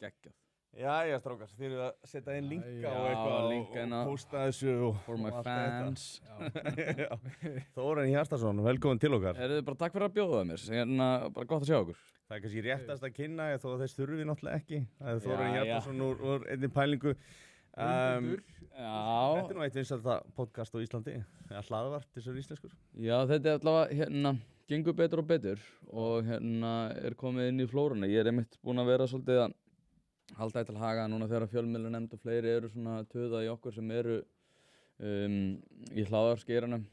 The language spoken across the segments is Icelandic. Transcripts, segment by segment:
Geggjað. Jæja, strákar, þið eru að setja inn linka og eitthvað og posta þessu for my fans. Þórarinn Hjartarson, velkomin til okkar. Þið bara takk fyrir að bjóða mér, bara gott að sjá okkur. Það kannski réttast að kynna, þó að þess þurfi náttúrulega ekki. Það Þórarinn Hjartarson úr einni pælingu. Þetta nú eitt vinsælt podcast á Íslandi, hlaðvarp þessar íslenskur. Já, þetta allavega, gengur betur og betur og komið inn í flóruna. Ég einmitt búinn að vera svolítið að halda til haga núna þegar fjölmiðlanefnd og fleiri eru svona töða í okkur sem eru í hlaðvarpsgeiranum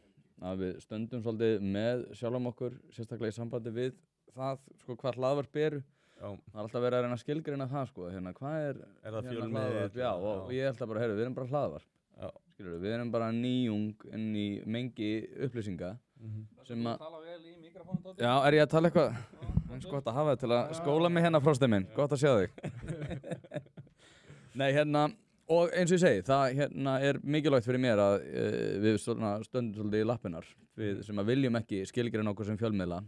að við stöndum svolítið með sjálfum okkur, sérstaklega í sambandi við það hvað hlaðvarp eru. Já. Það alltaf verið að reyna að skilgreina það hvað er það fjölmiðill? Já, og ég held að bara, við erum bara hlaðvarp. Skilurðu, við erum bara nýjung inn í mengi upplýsinga sem að... Tala vel í mikrofónu, Tóti? Já, er ég að tala eitthvað? Það er gott að hafa þetta til að skóla mig fróstið minn. Gott að sjá þig. Nei, og eins og ég segi, það er mikilvægt fyrir mér að við stöndum svolítið í lappirnar sem að viljum ekki skilgreina okkur sem fjölmiðla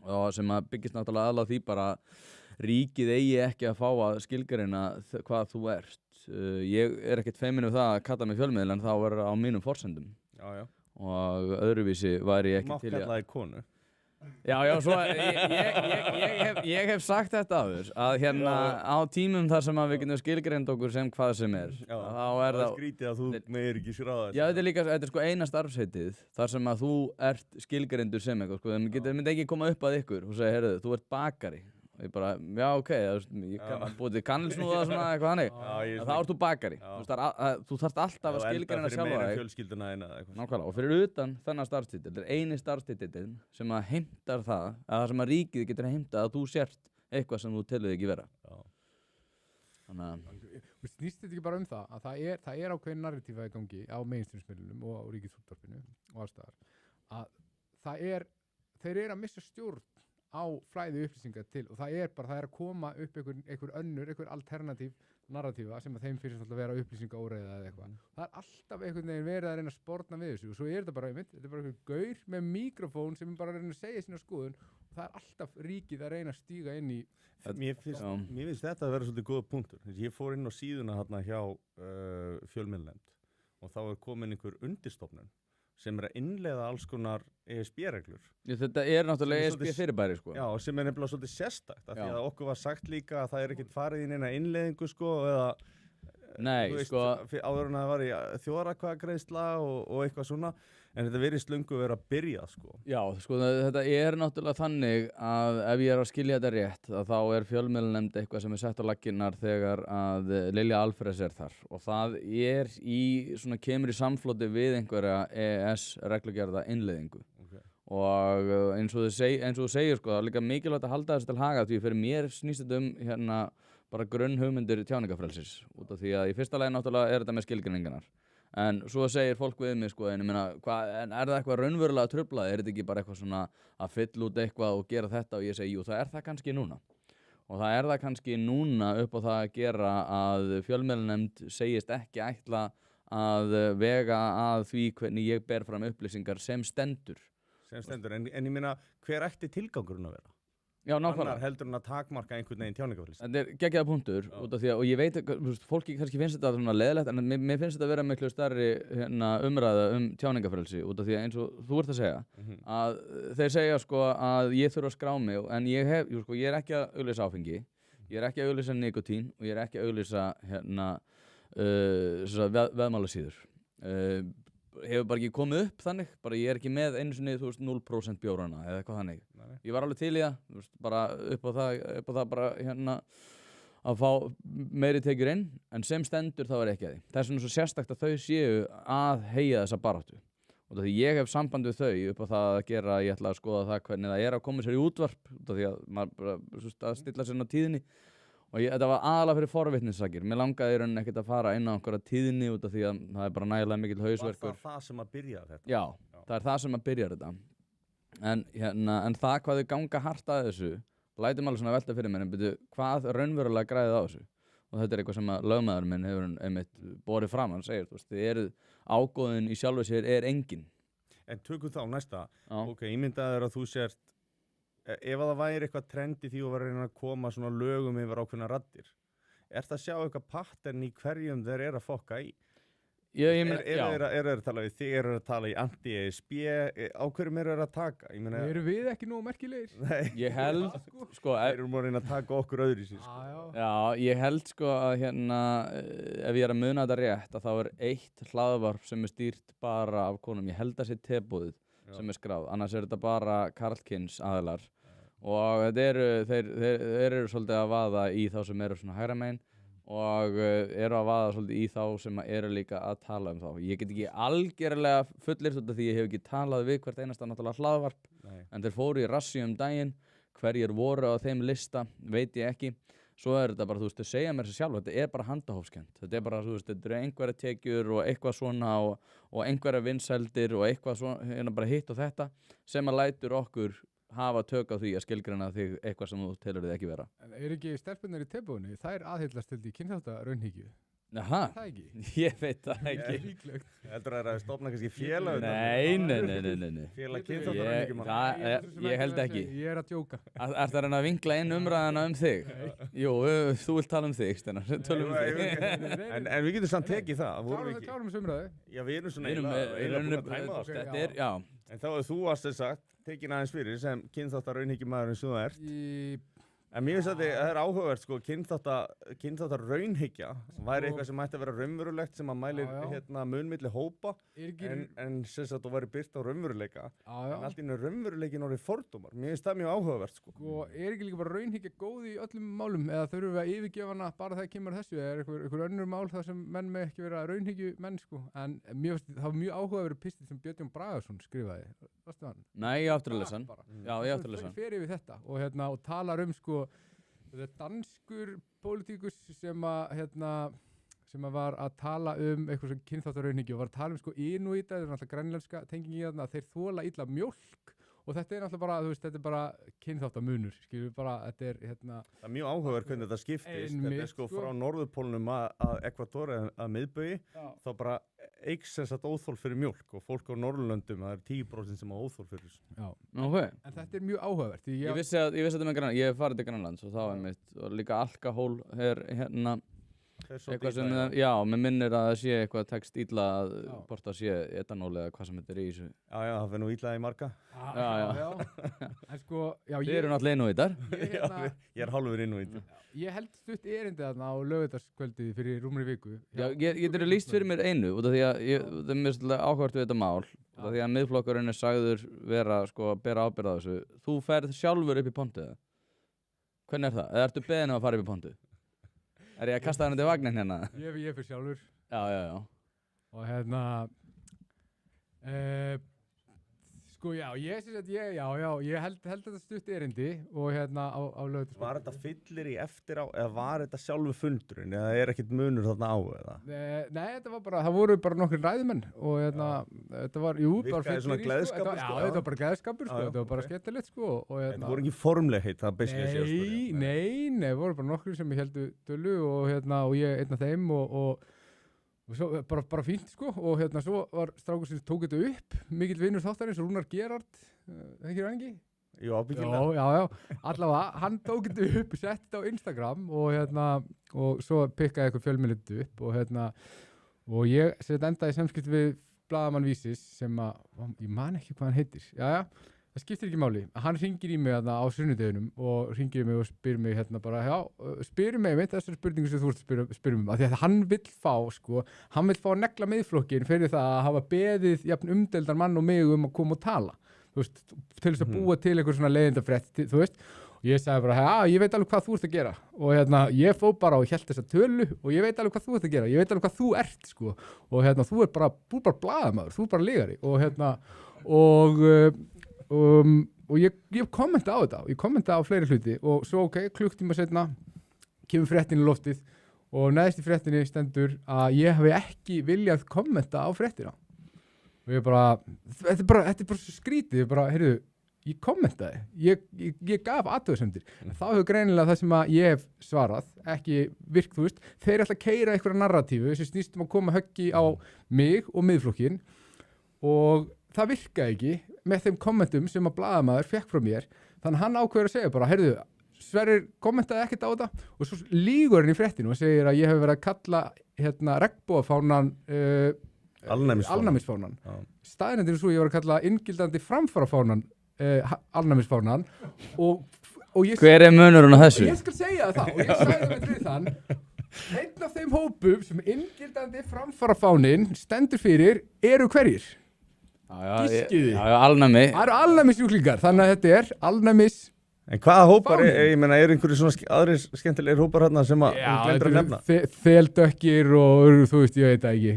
og sem að byggist náttúrulega aðlað því bara ríkið eigi ekki að fá að skilgreina hvað þú ert. Ég er ekkert feiminn það að kalla mig fjölmiðil en þá er á mínum forsendum. Já. Og öðruvísi væri ég ekki til Mátt kallaði konu. Já, svo ég hef sagt þetta áður að á tímum þar sem að við getum skilgreind okkur sem hvað sem er. Já, þá er það skrítið að þú meir ekki skráða. Já, þetta er eina starfsheitið þar sem að þú ert skilgreindur sem eitthvað. Það myndi ekki koma upp að ykkur og segja, heyrðu, þú ert bakari. Og ég bara, já, ok, ég kann búið til kannilsnúða svona eitthvað þannig. Þá ert þú bakari. Þú þarft alltaf að skilgreina sjálfa þig. Já, meira fjölskylduna eina eða eitthvað. Nákvæmlega, og fyrir utan þennan starfstitil, þetta er eini starfstitillinn sem að heimtar það, að það sem að ríkið getur heimtað að þú sért eitthvað sem þú telur ekki vera. Þannig að... Snýst þetta ekki bara það, að það er ákveðin narratífa í gangi á mainstream-spilunum og á ríkisútvarpinu og allstaðar, að þeir eru að missa stjórn á flæði upplýsingar til og það er að koma upp einhver alternatív narratífa sem að þeim finnst alltaf að vera upplýsingaóreiða eða eitthvað. Það er alltaf einhvern veginn verið að reyna að sporna við þessu og svo er þetta bara einhver gaur með mikrofón sem bara reyna að segja sína skoðun og það er alltaf ríkið að reyna að stíga inn í... Mér finnst þetta að vera svolítið góða punktur. Ég fór inn á síðuna hjá fjölmiðlanefnd og þá er komin einhver undirstofnun sem er að innleiða alls konar ESB-reglur. Þetta er náttúrulega ESB fyrirbæri, Já, sem er nefnilega svolítið sérstakt, af því að okkur var sagt líka að það er ekkert farið inn eina innleiðingu, eða... Nei, áður en að það var í þjóðaratkvæðagreiðsla og eitthvað svona, en þetta virðist löngu verið að byrja, Já, þetta er náttúrulega þannig að ef ég er að skilja þetta rétt, að þá er fjölmiðlanefnd eitthvað sem er sett á laggirnar þegar að Lilja Alfreðs er þar og það kemur í samfloti við einhverja EES-reglugerða innleiðingu. Og eins og þú segir, það er líka mikilvægt að halda þessu til haga því fyrir mér snýst þetta bara grunnhugmyndir tjáningarfrelsis út af því að í fyrsta lagi náttúrulega er þetta með skilgreiningarnar en svo segir fólk við mig en er það eitthvað raunverulega truflað, er þetta ekki bara eitthvað svona að fylla út eitthvað og gera þetta og ég segi, jú, það er það kannski núna og það er það kannski núna upp á það að gera að fjölmiðlanefnd segist ekki ætla að vega að því hvernig ég ber fram upplýsingar sem stendur. En ég meina, hver ætti tilgangurinn að vera? Já, nákvæmlega. Annar heldur hann að takmarka einhvern veginn tjáningarfrelsi. Þetta er geggjaða punktur út af því að, og ég veit, fólki kannski finnst þetta svona leiðilegt, en mér finnst þetta að vera miklu stærri umræða tjáningarfrelsi út af því að eins og þú ert að segja, að þeir segja að ég þurfa að skrá mig, en ég er ekki að auglýsa áfengi, ég er ekki að auglýsa nikotín og ég er ekki að auglýsa veðmálasíður. Hefur bara ekki komið upp þannig, bara ég er ekki með einu sinni 0% bjórana eða eitthvað þannig. Ég var alveg til í það, bara upp á það bara að fá meiri tekjur inn, en sem stendur þá er ekki að því. Það er svona svo sérstakt að þau séu að heyja þessa baráttu. Og því ég hef samband við þau upp á það að gera, ég ætla að skoða það hvernig það er að koma sér í útvarp, því að maður bara að stilla sér inn á tíðinni. Og þetta var aðalega fyrir forvitnissakir. Mér langaði í rauninni ekkert að fara inn á einhverja tíðni út af því að það er bara nægilega mikill hausverkur. Var það sem að byrja þetta? Já, það er það sem að byrja þetta. En það hvað þau ganga hart að þessu, lætum alveg svona velta fyrir mér, en byrju, hvað raunverulega græðið á þessu? Og þetta er eitthvað sem að lögmaður minn hefur einmitt borið fram, hann segir, þið eru ágóðin í sjálfu sér er engin. En tökum þá næsta, ok, ímyndaður að þú sért ef að það væri eitthvað trend í því að vera að reyna að koma svona lögum yfir ákveðna raddir það að sjá eitthvað pattern í hverjum þeir eru að fokka í? Ég meina, Eru þeir að tala við þig, eru þeir að tala í anti-ESB, á hverjum eru þeir að taka? Ég meina, Erum við ekki nú merkilegir? nei, ég held, sko, þeir eru að reyna að taka okkur öðru sér, sko. já, ég held sko að hérna, ef ég er að muna þetta rétt, að þá er eitt hlaðvarp sem er stýrt bara af konum. Ég held að sé tebúðið sem er skráð, annars er þetta bara karlkyns aðilar. Og þeir eru svolítið að vaða í þá sem eru svona hægra megin og eru að vaða svolítið í þá sem eru líka að tala um þá. Ég get ekki algjörlega fullyrt út af því ég hef ekki talað við hvert einasta náttúrulega hlaðvarp. Nei. En þeir fóru í rassíu daginn, hverjir voru á þeim lista, veit ég ekki. Svo er þetta bara, þú veist, þau segja mér sér sjálf, þetta er bara handahófskennt. Þetta er bara, þú veist, þetta eru einhverja tekjur og eitthvað svona og einhverja vinsældir og eitthvað svona, hérna bara hitt og þetta sem að lætur okkur hafa tök á því að skilgreina þig eitthvað sem þú telur þig ekki vera. En ekki stelpunar í tebúinu, þær aðhyllast til því kynþáttaraunhyggju? Jaha, Það ekki? ég veit það ekki. Líklegt. Heldur það að stofna kannski félag? Nei. Félag kynþáttaraunhyggjumanna? Ég held ekki. Ég er að djóka. Ertu að reyna að vinkla inn umræðana um þig? Jú, þú vilt tala um þig, Steinar. Tölum um þig. En við getum samt tekið það, vorum við ekki? Klárum þessu umræðu. Já, við erum svona Við erum eiginlega búin að tæma það, sko. Þetta er, já. En þá er þú að sagt, tekin aðeins fyrir sem kynþáttaraunhyggjumaðurinn sem þú ert. En mér finnst þetta, það er áhugavert, sko, kynþáttaraunhyggja væri eitthvað sem ætti að vera raunverulegt sem að mælir mun milli hópa en sem sagt þú væri byrt á raunveruleika en allt í einu raunveruleikin orðið fordómar. Mér finnst það mjög áhugavert, sko. Og er ekki líka bara raunhyggja góð í öllum málum eða þurfum við að yfirgefa hana bara þegar kemur þessu eða er einhver önnur mál þar sem menn með ekki vera raunhyggju menn, sko. En mér finnst það var mjög áhugaverður pistill sem Björn Jón Bragason skrifaði. Varstu hann? Nei, ég átti að lesa hann. Já, ég átti að lesa hann. Fer yfir þetta og talar sko þetta er danskur pólitíkus sem að var að tala eitthvað sem kynþáttaraunhyggju og var að tala sko Inúíta, þetta er náttúrulega grænlenska tengingin þarna, þeir þola illa mjólk og þetta er náttúrulega bara, þú veist, þetta er bara kynþáttamunur, skilur við bara, þetta er Það er mjög áhugaverð hvernig þetta skiptist, þetta er sko frá norðurpólnum að Ekvador að miðbaui, þá bara eykst þess að óþol fyrir mjólk og fólk á Norðurlöndum, það er 10% sem á óþol fyrir þessu. Já, okay. En þetta er mjög áhugavert. Ég vissi þetta með Grænland, ég hef farið til Grænlands og þá er mitt, og líka alkohól er eitthvað sem, já, mér minnir að það sé eitthvað text illa að hvort það sé etanól eða hvað sem þetta er í þessu. Já, það fyrir nú illaði í marga. Já. En sko, já, Þið eru náttúrulega Inúítar. Ég er hálfur Inúít. Ég held stutt erindi þarna á laugardagskvöldið fyrir rúmri viku. Já, getur lýst fyrir mér einu, út af því að það er mér svolítið áhugavert við þetta mál, út af því að miðflokkurinn er sagður vera, sko, að bera ábyrgð á þessu. Þú ferð sjálfur upp í pontið? Hvernig er það? Eða ertu beðin að fara upp í pontið? Er ég að kasta hann til vagnin hérna? Ég fyrir sjálfur. Já. Og sko ég held þetta stutt erindi og á laugardagskvöldið. Var þetta fyllir í eftir á, eða var þetta sjálfu fundurinn, eða er ekkert munur þarna á, eða? Nei, þetta var bara, það voru bara nokkrir ræðumenn og þetta var, bara virkaði svona gleðskapur, sko. Já, þetta var bara gleðskapur, sko, þetta var bara skemmtilegt, sko. Þetta voru ekki formlegheit, það beislega séu spyrja. Nei, voru bara nokkrir sem heldu tölu og ég einn af þeim og svo bara fínt, sko, og svo var strákur sem tók þetta upp, mikill vinur þáttarins, Rúnar Gerard, þekkir hann ekki? Jú, ábyggilega. Já, allavega, hann tók þetta upp, sett þetta á Instagram og svo pikkaði eitthvað fjölmiðl þetta upp og ég endaði í samskipti við blaðamann Vísis sem ég man ekki hvað hann heitir, það skiptir ekki máli. Hann hringir í mig á sunnudeginum og hringir í mig og spyr mig spyr mig þessar spurningu sem þú ert að spyrja mig af því að hann vill fá að negla miðflokkinn fyrir það að hafa beðið jafn umdeildar mann og mig að koma og tala, þú veist, til þess að búa til einhver svona leiðindafrétt, þú veist, og ég sagði bara, ég veit alveg hvað þú ert að gera og ég fór bara og hélt þessa tölu og ég veit alveg hvað þú ert að gera, ég veit alveg hvað þú ert, sko, og þú er bara blaðamaður, þú er bara legari og ég kommenta á þetta og ég kommenta á fleiri hluti og svo klukktíma seinna kemur fréttin í loftið og neðst í fréttinni stendur að ég hafi ekki viljað kommenta á fréttina og ég bara, þetta er bara svo skrítið, heyrðu, ég kommentaði, ég gaf athugasemdir, þá hefur greinilega það sem að ég hef svarað, ekki virkt, þú veist, þeir ætla að keyra einhverja narratífu sem snýst að koma höggi á mig og miðflokkinn og það virkaði ekki með þeim kommentum sem að blaðamaður fekk frá mér, þannig hann ákveður að segja bara, heyrðu, Sverrir kommentaði ekkert á þetta og svo lýgur hann í fréttinu og segir að ég hef verið að kalla regnbogafánan alnæmisfánan. Staðreyndin svo ég var að kalla inngildandi framfarafánan alnæmisfánan og ég... Hver munurinn á þessu? Ég skal segja það og ég sagði það með þann einn af þeim hópum sem inngildandi framfarafánin stendur fyrir eru hverjir? Gískiði. Já, alnæmi. Það eru alnæmisjúklingar, þannig að þetta er alnæmis. En hvaða hópar, ég meina, einhverju svona aðrir skemmtilegir hópar hérna sem að glemdur að nefna? Þeldökkir og þú veist, ég veit það ekki.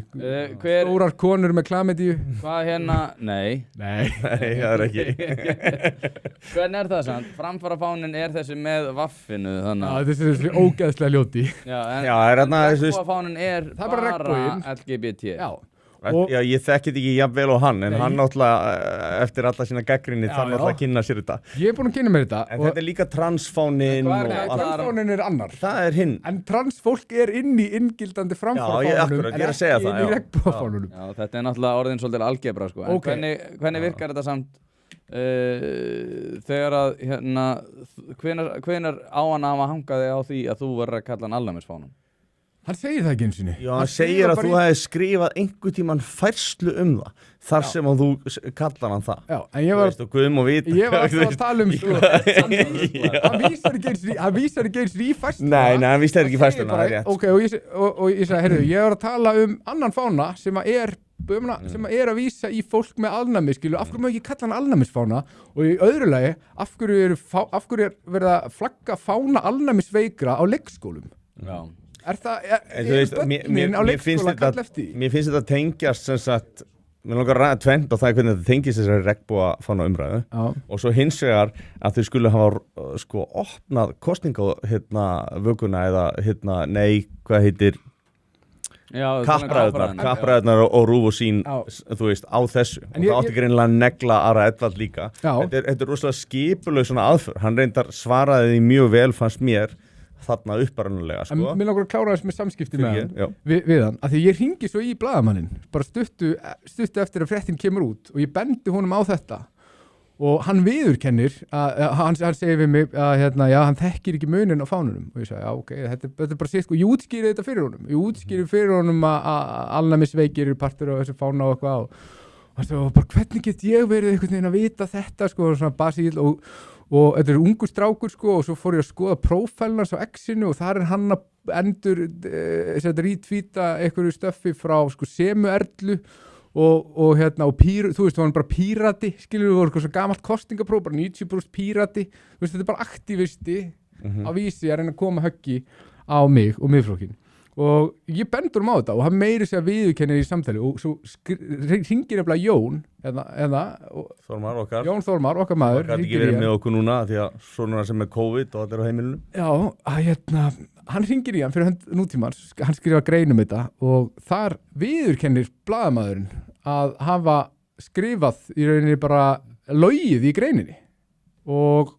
Stórar konur með klamidíu. Hvað hérna? Nei. Nei, það er ekki. Hvernig er það samt? Framfarafánin er þessi með vaffinu, þannig að... Já, þessi ógeðslega ljóti. Já, en regnbogafánin er bara LGBT. Já. Já, ég þekki þetta ekki jafn vel á hann, en hann náttúrulega, eftir alla sína gagnrýni, þarf náttúrulega að kynna sér þetta. Ég er búin að kynna mér þetta. En þetta er líka transfánin og... Transfánin er annar. Það er hinn. En transfólk er inn í inngildandi framfarafánunum, en ekki inn í regnbogafánunum. Já, þetta er náttúrulega orðin svolítið algebra, sko. En hvernig virkar þetta samt þegar að, hérna, hvenær á hann að hanga þig á því að þú verður að kalla hann alnæmisfánan? Hann segir það ekki eins og niður. Já, hann segir að þú hefði skrifað einhver tíman færslu þar sem að þú kallar hann það. Já, en ég var... Þú veist, og Guðum og vita. Ég var alltaf að tala hann vísar ekki eins í færsluna. Nei, hann vísar ekki færsluna, það er rétt. Ok, og ég sagði, heyrðu, ég var að tala annan fána sem er að vísa í fólk með alnæmi, skilu, af hverju má ekki kalla hann alnæmisfána og í öðru lagi, af hverju er verið að flagga fána alnæmisveikra á leikskólum? Já. Börnin á leikskóla kalla eftir? Mér finnst þetta tengjast sem sagt, mér langar að ræða tvennt á það hvernig þetta tengist þessari regnbogafána umræðu og svo hins vegar að þau skulu hafa sko opnað kosningavökuna eða hvað heitir kappræðurnar og Rúv og Sín, þú veist, á þessu og það átti greinilega að negla Ara Edvald líka. Þetta er rosalega skipuleg svona aðför, hann reyndar svaraði því mjög vel fannst mér þarna upparanulega, sko. En mér langar að klára þess með samskipti með hann, við hann, af því ég hringi svo í blaðamanninn, bara stuttu eftir að fréttin kemur út og ég bendi honum á þetta og hann viðurkennir, hann segir við mig að hann þekkir ekki munin á fánunum og ég sagði, já, ok, þetta er bara sér, sko, ég útskýri þetta fyrir honum að alnæmisveikir eru partur af þessu fána og eitthvað og svo bara, hvernig get ég verið einhvern veginn að vita þetta, sko, svona Basíl og þetta er ungur strákur, sko, og svo fór ég að skoða prófælnars á X-inu og þar er hann að rítvíta einhverju stöffi frá, sko, Semu Erlu og þú veist, hann bara pírati, skilur við, voru svo gamalt kostingapróf, bara 90% pírati, þú veist, þetta er bara aktivisti á vísi að reyna að koma höggi á mig og miðflokkin. Og ég bendur á þetta og hann meiri sig að viðurkennir í samtali og svo hringir nefnilega Jón Þormar okkar. Jón Þormar, okkar maður. Það gæti ekki verið með okkur núna því að svona sem er COVID og þetta er á heimilinu. Já, hann hringir í hann fyrir nútímans, hann skrifa grein þetta og þar viðurkennir blaðamaðurinn að hafa skrifað í rauninni bara logið í greininni og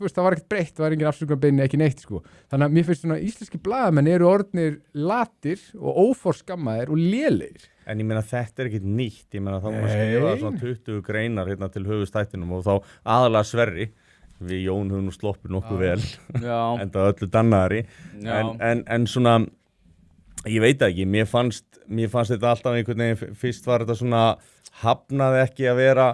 þú veist, það var ekkert breytt, það var engin afsökunarbeiðni, ekki neitt, sko. Þannig að mér finnst svona íslenski blaðamenn eru orðnir latir og óforskammaðir og lélegir. En ég meina þetta er ekkert nýtt, ég meina þá má skrifa svona 20 greinar hérna til höfuðstættinum og þá aðalega Sverri, við Jón höfum nú sloppið nokkuð vel, enda öllu dannaðari, en svona, ég veit ekki, mér fannst þetta alltaf einhvern veginn, fyrst var þetta svona, hafnaði ekki að vera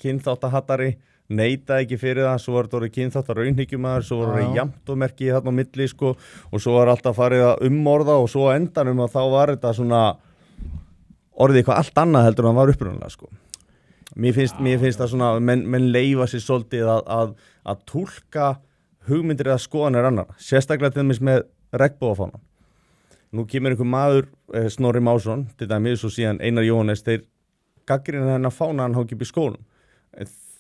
kynþáttahattari, neitaði ekki fyrir það, svo var þetta orðið kynþáttar raunhyggjumæður, svo var þetta jafnt og merki þarna á milli, sko, og svo var alltaf farið að umorða og svo endanum að þá var þetta svona orðið eitthvað allt annað heldur en það var upprunalega, sko. Mér finnst það svona, menn leyfa sér svolítið að túlka hugmyndir eða skoðanir annar, sérstaklega til dæmis með regnbogafánan. Nú kemur einhver maður, Snorri Másson, til dæmis og síðan Einar Jóhannes, þeir gagnrýna þennan fána hann há ekki upp í skólum.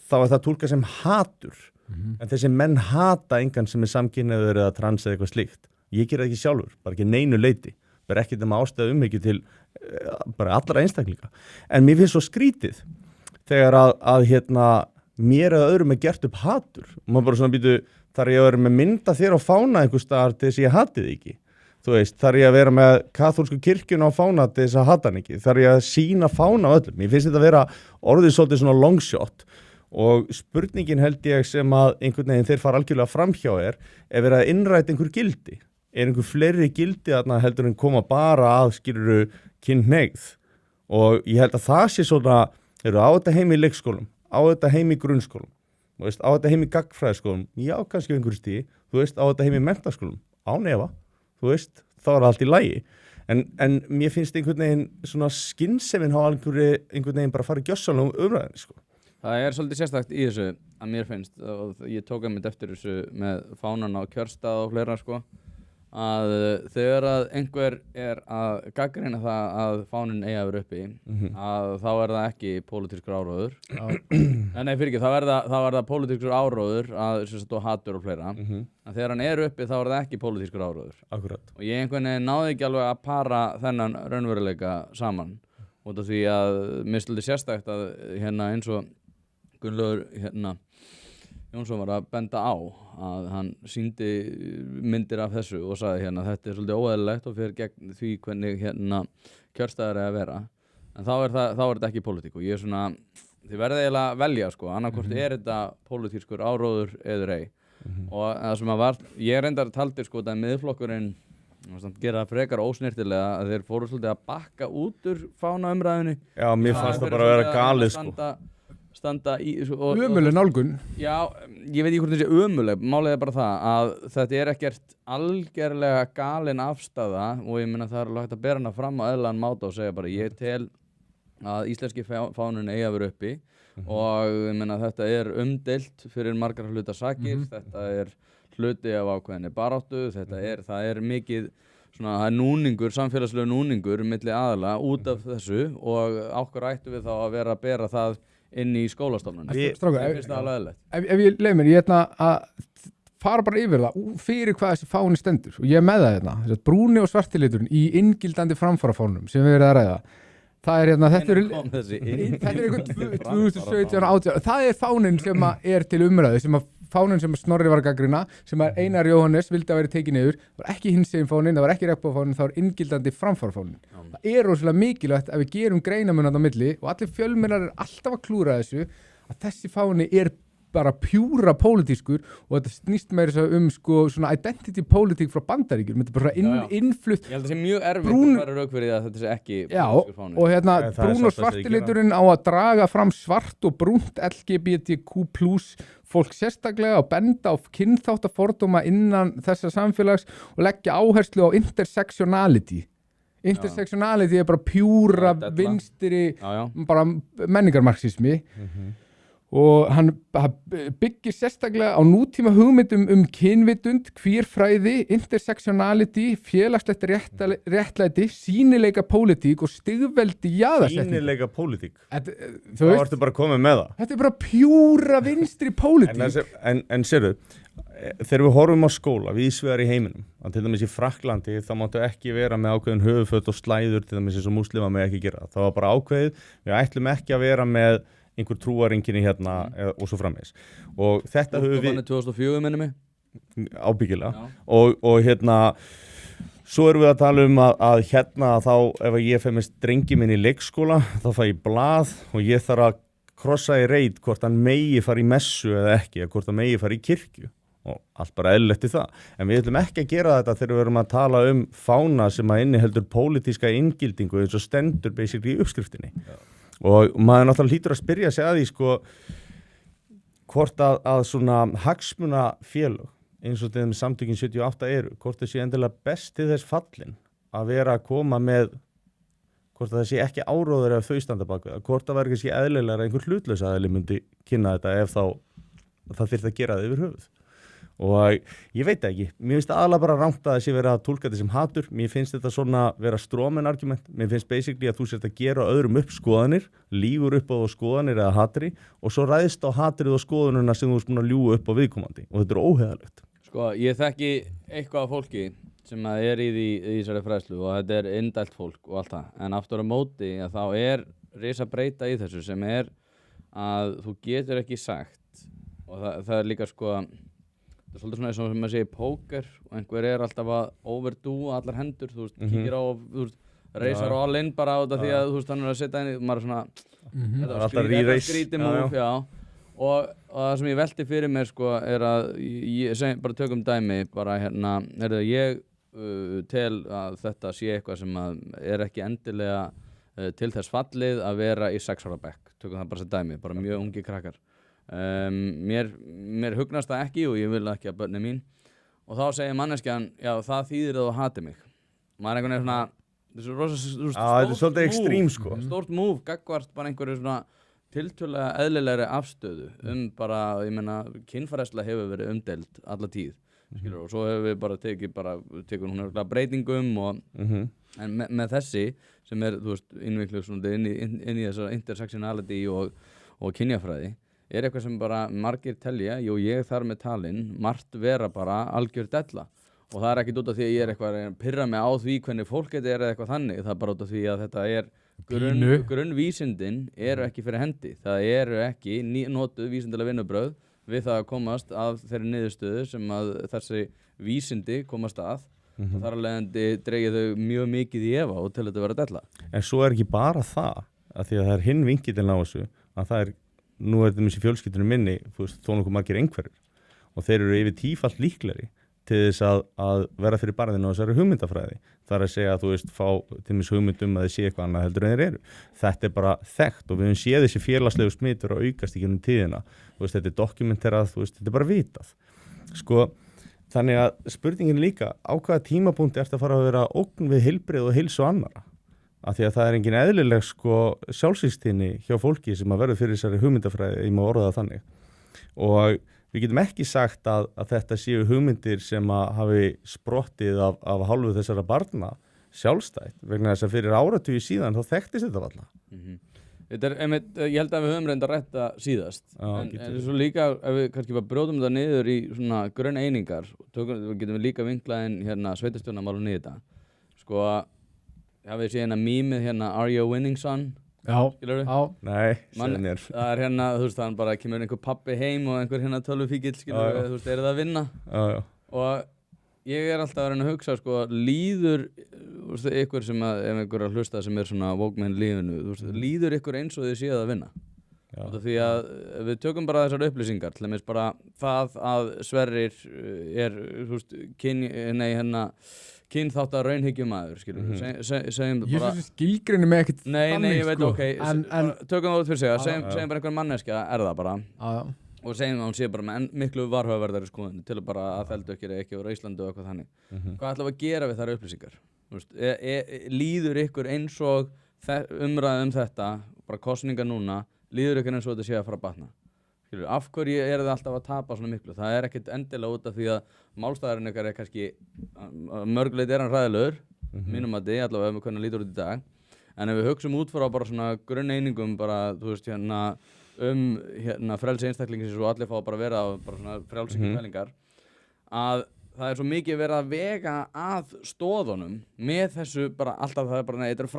Þá er það túlkað sem hatur, en þessi menn hata engan sem er samkynhneigður eða trans eða eitthvað slíkt. Ég gera það ekki sjálfur, bara ekki neinu leyti, bara ekkert ástæða umhyggju til bara allra einstaklinga. En mér finnst svo skrítið þegar að mér eða öðrum er gert upp hatur. Og maður bara svona býtu, þar ég að vera með mynda þér á fána einhvers staðar til þess að ég hati þig ekki. Þú veist, þar ég að vera með kaþólsku kirkjuna á fána til þess að hata hann ekki. Þar ég að sína fána á öllum. Mér finnst þetta að vera orðið svolítið svona long shot. og spurningin held ég sem að einhvern veginn þeir fara algjörlega framhjá verið að innræta einhver gildi, einhver fleiri gildi þarna heldur en koma bara að skiluru kynhneigð og ég held að það sé svona, eru á þetta heim í leikskólum, á þetta heim í grunnskólum, þú veist, á þetta heim í gagnfræðaskólum, já kannski einhverju stíði, þú veist, á þetta heim í menntaskólum, á nefa, þú veist, þá allt í lagi. En mér finnst einhvern veginn svona skynsefin hafa einhvern veginn bara farið gjössanlega umræðinni, sko. Það svolítið sérstakt í þessu að mér finnst og ég tók einmitt eftir þessu með fánana og kjörstað og fleira sko að þegar að einhver að gagnrýna það að fáninn eigi að vera uppi að þá það ekki pólitískur áróður nei fyrir ekki, þá það pólitískur áróður að og hatur og fleira en þegar hann uppi þá það ekki pólitískur áróður. Akkurat. Og ég einhvern veginn náði ekki alveg að para þennan raunveruleika saman út af því að mér svolítið sérstakt að hérna eins og Gunnlaugur Jónsson var að benda á að hann sýndi myndir af þessu og sagði hérna þetta svolítið óeðlilegt og fyrir gegn því hvernig hérna kjörstaðar að vera en þá þetta ekki pólitík og ég svona þið verðið eiginlega að velja sko annarkvort þetta pólitískur áróður eður ei og það sem að var ég reyndar taldi sko að miðflokkurinn gera frekar ósnirtilega að þeir fóru svolítið að bakka út úr fánaumræðunni. Já, mér fannst það bara að vera galið sko. Standa í ömuleg nálgun. Já, ég veit ekki hvort þessi ömuleg, málið bara það að þetta ekkert algerlega galin afstaða og ég meina það hægt að bera hana fram á eðlilegan máta og segja bara ég tel að íslenski fáninn eigi að vera uppi og ég meina þetta umdeilt fyrir margar hluta sakir, þetta hluti af ákveðinni baráttu, það mikið svona, það núningur, samfélagslegu núningur milli aðila út af þessu og okkur ættu við þá að vera að bera það inn í skólastofnunum. Strákar, finnst það alveg eðlilegt. Ef ég leið mér, ég að fara bara yfir það fyrir hvað þessi fáni stendur og ég með það brúni og svartiliturinn í inngildandi framfarafánum sem við verðum að ræða. Það þetta einhvern 2017-18, það fáninn sem til umræðu, fáninn sem Snorri var að gagnrýna, sem Einar Jóhannes vildi að vera tekið niður, var ekki hinsegin fáninn, það var ekki regnbogafáninn, það var inngildandi framfarafáninn. Það rosalega mikilvægt að við gerum greinamun á milli og allir fjölmiðlar alltaf að klúra þessu að þessi fáni bara pjúra pólitískur og þetta snýst meira svona identity politík frá Bandaríkjum, þetta bara innflutt. Ég held að það sé mjög erfitt að fara rauk fyrir að þetta sé ekki pólitískur fáni. Og brún og svartiliturinn á að draga fram svart og brúnt LGBTQ+ fólk sérstaklega og benda á kynþáttafordóma innan þessa samfélags og leggja áherslu á intersectionality. Intersectionality bara pjúra vinstri bara menningarmarxismi og hann byggir sérstaklega á nútíma hugmyndum kynvitund, queerfræði, intersectionality, félagslegt réttlæti, sýnileika pólitík og stigveldi jaðarsetning. Sýnileika pólitík? Þá ertu bara komið með það. Þetta bara pjúra vinstri pólitík. En sérðu, þegar við horfum á skóla, víðsvegar í heiminum, til dæmis í Frakklandi, þá máttu ekki vera með ákveðin höfuðföt og slæður, til dæmis eins og múslima með ekki gera. Það var bara ákveðið, við ætlum ekki að vera með einhver trúaringinni hérna og svo framvegis. Og þetta höfum við... 2004 minnum mig. Ábyggilega. Og hérna, svo erum við að tala að hérna þá, ef ég fæ með drengi minn í leikskóla, þá fæ ég blað og ég þarf að krossa í reit hvort hann megi fara í messu eða ekki, eða hvort hann megi fara í kirkju. Og allt bara eðlilegt í það. En við ætlum ekki að gera þetta þegar við erum að tala fána sem að inniheldur pólitíska inngildingu eins og stendur basically í uppskriftinni. Og maður náttúrulega hlýtur að spyrja sig að því sko hvort að svona hagsmunafélög eins og þeim samtökin 78 hvort það sé endilega best til þess fallin að vera að koma með hvort það sé ekki áróður ef þau standa bak við það, hvort það væri kannski eðlilega einhver hlutlaus aðili myndi kynna þetta ef þá það þyrfti að gera það yfir höfuð. Og ég veit ekki, mér finnst aðalega bara rangt að þessi vera að túlka þetta sem hatur, mér finnst þetta svona vera strawman argument, mér finnst basically að þú sért að gera öðrum upp skoðanir, lýgur upp á skoðanir eða hatri og svo ræðst á hatrið og skoðununa sem þú ert búin að ljúga upp á viðkomandi og þetta óheiðalegt. Sko, ég þekki eitthvað af fólki sem í þessari fræðslu og þetta indælt fólk og allt það, en aftur á móti að þá risa breyta í þessu sem að þú getur ekki sagt og það líka sko það svolítið svona eins og maður segir póker og einhver alltaf að overdo allar hendur, þú veist, kíkir á þú veist, reysar all in bara á þetta því að þú veist, hann að setja inn, maður svona þetta var skrítið múf, og það sem ég velti fyrir mér sko að ég bara tökum dæmi bara ég tel að þetta sé eitthvað sem að ekki endilega til þess fallið að vera í 6 ára bekk, tökum það bara sem dæmi, bara mjög ungi krakkar. Mér hugnast það ekki og ég vil ekki að börnin mín og þá segir manneskjan, já það þýðir að þú hati mig. Maður einhvern veginn svona, þetta er svolítið ekstrím sko. Stórt múf, gagnvart bara einhverju svona tiltölulega eðlilegri afstöðu bara, ég meina, kynfræðsla hefur verið umdeild alla tíð, skilur, og svo hefur við bara tekur hún breytingum og en með þessi sem þú veist, innvikluð svona inn í þessar intersectionality og kynjafræði eitthvað sem bara margir telja, ég þar með talinn, margt vera bara algjör della og það ekkert út af því að ég eitthvað að pirra mig á því hvernig fólk þetta eða eitthvað þannig, það bara út af því að þetta grunnvísindin eru ekki fyrir hendi, það ekki notuð vísindilega vinnubrögð við það að komast að þeirri niðurstöðu sem að þessi vísindi komast að og þar alvegandi dreigir þau mjög mikið í efa og til þetta vera della. En svo ekki bara það, að því að það hinn vinkillinn á þessu, að það nú þetta í fjölskyldunum minni, þú veist, þó nokkuð margir einhverjir og þeir eru yfir 10-falt líklegri til þess að vera fyrir barðinu á þessari hugmyndafræði. Það að segja að þú veist, fá til mis hugmyndum að þið sé eitthvað annað heldur en þeir eru. Þetta bara þekkt og við höfum séð þessi félagslegu smitur að aukast í gegnum tíðina. Þú veist, þetta dokumenterað, þú veist, þetta bara vitað. Sko, þannig að spurningin líka, á hvaða tímapunkti ertu að fara að vera ógn við heilbrigð og heilsu annarra? Af því að það engin eðlileg sko sjálfsvígstíðni hjá fólki sem að verður fyrir þessari hugmyndafræði, ég má orða það þannig. Og við getum ekki sagt að þetta séu hugmyndir sem að hafi sprottið af hálfu þessara barna sjálfstætt, vegna þess að fyrir áratugi síðan þá þekktist þetta valla. Þetta ég held að við höfum reynda rétt að síðast, en svo líka ef við kannski bara brjóðum það niður í svona grunn einingar, getum við líka vinklað inn sveitarstjórnarmálum í þetta. Sko, hafið séð mýmið Are You Winning Son? Já, skilurðu? Nei, segð mér. Það þú veist, þannig bara kemur einhver pappi heim og einhver tölvufíkill, skilurðu, þú veist, það að vinna? Já. Og ég alltaf að reyna að hugsa, sko, líður ykkur sem ef einhver að hlusta sem svona woke með lífinu, þú veist, líður ykkur eins og þið séð að vinna? Því að við tökum bara þessar upplýsingar, til dæmis bara það að Sverrir þú veist, kynþáttar raunhyggjumæður, skilur segjum bara... Ég finnst skilgrinni með ekkert Nei, ég veit, sko. Tökum það út fyrir sig, segjum bara einhver manneskja það bara og segjum að hún sé bara með miklu varhugaverðari skoðun til bara að feldu ekki úr Íslandi og eitthvað þannig. Hvað ætlum við að gera við þær upplýsingar? Líður ykkur eins og umræðu þetta, bara kosninga núna, líður ykkur eins og þetta sé að fara að batna? Af hverju þið alltaf að tapa svona miklu? Það ekkert endilega út af því að málstæðurinn ykkar kannski mörguleit hann hræðilegur, mínum að allavega ef við hvernig lítur út í dag. En ef við hugsum út frá bara svona grunneiningum bara, þú veist, frelsi einstaklingsins og allir fá bara vera á bara svona frjálsíkjum pælingar, að það svo mikið verið að vega að stóðunum með þessu bara alltaf það bara, nei, þetta er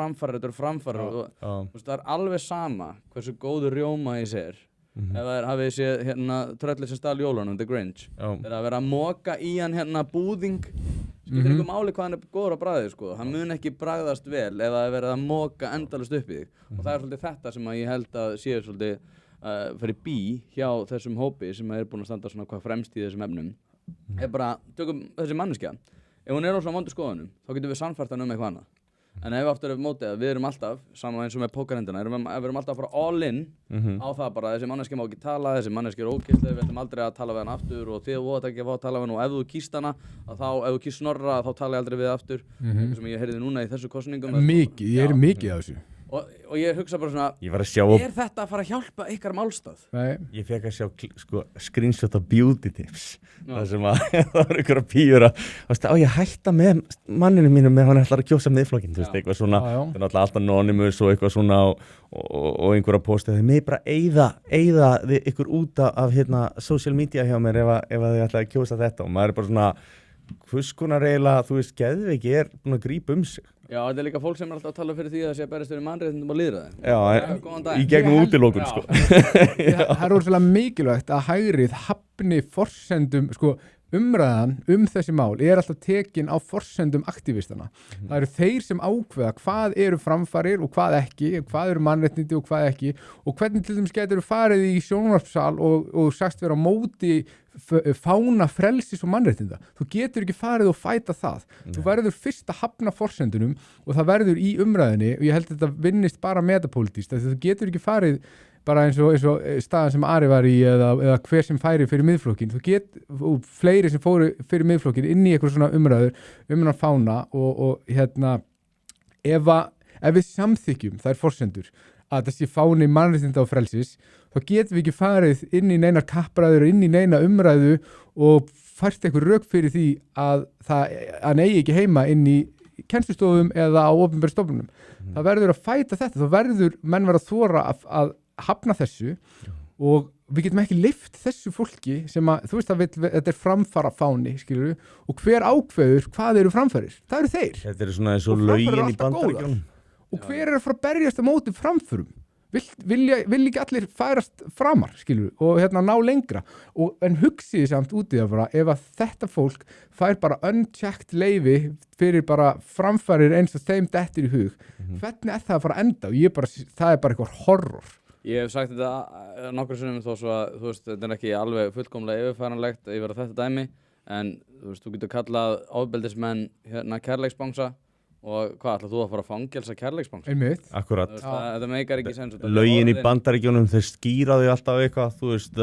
framfæri og það alveg sama hversu góður rjóma í sér. Ef það hafið séð tröllið sem stál jólunum, The Grinch, þegar að vera að moka í hann búðing, skiptir einhver máli hvað hann góður á bragðið, sko. Hann mun ekki bragðast vel ef það verið að moka endalaust upp í þig. Og það svolítið þetta sem ég held að séu svolítið fyrir bí hjá þessum hópi sem búin að standa svona hvað fremst í þessum efnum. Bara, tökum þessi manneskja, ef hún á svona vondu skoðunum, þá getum við sannfært hann eitthvað annað. En ef aftur mótið að við erum alltaf, saman eins og með pókerhendina, við erum alltaf að fara all in á það bara, þessi manneskja má ekki tala, þessi manneskja ókýrsleg, við ætlum aldrei að tala við hann aftur og þið voru ekki að fá að tala við hann og ef þú kýst hana, ef þú kýst Snorra þá tala ég aldrei við aftur, sem ég heyrði núna í þessu kosningum. Mikið, ég mikið af þessu. Og ég hugsa bara svona, þetta að fara að hjálpa ykkar málstað? Nei. Ég fekk að sjá screenshot af beauty tips. Það sem að það var ykkur að pýra. Ég hætta með manninu mínu með hann ætlar að kjósa Miðflokkinn. Þú veist, eitthvað svona, það er alltaf anonymous og eitthvað svona og einhver að posta. Þau með bara eyða ykkur út af social media hjá mér ef þið ætlaði að kjósa þetta. Og maður bara svona, hvers konar eiginlega, þú veist, geðveiki búin að grípa sig. Já, þetta líka fólk sem alltaf að tala fyrir því að það sé að berjast fyrir mannréttindum og lýðræði. Já, í gegnum útilokun, sko. Það ótrúlega mikilvægt að hægrið hafni forsendum, sko, umræðan þessi mál alltaf tekin á forsendum aktivistana. Það eru þeir sem ákveða hvað eru framfarir og hvað ekki, hvað eru mannréttindi og hvað ekki, og hvernig til dæmis getur farið í sjónvarpssal og sagst vera á móti fána frelsis og mannréttinda. Þú getur ekki farið og fæta það. Þú verður fyrst að hafna forsendunum og það verður í umræðinni, og ég held að þetta vinnist bara metapólitískt, þú getur ekki farið bara eins og staðan sem Ari var í eða hver sem færi fyrir miðflokkin. Og fleiri sem fóru fyrir miðflokkin inn í eitthvað svona umræður hann fána og ef við samþykjum þær forsendur að það sé fáni mannréttinda og frelsis, þá getum við ekki farið inn í neinar kappræður, inn í neina umræðu og fært eitthvað rök fyrir því að hann eigi ekki heima inn í kennslustofum eða á opinberum stofnunum. Það verður að fæta þetta, þá verður menn vera að þora að hafna þessu, og við getum ekki lyft þessu fólki sem að, þú veist að þetta framfara fáni, skilur við, og hver ákveður hvað eru framfærir? Það eru þeir. Þetta eru svona eins og lögin í Bandaríkjunum. Og hver að fara að berjast á móti framförum? Vil ekki allir færast framar, skilur við, og ná lengra. En hugsiði samt út í það bara, ef að þetta fólk fær bara unchecked leyfi fyrir bara framfærir eins og þeim dettur í hug, hvernig það að fara að enda? Og það bara eitthvað horror. Ég hef sagt þetta nokkur sinnum þó svo að, þú veist, þetta ekki alveg fullkomlega yfirfæranlegt yfir að þetta dæmi, en þú getur kallað ofbeldismenn kærleiksbangsa, og hvað ætlar þú að fara að fangelsa kærleiksbangsa? Einmitt. Akkurat. Þetta meikar ekki sens. Lögin í Bandaríkjunum, þeir skýra þau alltaf eitthvað, þú veist,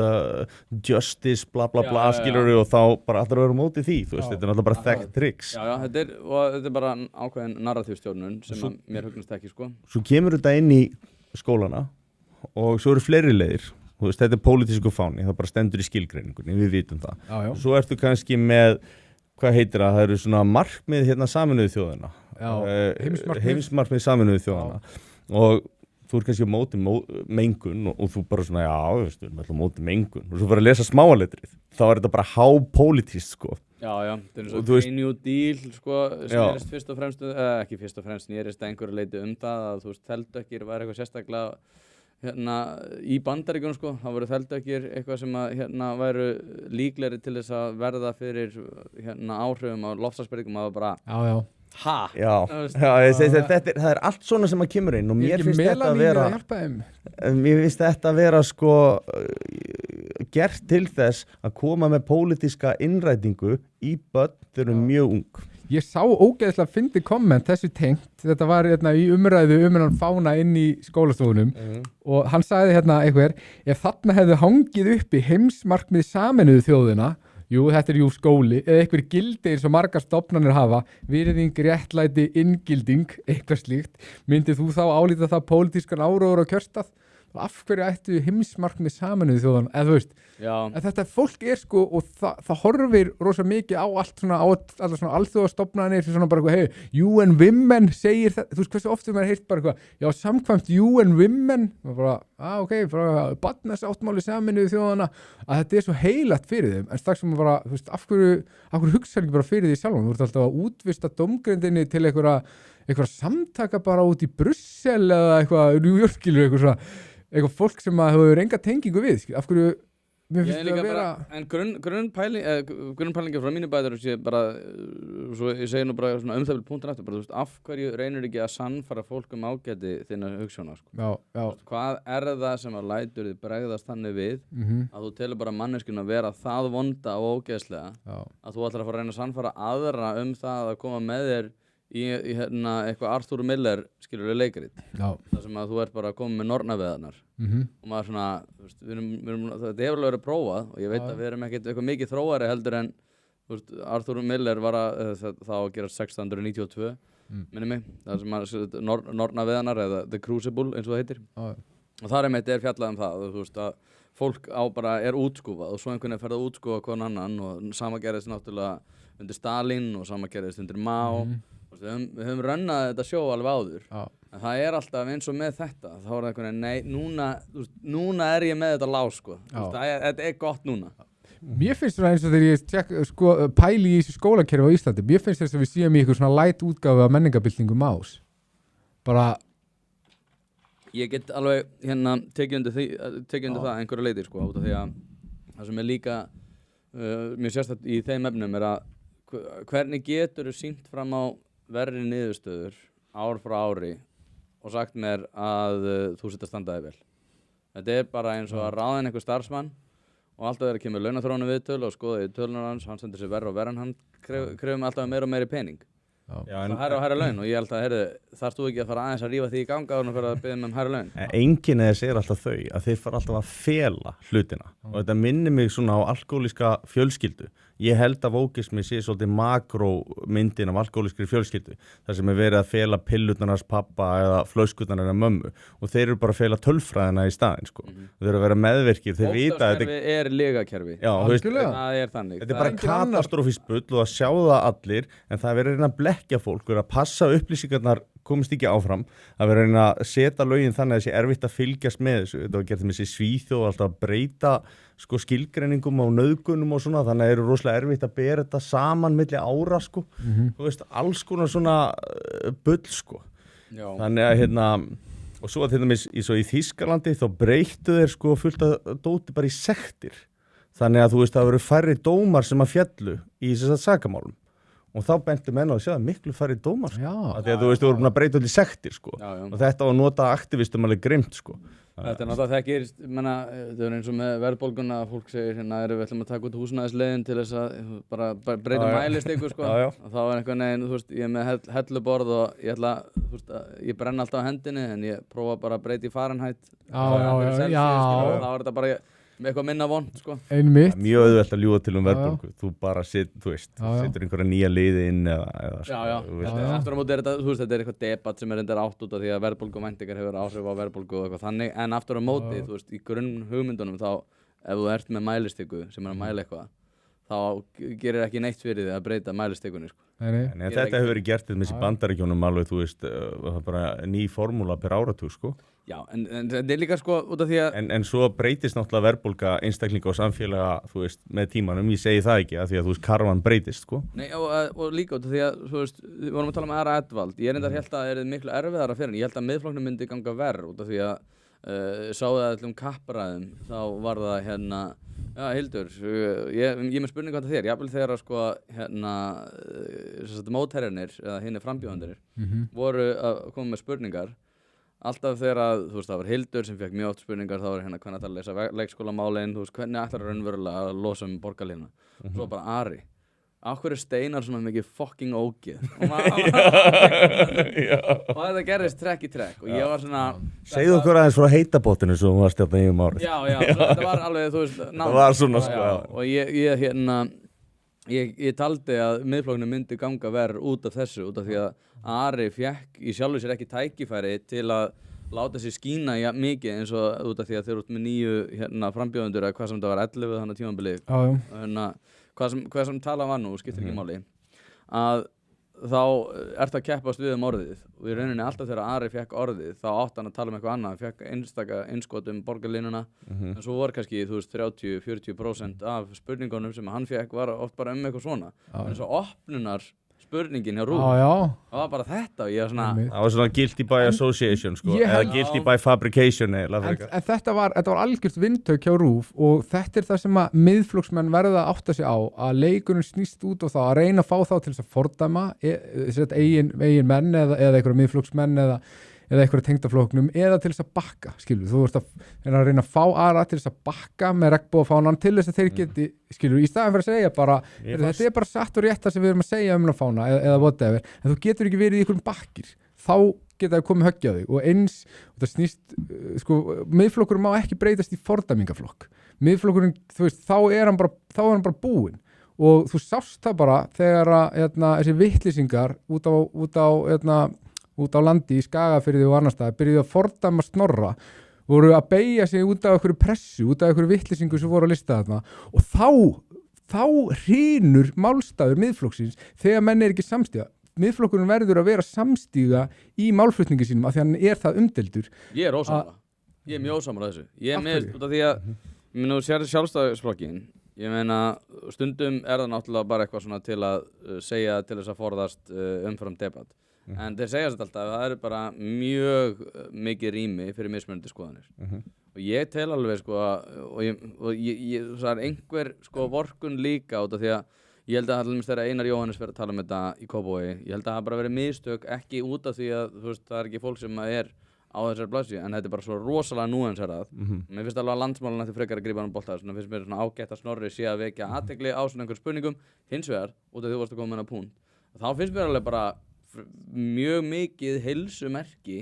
justice, bla bla bla, skilur þau, og þá bara allir vera móti því, þú veist, þetta náttúrulega bara þekkt tricks. Já, þetta bara ákveðin narratívstjórnun sem mér hugnast ekki, sko. Svo kemur þetta inn í skólana, og svo eru fleiri leiðir, þú veist, þetta pólitísku fáni, það bara stendur í skilgreiningunni, við vitum það. Já. Svo ertu kannski með, hvað heitir það eru svona markmið Sameinuðu þjóðanna, heimsmarkmið Sameinuðu þjóðanna, og þú kannski á móti mengun, og þú bara svona, já, við erum alltaf á móti mengun, og svo fyrir að lesa smáaletrið, þá þetta bara hápólitískt, sko. Já, þetta er eins og New Deal, sko, snerist fyrst og fremst, ekki fyrst og fremst, snerist einhverju leiti það, að þú veist, þeldökkir var eitthvað sérstaklega í Bandaríkjunum, sko, það voru þeldökkir eitthvað sem að væru líklegri til þess að verða fyrir áhrifum á loftslagsbreytingum, að bara það er allt svona sem að kemur inn, og mér finnst þetta að vera sko gert til þess að koma með pólitíska innrætingu í börn þegar mjög ung. Ég sá ógeðslega fyndið komment þessu tengt, þetta var í umræðu hann fána inn í skólastofunum, og hann sagði einhver, ef þarna hefðu hangið uppi heimsmarkmið Sameinuðu þjóðina, þetta er skóli, eða einhver gildi eins og margar stofnanir hafa, virðing, réttlæti, inngilding, eitthvað slíkt, myndið þú þá álíta það pólitískan áróður á kjörstað? Af hverju ættu heimsmarkmið Sameinuðu þjóðana, eða þú veist, en þetta fólk sko, og það horfir rosa mikið á allt svona, allar svona alþjóðastofnanir sem svona bara eitthvað, UN Women segir það, þú veist hversu oft maður heyrt bara eitthvað, já, samkvæmt UN Women, og bara, bara barnasáttmáli Sameinuðu þjóðana, að þetta er svo heilagt fyrir þeim, en strax sem bara, þú veist, af hverju hugsaðu ekki bara fyrir því sjálfum, þú ert alltaf að útvista dómgrindinni til eitthvað samtaka bara út í Brussel eða eitthvað, New York, eitthvað fólk sem að hefur enga tengingu við, af hverju mér finnst það að vera... En grunnpælingi frá mínu bæður sé bara, svo ég segi nú bara svona það punktin eftir, bara, þú veist, af hverju reynir ekki að sannfæra fólk ágæti þinna hugsjóna, sko? Já. Hvað er það sem að lætur þið bregðast þannig við, að þú telur bara manneskjuna að vera það vonda og ógeðslega, að þú ætlar að fara að reyna að sannfæra aðra það að koma með þér í eitthvað Arthur Miller skilur við leikrit, það sem að þú ert bara að koma með nornaveðarnar, og maður svona, þú veist, þetta hefur alveg verið prófað, og ég veit að við erum ekkert eitthvað mikið þróari heldur en, þú veist, Arthur Miller var þá að gera 1692, minni mig, það sem að nornaveðarnar eða The Crucible eins og það heitir, og þar er fjallað það, þú veist, að fólk er útskúfað, og svo einhvern veginn ferð að útskúfa hvern annan, og sama gerðist náttúrulega undir Stalin, og sama gerðist undir Mao. Við höfum rönnað þetta sjó alveg áður, en það er alltaf eins og með þetta, þá er það eitthvað, nei, núna er ég með þetta lág, sko, þetta er gott núna. Mér finnst það eins og þegar ég pæli í þessu skólakerfi á Íslandi, mér finnst þess að við séum í eitthvað svona light útgáfu af menningabildningu Más. Bara... Ég get alveg tekið undir það einhverju leiti, sko, út af því að það sem er líka, mjög sérstætt í þeim efnum að hvernig getur þú sýnt fram á verri niðurstöður ár frá ári og sagt mér að þú sitt að standa þig vel. Þetta bara eins og að ráða einhver starfsmann og alltaf þegar kemur launaþróunum viðtöl og skoða í tölunar hans, hann stendur sér verra og verra en hann krefur alltaf meira og meiri pening. Það hærra laun og ég held að þarfst þú ekki að fara aðeins að rífa því í ganga og fyrir að biðja um hærra laun. Enginn eða segir alltaf þau að þeir fara alltaf að fela hlutina og þetta minnir mig svona á alkohólíska fjölskyldu. Ég held að vókismi sé svolítið makrómyndin af alkohólískri fjölskyldu þar sem verið að fela pillutnarnas pappa eða flöskutnarnar mömmu og þeir eru bara að fela tölfræðina í staðinn sko. Þeir eru að vera meðvirkir, þeir vita að þetta er legakerfi. Já, það er þannig. Þetta er bara katastrófískt bull og að sjá það allir en það er verið að reyna að blekkja fólk, verið að passa upplýsingarnar komist ekki áfram, að vera að reyna að setja lögin þannig að það sé erfitt að fylgjast með þessu. Þetta var gert með þessi Svíþjóð alltaf að breyta sko skilgreiningum á nauðgunum og svona, þannig að það eru rosalega erfitt að bera þetta saman milli ára sko. Þú veist, alls konar svona bull sko. Já. Þannig að og svo að til dæmis í Þýskalandi þá breyttu þeir sko fullt að dóti bara í sektir. Þannig að þú veist það voru færri dómar sem að fjallu í þessar sakamálum. Og þá bentu menn á að sjá það miklu færri dómar sko. Því að þú veist, þú voru búin að breyta allir sektir sko. Og þetta var að nota aktivistum alveg grimt sko. Þetta er náttúrulega þekkir, þetta er eins og með verðbólguna að fólk segir við ætlum að taka út húsnæðisleiðin til þess að bara breyta mælistiku sko. Og þá er eitthvað neginn, þú veist, ég er með helluborð og ég ætla, þú veist, ég brenna alltaf á hendinni en ég prófa bara að breyta í Fahrenheit. Og þá er þetta bara með eitthvað minna vond sko. Einmitt. Mjög auðvelt að ljúga til verðbólgu. Þú bara setur einhverja nýja liði inn eða Aftur á móti þetta, þú veist, þetta er eitthvað debatt sem reyndar átt út af því að verðbólguvæntingar hefur áhrif á verðbólgu og eitthvað þannig, en aftur á móti, þú veist, í grunnhugmyndunum þá ef þú ert með mælistiku sem að mæla eitthvað þá gerir ekki neitt fyrir því að breyta mælistikunni sko. En þetta hefur verið gert með þessi Bandaríkjunum alveg, þú veist, það er bara ný formúla per áratug sko. Já, en þetta er líka sko út af því að En svo breytist náttúrulega verðbólga einstaklinga og samfélaga, þú veist, með tímanum, ég segi það ekki að því að þú veist, karvan breytist sko. Nei, og líka út af því að, þú veist, við vorum að tala um Ara Edvald, ég reyndar held að það er miklu erfiðara fyrir hann, ég held að Miðflokknum myndi ganga verr út af því að sáðu það allum kappræðum, þá var það já, Hildur, ég með spurning hvað þér, jafnvel þegar að sko mótherjarnir eða hinni frambjóðandir voru að koma með spurningar alltaf þegar að, þú veist, það var Hildur sem fekk mjög oft spurningar, þá var hvernig ætlar að lesa leikskólamálin, þú veist, hvernig ætlar raunverulega að losa borgarlínu svo bara Ari, af hverju Steinar svona mikið fucking ógeð og þetta gerðist trekk í trekk og ég var svona Segðu okkur aðeins frá heitabótinu svo hún var stjórna í árið Já, þetta var alveg, þú veist það var svona sko og ég taldi að Miðflokknum myndi ganga verr út af þessu, út af því að Ari fekk í sjálfu sér ekki tækifæri til að láta sér skína mikið eins og út af því að þeir út með 9 frambjóðendur eða hvað sem þetta var 11 þannig tímabilið hvað sem talað var nú, skiptir ekki máli að þá ertu að keppast við orðið og í rauninni alltaf þegar Ari fekk orðið þá átti hann að tala um eitthvað annað, fekk einstaka innskot borgarlínuna en svo voru kannski, þú veist, 30-40% af spurningunum sem hann fekk var oft bara eitthvað svona en svo opnunar spurningin hjá RÚV það var bara þetta og ég var svona það var svona guilty by association sko eða guilty by fabrication en þetta var algjört vindtök hjá RÚV og þetta er það sem að miðflokksmenn verða að átta sig á að leikurinn snýst út á það að reyna að fá þá til þess að fordæma eigin menn eða einhverja miðflokksmenn eða einhverja tengdaflokknum eða til þess að bakka skilur, þú ert að reyna að fá Ara til þess að bakka með regnbogafánan til þess að þeir geti, skilur, í staðan fyrir að segja bara, þetta er bara satt og rétt það sem við erum að segja um fána eða whatever, en þú getur ekki verið í einhverjum bakkir, þá geta það komið höggja þig og eins, þetta snýst sko, miðflokkurinn má ekki breytast í fordæmingaflokk, miðflokkurinn þú veist, þá er hann bara búinn og þú sást það bara þegar að þessi vittlýsingar út á landi í Skagafirði og annar staðar byrjuðu að fordæma Snorra voru að beygja sig út af einhverju pressu út af einhverju vittlýsingu sem voru að lista þarna og þá hrynur málstafur miðflokksins þegar menn er ekki samstíga miðflokkurinn verður að vera samstíga í málflutningi sínum af því að hann er það umdeildur ég er ósammála, ég er mjög ósammála þessu ég er með út af því að nú sér sjálfstæðisflokkin ég meina stundum er það náttúrulega bara eitthvað svona til að segja til þess að forðast umfram debatt en þeir segja þetta alltaf að það bara mjög mikið rými fyrir mismunandi skoðanir og ég tel alveg sko og ég það er einhver sko vorkun líka út af því að ég held að allir þegar Einar Jóhannes verið að tala um þetta í Kópavogi, ég held að það bara verið mistök ekki út af því að þú veist það er ekki fólk sem er á þessari blaðsíðu en þetta er bara svo rosalega núansarað mér finnst alveg að landsmálan ætti frekar að grípa hann bolta svona finnst mér svona ágætt að Snorri sé að vekja athygli á svona einhver spurningum hins vegar út af því þú varst að koma með hennar punkt þá finnst mér alveg bara mjög mikið heilsumerki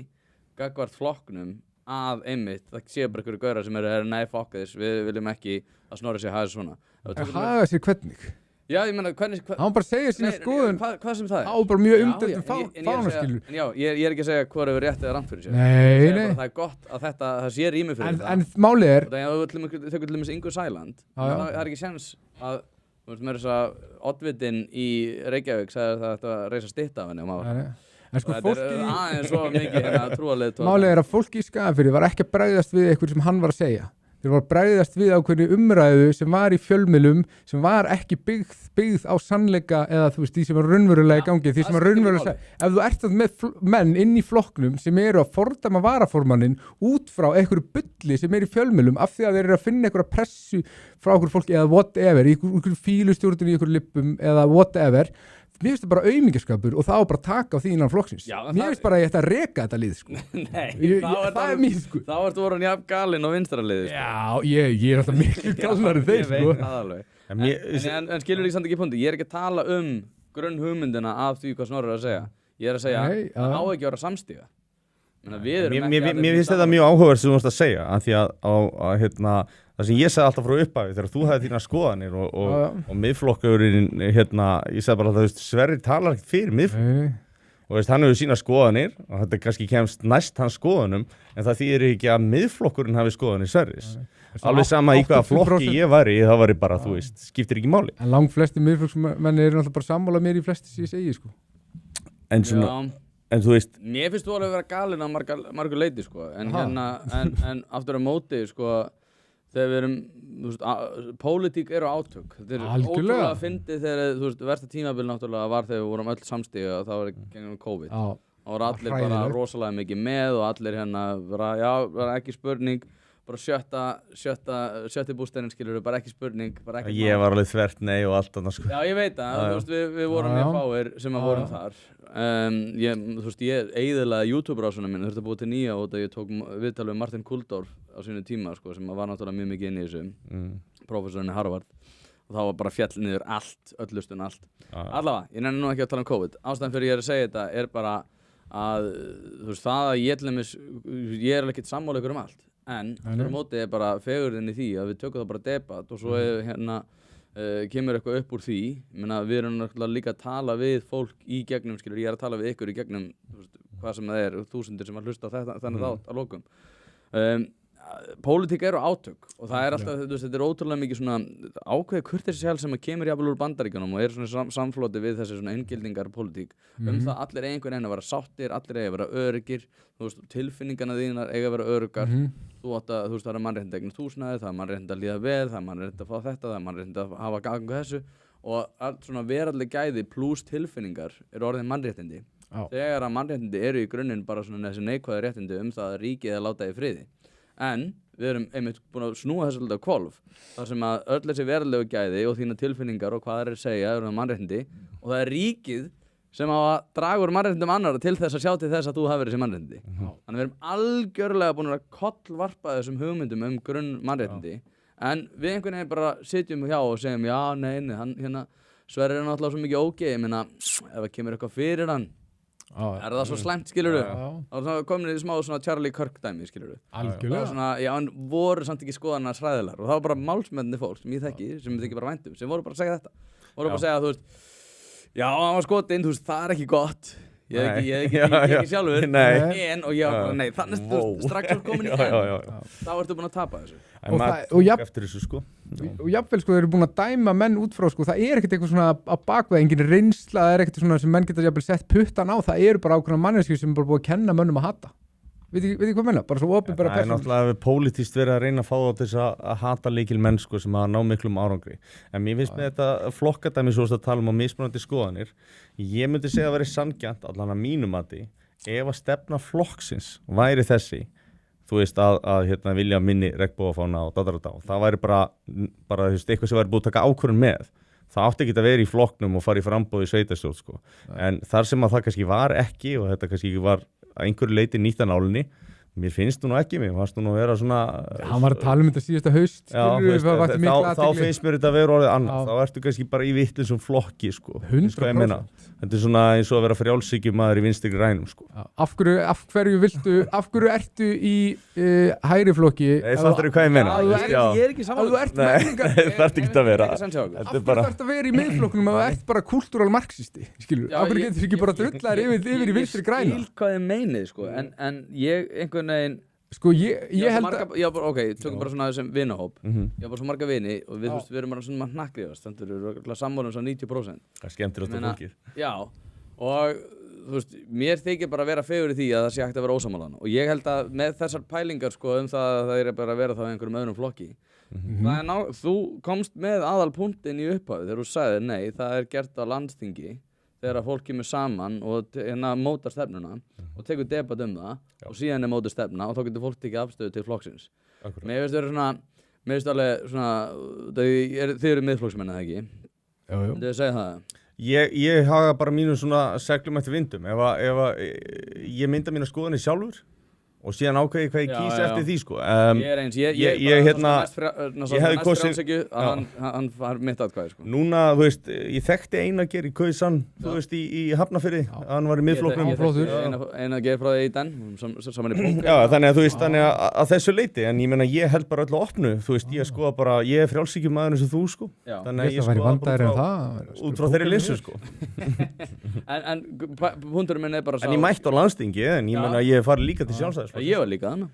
gagnvart flokknum að einmitt það sé bara einhverju gaurar sem eru nei fuck this við viljum ekki að Snorri sé haga svona haga sér hvernig? Já, ég meina, hvernig... Hann bara segja sína skoðun... Hvað sem það er? Á bara mjög umdeildum fánaskilur. Já, ég er ekki að segja hvað er rétt eða rangt fyrir sér. Nei. Það er gott að það sé rými fyrir það. En málið er... Þegar við tökum til dæmis Ingu Sæland, það er ekki séns að, þú veist, með þess að oddvitinn í Reykjavík sagði að þetta reisa stytta af henni á maður. En sko fólki... Þetta er aðeins svo mikið hérna trúarleiðtoga. Málið er að fólki í Skagafirði var ekki að bregðast við eitthvað sem hann var að segja. Þeir var bregðast við ákveðni umræðu sem var í fjölmiðlum sem var ekki byggð á sannleika eða þú veist því sem var raunverulega í gangi því sem var raunverulega ef þú ert með menn inn í flokknum sem eru að fordæma varaformanninn út frá einhverju bulli sem er í fjölmiðlum af því að þeir eru að finna einhverja pressu frá einhverju fólki eða whatever í einhverju fílustjórnum í einhverju lippum eða whatever mér finnst það bara aumingaskapur og það á bara að taka á því innan flokksins. Mér finnst bara að ég ætti að reka þetta lið, sko. Nei, það er mín, sko. Þá ertu voru jafn galinn á vinstra liði, sko. Já, ég er alltaf miklu galnari þeir, sko. Ég veit það alveg. En skilur ekki samt ekki punkti. Ég er ekki að tala grunn hugmyndina af því hvað Snorri er að segja. Ég er að segja það á ekki að vera samstíga. Mér finnst þetta mjög áhugavert sem þú varst að segja, af því að það sem ég sagði alltaf frá upphafi þegar þú hafði þína skoðanir og miðflokkurinn, ég sagði bara að Sverrir talar ekkert fyrir miðflokk og hann hefur sína skoðanir og þetta kannski kemst næst hans skoðanum en það þýðir ekki að miðflokkurinn hafi skoðanir Sverris. Alveg sama í hvaða flokki ég væri, þá væri bara, þú veist, skiptir ekki máli. En langt flesti miðflokksmenn eru náttúrulega bara sammála mér í flesti sem ég segi, sko. En þú veist... Mér finnst þú alveg að vera galinn á margur leiti, sko, en aftur á móti, sko, þegar við erum, þú veist, pólitík eru átök. Þetta er ótrúlega fyndið þegar, þú veist, versta tímabil náttúrulega var þegar við vorum öll samstíga og það var gegnum COVID. Það voru allir bara rosalega mikið með og allir hérna, bara ekki spurning, bara sjötti bústærin skilur bara ekki spurning. Ég var alveg þvert nei og allt annað, sko. Já, ég veit það, þú veist, við vorum mjög fáir sem að vorum þar. Þú veist, ég eyðilaði YouTube-rásunum minn, þurfti að búa til nýja og ég tók viðtal við Martin Kulldorff á sínu tíma, sko, sem var náttúrulega mjög mikið inn í þessu, prófessorinn í Harvard og þá var bara fjall niður öllustun allt. Allavega, ég nenni nú ekki að tala um COVID. Ástæðan fyrir ég er að segja þetta er bara að, þú veist, það að ég er ekkert sammála ykkur allt, en fyrir móti er bara fegurðin í því að við tökum það bara debatt og svo hérna kemur eitthvað upp úr því. Ég meina, við erum náttúrulega líka að tala við fólk í gegnum, skilur, ég er að tala við ykkur í gegnum, hvað sem það er, þúsundir sem að hlusta þennan þátt að lokum. Pólitík eru átök og það er alltaf, þetta er ótrúlega mikið svona ákveðið kurteisishjal sem að kemur jafnvel úr Bandaríkjunum og er svona samfloti við þessi svona inngildingar pólitík það allir einhvern veginn að vera sáttir, allir eiga að vera öryggir, þú veist, tilfinningarna þínar eiga að vera öruggar, þú veist, það er mannréttindi að eignast húsnæði, það er mannréttindi að líða vel, það er mannréttindi að fá þetta, það er mannréttindi að hafa gang þessu og allt svona veraldleg gæði pluss tilfinningar eru orðin mannréttindi. Þegar að mannréttindi eru í grunninn bara svona þessi neikvæðu réttindi það að ríkið að láta í friði. En við erum einmitt búin að snúa þessu alltaf hvolf þar sem að öll þessi verðlegu gæði og þína tilfinningar og hvað það er að segja eru mannréttindi og það er ríkið sem á að draga úr mannréttindum annarra til þess að sjá til þess að þú hafir þessi mannréttindi. Þannig við erum algjörlega búin að kollvarpa þessum hugmyndum grunn mannréttindi en við einhvern veginn bara sitjum hjá og segjum já, nei, hérna Sverrir er náttúrulega svo mikið ógeð, ég meina ef það kemur eitthvað fyrir hann er það svo slæmt, skilurðu? Þá komin í smá svona Charlie Kirk dæmi, skilurðu? Algjörlega. Svona, já, en voru samt ekki skoðanar hræðilegar og það var bara málsmenni fólk sem ég þekki, sem ég þekki bara væntum, sem voru bara að segja þetta. Voru bara að segja, þú veist, já, hann var skotinn, þú veist, það er ekki gott. Ég er ekki sjálfur, en, og ég var bara, nei, þannig að þú strax er komin í enn, þá ertu búin að tapa þessu. Og eftir þessu, sko. Og jafnvel, sko, þeir eru búin að dæma menn út frá, sko, það er ekkert eitthvað svona að bakveða, engin reynsla, það er ekkert svona sem menn geta jafnvel sett puttan á, það eru bara ákveðna manneskjur sem er bara búið að kenna mönnum að hata. veit ég hvað menna, bara svo opinbera Það er náttúrulega pólitískt verið að reyna að fá þá til þess að hata lykil menn sko, sem að ná miklum árangri. En mér finnst með þetta flokkadæmi svo að tala á mismunandi skoðanir. Ég myndi segja að vera sanngjarnt, allan að mínu mati, ef að stefna flokksins væri þessi, þú veist að vilja minni regnbogafána og það væri bara þú veist, eitthvað sem væri búið að taka ákvörðun með. Það átti ekki að vera í flokknum og fara í framboð í sveitarstjórn sko. En þar sem að það kannski var ekki og þetta kannski var að einhverju leiti nýtt að nálinni, mér finnst þú nú ekki, mér fannst þú nú að vera svona... Hann var að tala þetta síðasta haust, þá finnst mér þetta að vera orðið annað, þá ertu kannski bara í vitlausum flokki, sko. 100%. Þetta er svona eins og að vera frjálshyggjumaður í Vinstri grænum, sko. Af hverju ertu í hægri flokki? Nei, fattar þú hvað ég meina? Ég er ekki saman. Nei, það ert ekki að vera. Af hverju þarf að vera í miðflokknum ef þú ert bara kultúral marxisti, skilur? Af hverju getur þú ekki bara drullar yfir í Vinstri græna? Ég skil hvað þið meinið, sko, en ég einhvern veginn... Sko, ég held að... Ok, tökum bara svona þessum vinahóp. Ég har bara svo marga vini og við erum bara svona hnakkriðast, þannig að við erum sammála svona 90%. Það er skemmtilegt að fólkið. Já, og þú veist, mér þykir bara að vera fegur í því að það sé hægt að vera ósammálan. Og ég held að með þessar pælingar, sko, það að það er bara að vera þá í einhverjum öðrum flokki. Þú komst með aðalpunktinn í upphafi þegar þú sagðir, nei, það er gert á landsþingi þegar að fólk kemur saman og mótar stefnuna og tekur debatt það og síðan er mótuð stefna og þá getur fólk tekið afstöðu til flokksins. Mér finnst alveg svona, þið eru miðflokksmenn eða ekki? Jú. Þið segja það? Ég haga bara mínum svona seglum eftir vindum. Ef ég mynda mína skoðanir sjálfur og síðan ákveði hvað ég kýs eftir því sko. Ég er eins, ég hefði kosið að hann var mitt atkvæði sko. Núna, þú veist, ég þekkti Einar í Kausan, þú veist, í Hafnarfirði, hann var í miðflokknum. Einar frá því í den, saman í póker. Já, þannig að þú veist, að þessu leiti, en ég meina, ég held bara öllu opnu, þú veist, ég skoða bara, ég er frjálshyggjumaður eins og þú sko. Þannig að ég skoða bara út frá þeirri linsu sko. En punkturinn minn er bara sá. En ég mætti á landsþingi, en ég meina, ég fari líka til sjálfstæðis. Ég var líka þannig.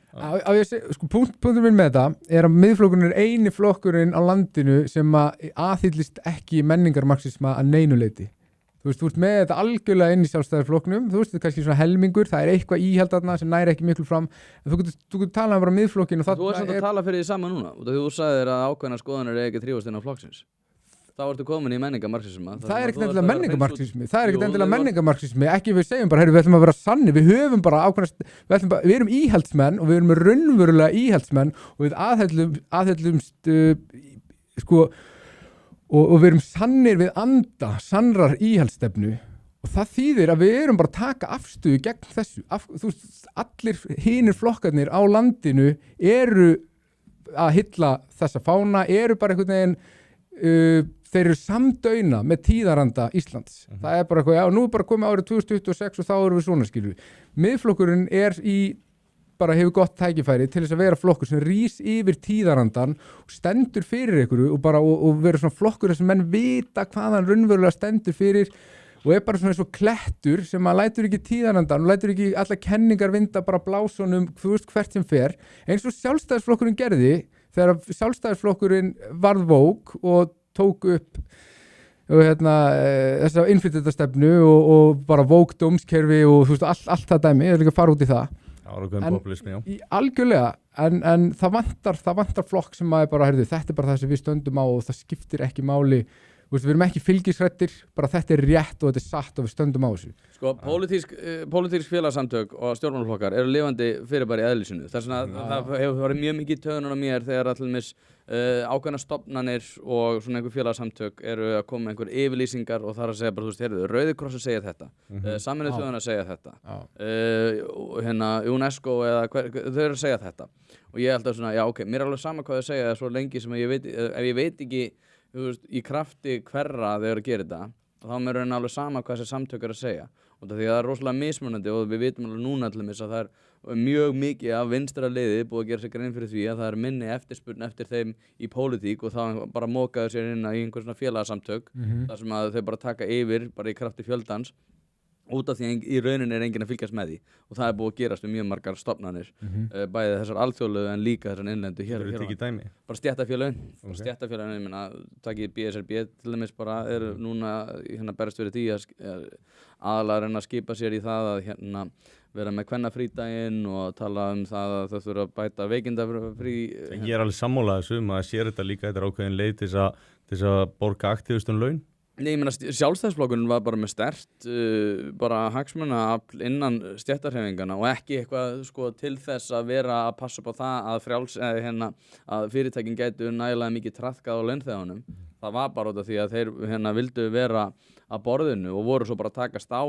Sko, punktur minn með þetta er að miðflokkurinn er eini flokkurinn á landinu sem aðhyllist ekki menningarmarxisma að neinuleiti. Þú ert með þetta algjörlega inn í sjálfstæðarflokknum, þú veist, þetta er kannski svona helmingur, það er eitthvað íhald þarna sem næri ekki miklu fram, en þú getur talað bara miðflokkinn og þú er samt að tala fyrir því sama núna, og þú sagðir að ákveðnar skoðanir er ekki þrífast innan flokksins. Þá ertu komin í menningarmarxisma. Það er ekkert endilega menningarmarxismi, ekki við segjum bara, við ætlum að vera sanni, við höfum bara ákveðna, við erum íhaldsmenn og við erum raunverulega íhaldsmenn og við aðhyllumst, sko, og við erum sannir við sannrar íhaldsstefnu og það þýðir að við erum bara að taka afstöðu gegn þessu. Þú veist, allir hinir flokkarnir á landinu eru að hylla þessa fána, eru bara einhvern veginn þeir eru samdauna með tíðaranda Íslands. Það er bara eitthvað, já, nú er bara komið árið 2026 og þá erum við svona, skilur við. Miðflokkurinn bara hefur gott tækifæri til þess að vera flokkur sem rís yfir tíðarandan og stendur fyrir ykkur og vera svona flokkur sem menn vita hvað hann raunverulega stendur fyrir og er bara svona eins og klettur sem að lætur ekki tíðarandan og lætur ekki alla kenningar vinda bara blásunum, þú veist hvert sem fer. Eins og Sjálfstæðisflokkurinn gerði þegar Sjálfstæðisflokkurinn varð vók og tók upp þessa innflytjendastefnu og bara vók dómskerfi og þú veist allt það dæmi, ég vil ekki fara út í það. Algjörlega, en það vantar flokk sem að bara, þetta er bara það sem við stöndum á og það skiptir ekki máli. Við erum ekki fylgisrættir, bara þetta er rétt og þetta er satt og við stöndum á þessu. Sko, pólitísk félagsamtök og stjórnmálaflokkar eru lifandi fyrirbæri í eðlisínu. Þess vegna það hefur verið mjög mikið töðunar á mér þegar allir ákveðna stofnanir og svona einhver félagsamtök eru að koma með einhver yfirlýsingar og það er að segja bara, þú veist, heyrðu, Rauði krossinn segja þetta, Sameinuðu þjóðirnar segja þetta, UNESCO eða þau eru að segja þetta. Og ég held að svona, já, ok, mér er alveg sama hvað þau segja svo lengi sem ef ég veit ekki þú veist, í krafti hverra þau eru að gera þetta, þá mér er alveg sama hvað þessi samtök eru að segja. Og það er rosalega mismunandi og við vitum alveg núna til þess að það er mjög mikið af vinstra liði búið að gera sér grein fyrir því að það er minni eftirspurn eftir þeim í pólitík og það bara mókaður sér inn í einhver svona félagsamtök þar sem að þau bara taka yfir bara í krafti fjöldans út af því að í rauninni er enginn að fylgjast með því og það er búið að gerast við mjög margar stofnanir bæði þessar alþjóðlegu en líka þessar innlendu hér bara stéttarfélögin stéttarfélögin, ég meina, takið BSRB til dæmis bara eru núna berst fyrir því að aðalega reyna að skipa sér í það að vera með kvennafrídaginn og tala það að það þurfa að bæta veikindafrí. Ég alveg sammála þessu, maður sér þetta líka, þetta ákveðin leið til þess að borga aktívistum laun. Nei, ég meina sjálfstæðisflokkurinn var bara með sterkt bara hagsmunaafl innan stéttarhreyfingana og ekki eitthvað sko til þess að vera að passa upp á það að að fyrirtækin gætu nægilega mikið traðkað á launþegunum. Það var bara út af því að þeir vildu vera að borðinu og voru svo bara að takast á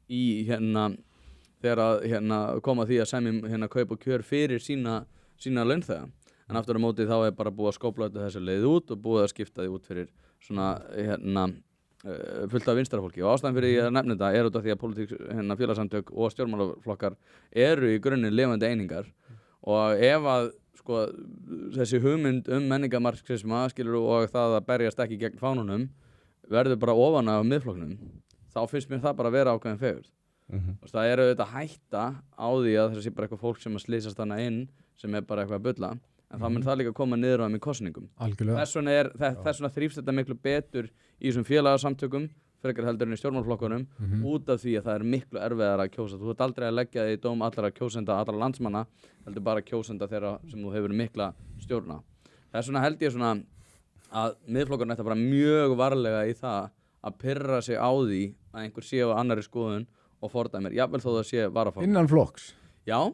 í þegar að koma því að semja kaup og kjör fyrir sína launþega. En aftur á móti þá er bara búið að skópla þessu leið út og búið að skipta því út fyrir svona fullt af vinstrafólki og ástæðan fyrir ég að nefna þetta er út af því að pólitík, félagsamtök og stjórnmálaflokkar eru í grunninn lifandi einingar og ef að sko þessi hugmynd menningamarxisma skilur og það að berjast ekki gegn fánunum verður bara ofan af miðflokknum, þá finnst mér það bara að vera ákveðin fegurð. Það er auðvitað hætta á því að það sé bara eitthvað fólk sem að slýsast hana inn sem er bara eitthvað að bulla, en þá mun það líka koma niður á þeim í kosningum. Þess vegna þrífst þetta miklu betur í þessum félagasamtökum frekar heldur en í stjórnmálaflokkunum út af því að það er miklu erfiðara að kjósa. Þú ert aldrei að leggja þig í dóm allra kjósenda, allra landsmanna, heldur bara kjósenda þeirra sem þú hefur mikla stjórna. Þess vegna held ég svona að miðflokkurinn ætti bara mjög varlega í það að pirra sig á því að einhver sé á annarri skoðun og fordæmir, jafnvel þó það sé varaflokk. Innan flokks? Já.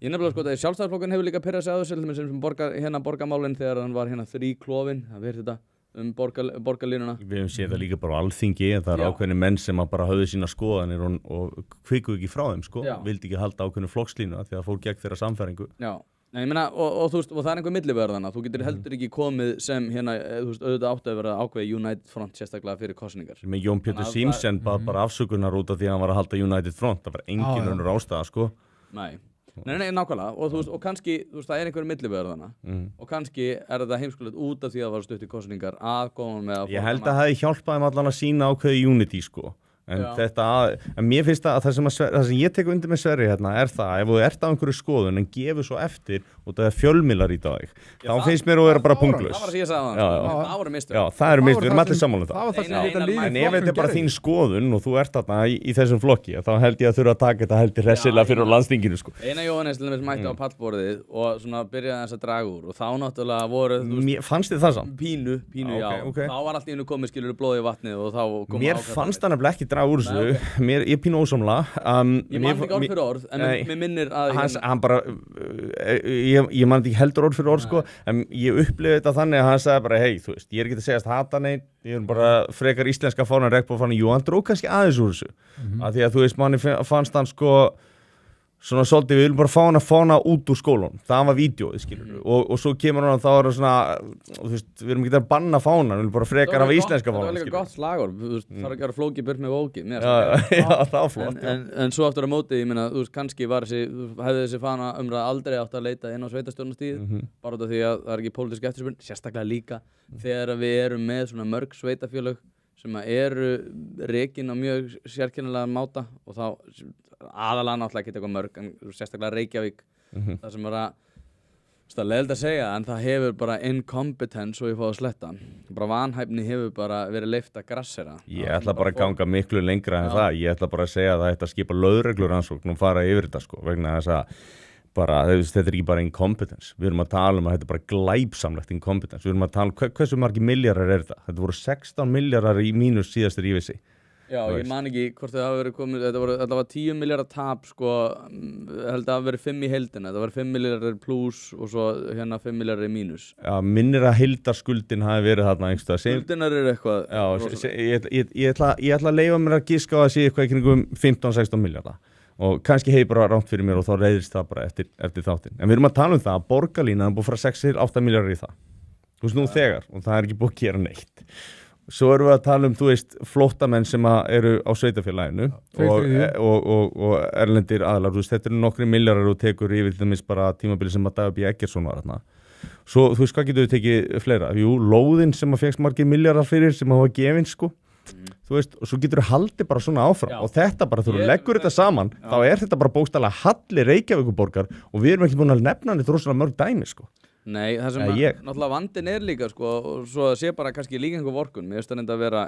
Ég nefnilega sko að sjálfstæðisflokkurinn hefur líka pirrað sig á þessu sem borgarmálinn þegar hann var þríklofinn, það verður þetta borgarlínuna. Við hefum séð það líka bara á Alþingi, en það eru ákveðni menn sem bara höfðu sína skoðanir og kvikuðu ekki frá þeim sko, vildi ekki halda ákveðnu flokkslínu því að fór gegn þeirra samfæringu. Já, ég meina og það er einhver milliverðana, þú getur heldur ekki komið sem auðvitað áttu að vera ákveði United Front sérstaklega fyrir kosningar. Með Jón Pétur Símsen bað bara afsökunar út af því að hann var að halda United Front, það var engin önnur ástæða sko. Nei, nákvæmlega, og kannski, það er einhverjum milliverðana og kannski er þetta heimskulegt út af því að það var stutt í kosningar að koma með að... Ég held að það hefði hjálpað þeim allan að sína ákveði unity sko, en en mér finnst að það sem ég tek undir með Sverri hérna er það, ef þú ert á einhverju skoðun en gefur svo eftir og það er fjölmiðlar í dag, þá finnst mér að vera bara punktlaus. Það var það sem ég sagði það voru mistök. Já, það eru mistök, við erum allir sammála um það. En ef þetta er bara þín skoðun og þú ert þarna í þessum flokki, þá held ég að þurfa að taka þetta heldur hressilega fyrir á landsþinginu sko. Einar Jóhannes mætti á pallborðið og svona byrjaði þess að draga úr og þá náttúrulega voru fannst þið það samt? Pínu, já. Þá var allt í einu komið skilur blóð í vatnið og þá kom mér fannst það nefnilega ekki draga úr þessu. Ég er pínu ósamlega. Ég man ekki orð fyrir orð, en mér minnir að hann bara ég man ekki heldur orð fyrir orð sko, en ég upplifði þetta þannig að hann sagði bara hey, þú veist, ég er ekki að segja að hata neitt, ég er bara frekar íslenska fánan, regnbogafánan, jú, hann dróg kannski aðeins úr þessu, af því að þú veist, manni fannst hann sko svona svolítið, við viljum bara fána út úr skólanum, það var vídeóið, skilur og svo kemur hann og þá er það svona, þú veist, við erum ekki að banna fánan, við viljum bara frekar af íslenska fánan, skilur. Það var líka gott slagorð, þú veist, það er ekki að vera flókið burt með ógi. Já, það var flott. En svo aftur á móti, ég meina, þú veist, kannski hefði þessi fána umræða aldrei átt að leita inn á sveitarstjórnarstigið, bara út af því að það er ekki pólitísk eftirspurn, sérstaklega líka þegar við erum með svona mörg sveitarfélög sem eru rekin á mjög sérkennilega máta og þá aðalega náttúrulega ekki eitthvað mörg en sérstaklega Reykjavík það sem það er leiðilegt að segja en það hefur bara incompetence og ég fá að sletta bara vanhæfni hefur bara verið leyft að grassera. Ég ætla bara að ganga miklu lengra en það, ég ætla bara að segja að það ætti að skipa lögreglurannsókn og fara yfir þetta sko, vegna þess að bara, þetta er ekki bara incompetence, við erum að tala um að þetta er bara glæpsamlegt incompetence, við erum að tala um hversu margir milljarðar er þetta voru 16 milljarðar í mínus síðastur í vissi. Já, ég man ekki hvort það hafa verið komið, þetta var 10 milljarðar tap sko, held að það hafa verið 5 í heildina, það var 5 milljarðar pluss og svo 5 milljarðar í mínus. Já, minnir að heildarskuldin hafi verið þarna einhverstað. Skuldinar eru eitthvað. Já, ég ætla að leyfa mér að giska á að sé eitthvað í kringum 15-16 milljarðar. Og kannski hefur bara rámt fyrir mér og þá reyðist það bara eftir þáttinn. En við erum að tala um það að borgarlínan er búið frá 6-8 milljarðar í það. Þú veist nú þegar og það er ekki búið að gera neitt. Svo erum við að tala um, þú veist, flóttamenn sem eru á sveitarfélaginu og erlendir aðlar. Þú veist, þetta eru nokkri milljarðar og tekur yfir til dæmis bara tímabili sem að Dagur B. Eggertsson var þarna. Svo, þú veist, hvað getur við tekið fleira? Jú, lóðin sem að fékkst margir milljarðar fyrir sem að hafa gefinn, sko. Þú veist, og svo getur þú haldið bara svona áfram og þetta bara, þú leggur þetta saman þá er þetta bara bókstaflega halli Reykjavíkurborgar og við erum ekki búin að nefna þetta rosalega mörg dæmi sko. Nei, það sem náttúrulega vandinn líka sko, og svo sé bara kannski líka einhver vorkun. Mér finnst það enda að vera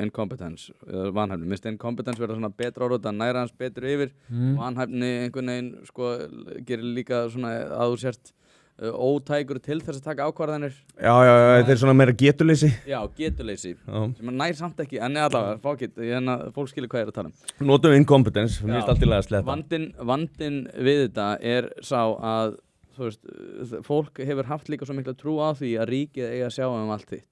incompetence, vanhæfni. Mér finnst incompetence vera svona betra orð að næra hans betur yfir. Vanhæfni einhvern veginn sko, gerir líka svona að þú sért ótækur til þess að taka ákvarðanir. Já, þetta svona meira getuleysi. Já, getuleysi, sem nær samt ekki, en allavega, fólk skilur hvað ég að tala um. Notum incompetence, mér finnst allt í lagi að sletta. Vandinn við þetta sá að, þú veist, fólk hefur haft líka svo mikla trú á því að ríkið eigi að sjá allt þitt.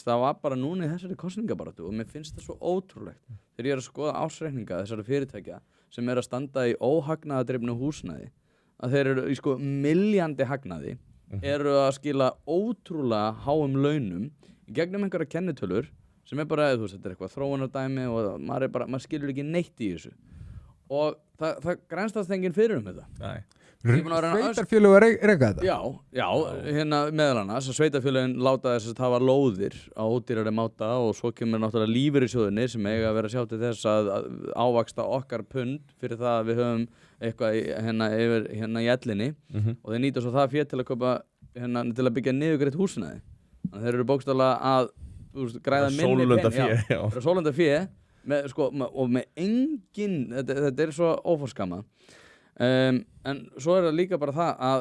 Það var bara núna í þessari kosningabaráttu og mér finnst það svo ótrúlegt. Þegar ég að skoða ársreikninga þessari fyrirtækja sem að standa í óhagnaðardrifnu húsnæði, að þeir eru í sko milljandi hagnaði, eru að skila ótrúlega háum launum í gegnum einhverja kennitölur sem bara, þú veist, þetta eitthvað þróunardæmi og maður skilur ekki neitt í þessu. Og það grænstast enginn fyrir þetta. Nei. Sveitarfélög að reka þetta? Já, meðal annars að sveitarfélögin láta þess að hafa lóðir á ódýrari máta og svo kemur náttúrulega lífeyrissjóðinni sem eiga að vera að sjá til þess að ávaxta okkar pund fyrir það að við höfum eitthvað yfir í ellinni og þeir nýta svo það fér til að kaupa til að byggja niðurgreitt húsnæði. Þannig þeir eru bókstaflega að græða minni pening, sólunda fé og með engin, þetta svo óforskammað. En svo það líka bara það að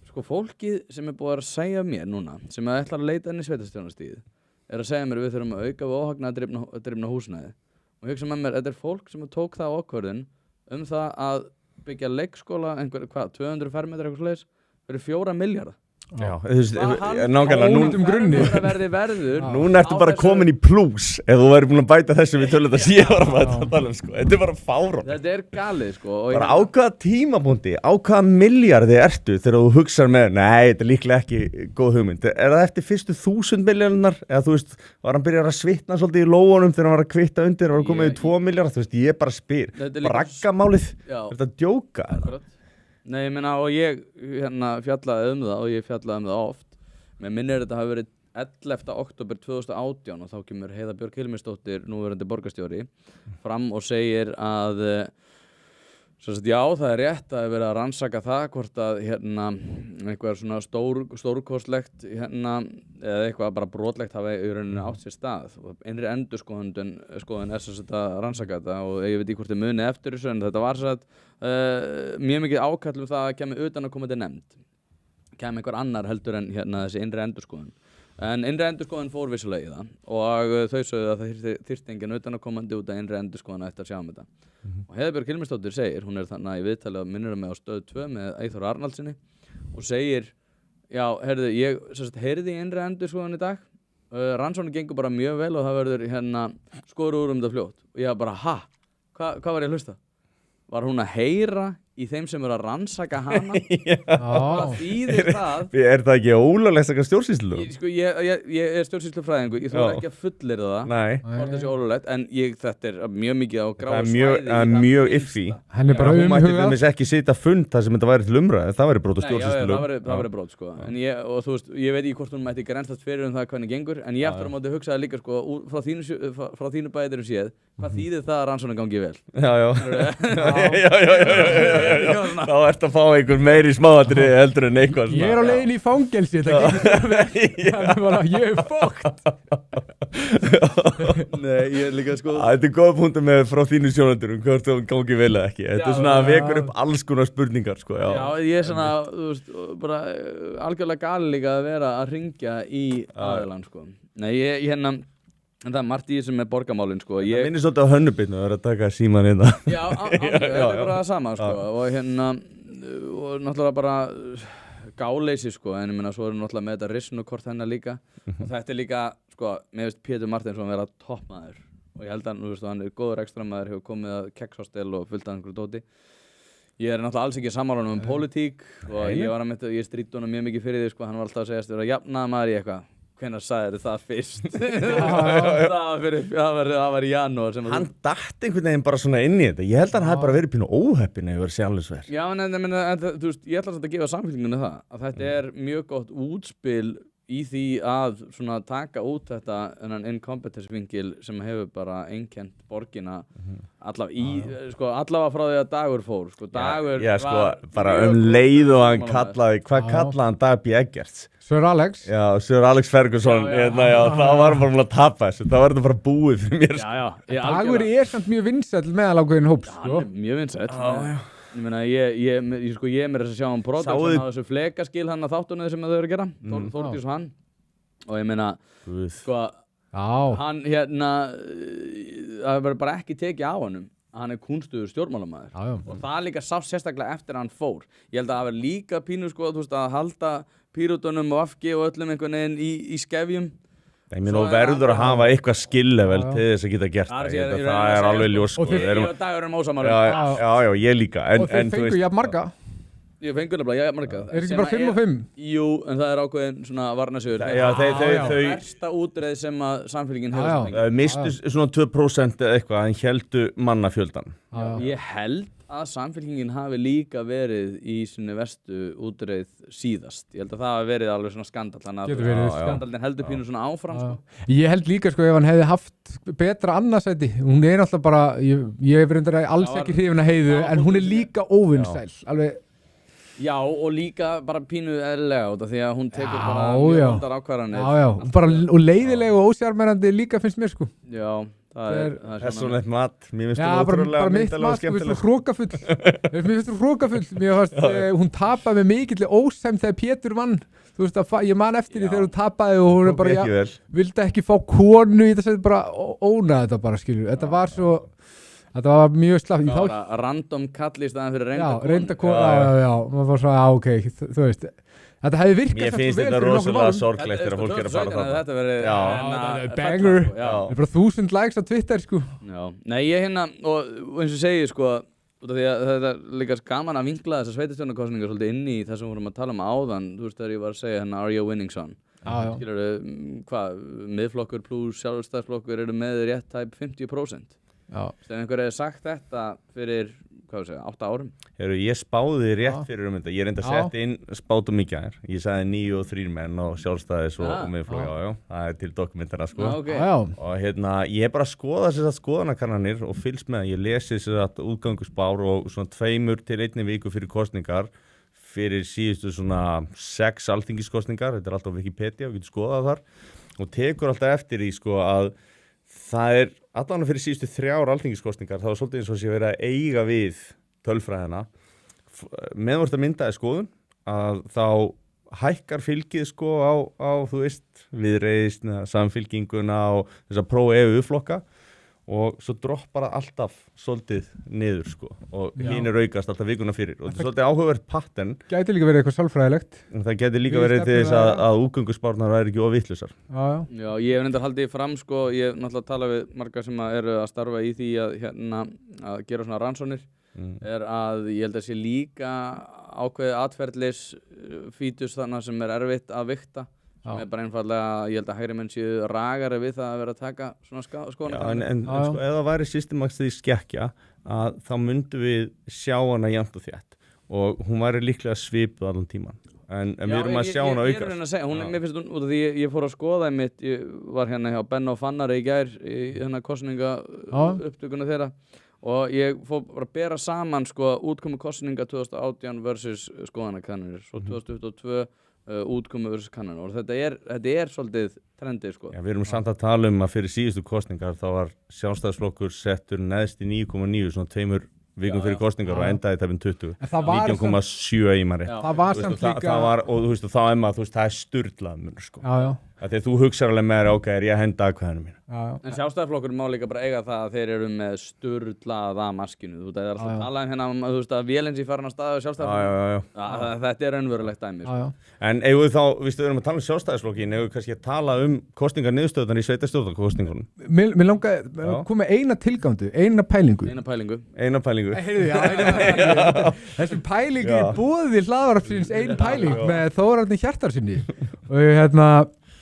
sko fólkið sem búið að segja mér núna sem ætlar að leita inn í sveitarstjórnarstigið að segja mér við þurfum að auka við óhagnaðardrifna húsnæði og ég hugsa með mér, þetta fólk sem tók það ákvörðun það að byggja leikskóla 200 fermetrar eitthvað svoleiðis fyrir 4 milljarða. Já, nákvæmlega núna ertu bara komin í plús ef þú væri búin að bæta þessu við tölum þetta síðan að tala sko. Þetta bara fáránlegt. Þetta galið sko. Bara á hvaða tímapunkti, á hvaða milljarði ertu þegar þú hugsar með, nei, þetta líklega ekki góð hugmynd. Það eftir fyrstu 1000 milljarðar eða þú veist, var hann byrjar að svitna svolítið í lóunum þegar hann var að kvitta undir og var komið í 2 milljarðar, þú veist, ég bara spyr. Braggamálið, þetta djóka. Nei, ég meina, og ég fjallaði það og ég fjallaði það oft. Mér minnir þetta hafi verið 11. október 2018 og þá kemur Heiða Björk Hilmisdóttir, núverandi borgarstjóri, fram og segir að já, það rétt að vera að rannsaka það hvort að einhver svona stórkostlegt eða eitthvað bara brotlegt hafi í rauninni átt sér stað og innri endurskoðun að rannsaka þetta og ég veit ekki hvort þið muni eftir þessu en þetta var mjög mikið ákall það að kemur utan að koma til nefnd kemur einhver annar heldur en þessi innri endurskoðun. En innri endurskoðun fór vissulega í það og þau sögðu að það þyrfti enginn utanaðkomandi út að innri endurskoðun eftir að sjá þetta. Og Heiða Björk Hilmisdóttir segir, hún þannig í viðtali að minnir með á Stöð 2 með Eyþór Arnaldsinni og segir, já, heyrðu, ég heyrði í innri endurskoðun í dag, rannsóknin gengur bara mjög vel og það verður skoður úr þetta fljótt. Og ég bara, hvað var ég að hlusta? Var hún að heyra í þeim sem eru að rannsaka hana? Hvað þýðir það? Er það ekki ólöglegt eitthvað stjórnsýslu? Ég stjórnsýslufræðingur, ég þarf ekki að fullyrða það hvort það sé ólöglegt, en þetta mjög mikið á gráu svæði. Það er mjög iffi. Hún mætti þess ekki sitja fund þar sem þetta væri til umræðu, það væri brot á stjórnsýslu. Það væri brot, sko. Og þú veist, ég veit ekki hvort hún mætti grennslast fyrir það hvernig gengur, en ég aftur á móti hugsaði líka, sko, frá þínu bæðirum séð, hvað þýðir það að rannsóknin gangi vel? Þá ert að fá einhver meiri smáatriði heldur en eitthvað. Ég á leiðin í fangelsi ég fókt. Nei, ég líka sko. Þetta góða punktur með frá þínu sjónendurum hvort það gangi vel eða ekki. Þetta svona vekur upp alls konar spurningar sko. Já, ég svona, þú veist, bara algjörlega gali líka að vera að hringja í aðeilann sko. Nei, en það margt í þessum með borgarmálin sko. Það minnir svolítið á Hönnubitnu að vera að taka síman hérna. Já, þetta bara það sama sko. Og og náttúrulega bara gáleysi sko. En ég meina svo náttúrulega með þetta risnukort hennar líka. Og þetta líka, sko, mér finnst Pétur Marteinsson vera toppmaður. Og ég held að hann góður ekstramaður, hefur komið að kekshostel og fullt af einhverju dóti. Ég náttúrulega alls ekki sammála honum pólitík og ég stríddi honum mjög mikið fyrir því sko. Hann var alltaf að segjast vera jafnaðarmaður í eitthvað. Hvenær sagði það fyrst? það var í janúar. Hann datt einhvern veginn bara svona inn í þetta. Ég held að hann hafi bara verið pínu óheppinn ef ég verið sjálfsverð. Já, en þú veist, ég ætla að gefa samfélkingunni það. Að þetta mjög gott útspil í því að svona taka út þetta þennan incompetence vingil sem hefur bara einkennt borgina allavega frá því að Dagur fór sko. Dagur bara leið og hann kallaði, hvað kallaði hann Dag B. Eggerts? Sir Alex? Já, Sir Alex Ferguson, það var bara að tapa þessu, það var þetta bara búið fyrir mér. Dagur samt mjög vinsæll meðal ákveðin hóps, sko. Hann mjög vinsæll. Ég meina, ég mér þess að sjá hann production á þessu flekaskil hann að þáttunni sem þau eru að gera, Þórdís og hann. Og ég meina, sko, hann það verður bara ekki tekið á honum. Hann kúnstuður stjórnmálamaður. Og það líka sást sérstaklega eftir að hann fór. Ég held að það var líka pínu, sko, þú veist, að halda Pírútunum og FG og öllum einhvern veginn í skefjum. Ég meina, þú verður að hafa eitthvað skill-level til þess að geta gert það. Það alveg ljós. Og þið Dagur ósammála. Já, ég líka. Og þeir fengu jafn marga. Ég fengu nefnilega jafn marga. Ekki bara 5 og 5? Jú, en það ákveðin svona varnasögur. Þau versta útreið sem að samfélgin hefur fengið. Mistu svona 2% eða eitthvað en héldu mannafjöldan. Ég held að samfélkingin hafi líka verið í sinni verstu útreið síðast. Ég held að það hafi verið alveg svona skandall, þannig að skandallin heldur pínu svona áfram. Sko. Ég held líka sko ef hann hefði haft betra annarsæti, hún náttúrulega bara, ég hef verið alls ekki hrifin að Heiðu, en hún líka óvinnsæl, alveg. Já, og líka bara pínu eðlilega út af því að hún tekur bara mjög vondar ákvarðanir. Og leiðileg og ósjarmerandi líka finnst mér sko. Já. Það er persónulegt mat. Mér finnst þú ótrúlega myndalega og skemmtilega. Mér finnst þú hrókafull. Mér finnst hún tapaði með mikilli ósæmd þegar Pétur vann. Þú veist að ég man eftir því þegar hún tapaði og hún bara vildi ekki fá konu í þess að bara óna þetta bara skilur. Þetta var mjög slapp. Það var random kall í staðan fyrir reynda konu. Já, reynda konu, já. Maður var svona, ok, þú veist. Þetta hefði virkað mér finnst þetta rosalega sorglegt þegar fólk að fara það. Þetta verið banger. Það er bara 1000 likes á Twitter sko. Já, nei ég og eins og segi sko, út af því að þetta er líka gaman að vinkla þessar sveitarstjórnarkosningar svolítið inn í það sem við vorum að tala áðan. Þú veist þegar ég var að segja Are you winning son? Skilurðu, hvað, miðflokkur pluss sjálfstæðisflokkur eru með rétt tæp 50%. Þegar einhver hefði sagt þetta fyrir 8 árum. Ég spáði rétt fyrir þetta. Ég reyndi að setja inn spátum í gær. Ég sagði 9 og 3 menn og sjálfstæðis og miðflokk. Já. Það er til dokumentara sko. Og ég bara skoða þessar skoðanakannanir og fylgst með. Ég lesi þessar útgangusspár og svona 2 til 1 viku fyrir kosningar fyrir síðustu svona 6 alþingiskosningar. Þetta er alltaf Wikipedia, við getum skoðað þar. Og tekur alltaf eftir í sko að það allan fyrir síðustu 3 alþingiskosningar, það var svolítið eins og sé verið að eiga við tölfræðina. Meðan þetta myndaði skoðun, að þá hækkar fylgið sko á þú veist, Viðreisn, Samfylkinguna og þessa pro-EU-flokka og svo droppar það alltaf svolítið niður sko og hinir aukast alltaf vikuna fyrir og þetta er svolítið áhugavert pattern. Gæti líka verið eitthvað sálfræðilegt. Það gæti líka verið til þess að útgönguspárnar væri ekki of vitlausar. Já, ég hef reyndar haldið fram sko, ég hef náttúrulega talað við marga sem eru að starfa í því að að gera svona rannsóknir er að ég held að sé líka ákveðið atferðlis fítus þannig sem er erfitt að vigta. Sem er bara einfallega, ég held að hægri menn séu ragari við það að vera að taka svona skoðanakannanir. En sko, ef það væri systemaxið í skekkja, þá myndum við sjá hana jafnt og þétt og hún væri líklega svipuð allan tíman. En við erum að sjá hana aukast. Ég er að segja, mér finnst hún, út af því ég fór að skoða einmitt, ég var hérna hjá Benna og Fannari í gær í kosninga upptökuna þeirra og ég fór bara að bera saman sko útkomu kosninga 2018 versus skoðanakannanir, svo 2022 útkomu versus kannanir og þetta er svolítið trendið sko. Já, við erum samt að tala að fyrir síðustu kosningar þá var sjálfstæðisflokkur settur neðst í 9,9 svona 2 vikum fyrir kosningar og endaði tæpinn 20. 19,7 í maður. Það var samt líka og þú veist þá maður, það er sturlað munur sko. Já. Þegar þú hugsar alveg með ok, er ég að henda aðkvæðinu mínu. En sjálfstæðisflokkur má líka bara eiga það að þeir eru með sturlaða maskinu. Þú veist, það er alltaf að tala hérna þú veist að vélins í farin að staða sjálfstæðisflokkur. Þetta er raunverulegt dæmi. En ef við þá, við erum að tala sjálfstæðisflokkin, ef við kannski að tala kosningar niðurstöðunar í sveitarstjórnarkosningunum. Mér langaði að koma eina tilgangu, eina pælingu. Þessi pælingu er boðið hlaðvarpsins ein pæling með Þórarni Hjartarsyni.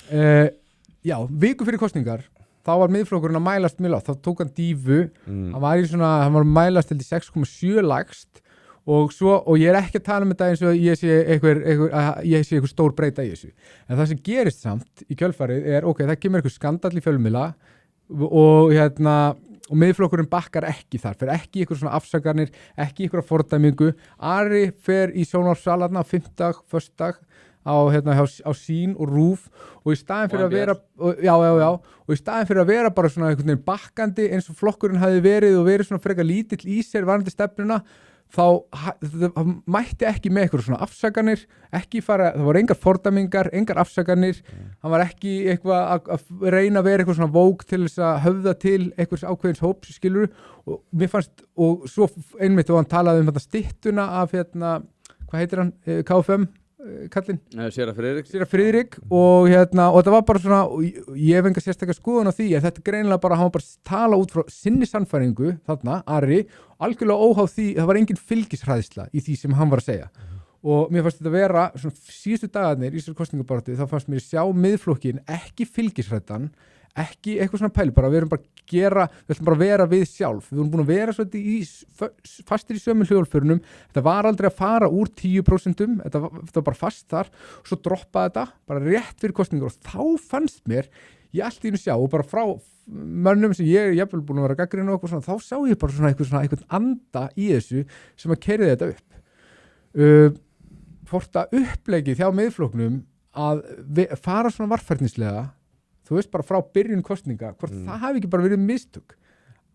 Og viku fyrir kosningar þá var miðflokkurinn að mælast mjög lágt, þá tók hann dífu hann var að mælast til 6,7 lægst og ég ekki að tala um þetta eins og ég sé einhver stór breyta í þessu, en það sem gerist samt í kjölfarið ok, það kemur einhver skandall í fjölmiðla og miðflokkurinn bakkar ekki þar, fyrir ekki ykkur svona afsakarnir, ekki ykkur fordæmingu. Ari fer í sjónvarpssalarna á fimmtag, föstudag á Sín og RÚV og í staðinn fyrir að vera og í staðinn fyrir að vera bara svona einhvern veginn bakkandi eins og flokkurinn hafi verið og verið svona frekar lítill í sér varðandi stefnuna, þá mætti ekki með eitthvað svona afsakanir, það voru engar fordæmingar, engar afsakanir, hann var ekki eitthvað að reyna að vera eitthvað svona vók til þess að höfða til einhvers ákveðins hóps, skilur, og mér fannst, og svo einmitt og hann talaði um þetta styttuna af hvað heitir hann, KFM kallinn? Séra Friðrik og það var bara svona, ég hef enga sérstaklega skoðun á því, en þetta greinilega bara, hann var bara að tala út frá sinni sannfæringu, þarna, Ari, algjörlega óháð því, það var engin fylgishræðsla í því sem hann var að segja. Og mér fannst þetta vera, svona síðustu dagarnir í þessari kosningabaráttu, þá fannst mér sjá miðflokkin ekki fylgishræddan, ekki eitthvað svona pæli, bara við ætlum bara að vera við sjálf, við vorum búin að vera svolítið fastir í sömu hjólförunum, þetta var aldrei að fara úr 10%, þetta var bara fast þar, og svo droppaði þetta bara rétt fyrir kosningar og þá fannst mér, ég allt í einu sjá og bara frá mönnum sem ég er jafnvel búin að vera gagnrýninn og eitthvað svona, þá sá ég bara svona eitthvað anda í þessu sem að keyrði þetta upp. Hvort að upplegið hjá miðflokknum að fara svona varfærnislega, þú veist, bara frá byrjun kosninga, hvort það hafi ekki bara verið mistök,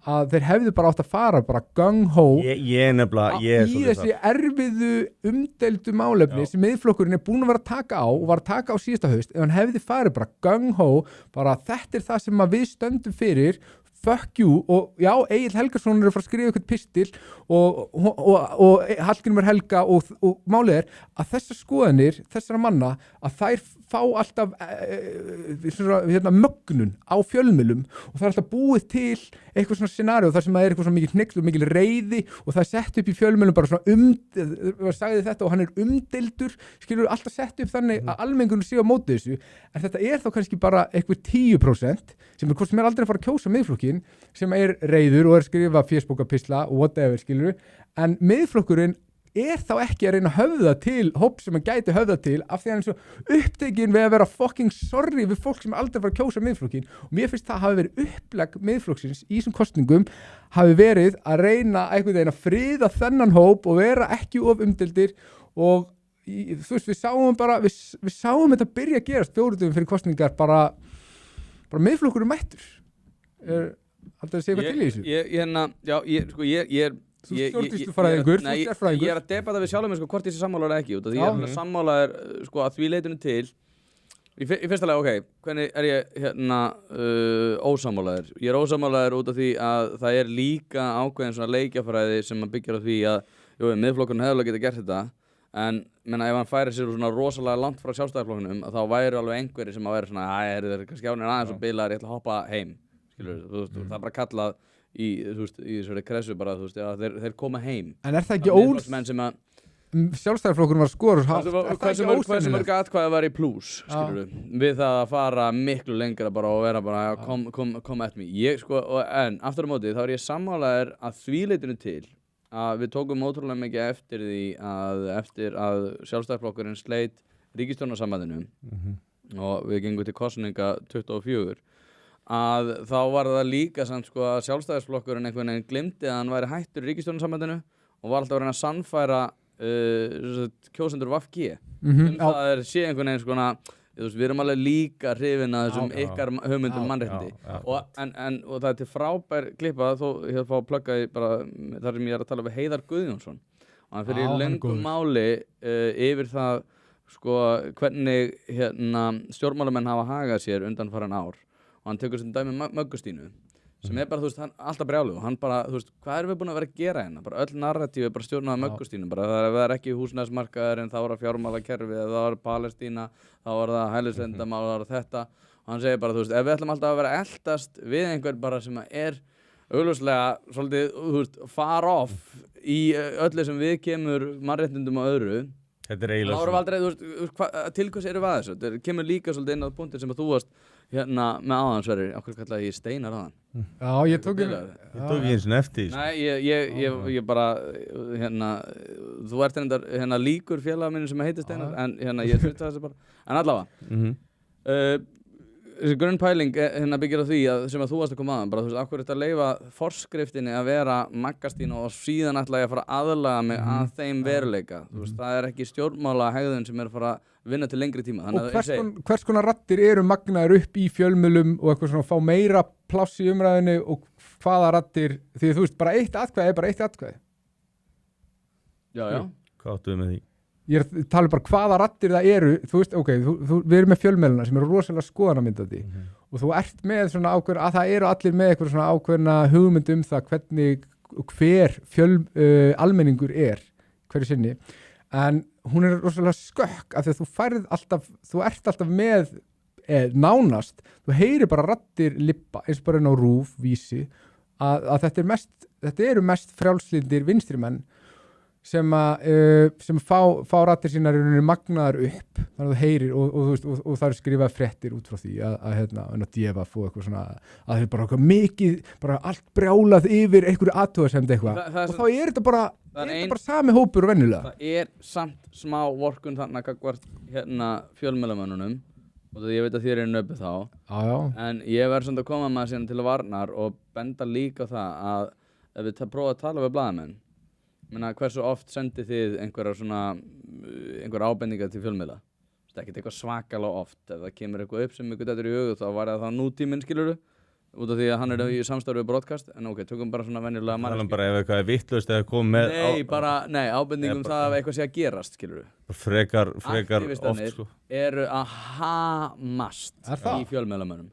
að þeir hefðu bara átt að fara bara gung-ho í þessi erfiðu umdeildu málefni sem miðflokkurinn búin að vera að taka á og var að taka á síðasta haust, ef hann hefði farið bara gung-ho, bara þetta það sem við stöndum fyrir, fuck you, og já, Egill Helgason að fara að skrifa eitthvað pistil og Hallgrímur Helga og málið að þessar skoðanir, þessara manna, að þær fá alltaf mögnun á fjölmiðlum og það alltaf búið til eitthvað svona scenario þar sem það eitthvað svona mikil hnegl og mikil reiði og það sett upp í fjölmiðlum bara svona sagði þetta og hann umdeildur, skilur alltaf sett upp þannig að almenningur sé á móti þessu, en þetta þá kannski bara eitthvað 10% sem hvort sem aldrei að fara að kjósa miðflokkin sem reiður og skrifa Facebook-pistla og whatever, skilur, en miðflokkurinn þá ekki að reyna að höfða til hóp sem hann gæti höfða til af því að hann svo upptekinn við að vera fucking sorry við fólk sem aldrei fara að kjósa miðflokkin og mér finnst það hafi verið upplegg miðflokksins í þessum kosningum hafi verið að reyna einhvern veginn að friða þennan hóp og vera ekki of umdeildir og þú veist við sáum þetta byrja að gerast 4 dögum fyrir kosningar bara miðflokkur mættur alltaf að segja hvað til í þessu Þú stjórnýslufræðingur, þú sérfræðingur. Ég að debata við sjálf mig hvort ég sé sammála ekki út af því ég sammálaður að því leitinu til í fyrsta lagi, hvernig ég ósammálaður? Ég ósammálaður út af því að það líka ákveðin svona leikjafræði sem byggir á því að miðflokkurinn hefði geta gert þetta en ef hann færi sér svona rosalega langt frá sjálfstæðisflokkunum þá væri alveg einhverjir sem að vera svona þeir kannski ánir aðeins og bilaðir, ég ætla að hoppa heim skilur, það bara kallað í þessari kressu bara, þeir koma heim. En það ekki Sjálfstæðisflokkurinn var skor hversu mörg atkvæði var í plús, skilur við það að fara miklu lengra bara og vera bara come at me. En aftur á móti þá ég sammálaður að því leitinu til að við tókum ótrúlega mikið eftir að Sjálfstæðisflokkurinn sleit ríkisstjórnarsambandinu og við gengum til kosninga 24 að þá var það líka samt að Sjálfstæðisflokkurinn einhvern veginn glimti að hann væri hættur í ríkisstjórnarsambandinu og var alltaf að reyna að sannfæra kjósendur VG það sé einhvern veginn svona við erum alveg líka hrifin að þessum ykkar hugmyndum mannréttindi og það til frábær klippa þó ég fá að plugga bara þar sem ég að tala við Heiðar Guðjónsson og hann fyrir löngum máli yfir það hvernig stjórnmálamenn hafa hagað sér undanfarin ár og hann tekur sem dæmi Möggustínu sem bara, hann alltaf brjálu og hann bara, hvað erum við búin að vera að gera hérna? Bara öll narratífi bara stjórnað Möggustínu, bara það ekki húsnæðismarkaðurinn, þá var það fjármálakerfið, þá var Palestína, þá var það hælisleitendamál, þá var það þetta og hann segir bara, ef við ætlum alltaf að vera eldast við einhver bara sem augljóslega svolítið, far off í öllu sem við kemur mannréttindum og öðru Þetta eiginlega þá erum við aldrei, þú veist, til hvers erum við að þessu? Þetta kemur líka svolítið inn á punktin sem að þú varst hérna með áðansverðir, okkur kallaði ég Steinar áðan. Já, ég tók eins og eftir. Nei, ég bara, hérna, þú ert hérna líkur félaga minn sem heitir Steinar, en hérna ég svita þessu bara, en allavega. Þessi grunnpæling hérna byggir á því að sem að þú varst að koma aðan, bara þú veist, akkur þetta leifa forskriftinni að vera Maggastín og síðan ætla ég að fara að aðlaga mig að þeim veruleika. Þú veist, það er ekki stjórnmála hegðun sem er að fara að vinna til lengri tíma. Og hvers konar raddir eru magnaðir upp í fjölmiðlum og eitthvað svona fá meira pláss í umræðinu og hvaða raddir, því þú veist, bara eitt atkvæði er bara eitt atkvæði. Já. Hvað áttu við með því? Ég tala bara hvaða raddir það eru, þú veist, ok, við erum með fjölmiðluna sem eru rosalega skoðanamyndandi og þú ert með svona ákveðin, að það eru allir með eitthvað svona ákveðina hugmynd það hver almenningur er hverju sinni, en hún er rosalega skökk af því að þú ert alltaf með nánast, þú heyrir bara raddir lippa, eins og bara inn á RÚV vísi, að þetta eru mest frjálslyndir vinstrimenn sem fá raddir sínar í rauninni magnaðar upp þannig að þú heyrir og það eru skrifað fréttir út frá því að djefa fóð eitthvað svona að það er bara eitthvað mikið, bara allt brjálað yfir einhverju athugasemd eitthvað og þá er þetta bara sami hópur og venjulega. Það er samt smá vorkun þannig að hvert hérna fjölmiðlamönnunum og það ég veit að þér er nöpið þá en ég verð samt að koma með síðan til varnar og benda líka á það að ef við prófa að tala við blaðamenn hversu oft sendið þið einhver ábendingar til fjölmiðla? Það er ekkert eitthvað svakalega oft. Ef það kemur eitthvað upp sem ykkur dettur í hug þá var það nútíminn, skilurðu? Út af því að hann er í samstarfi við broadcast. En ok, tökum bara svona venjulega manneskju. Bara ef eitthvað er vitlaust eða komið með... Nei, ábendingum það að eitthvað sé að gerast, skilurðu? Frekar oft, sko. Eru að hamast í fjölmiðlamönnum.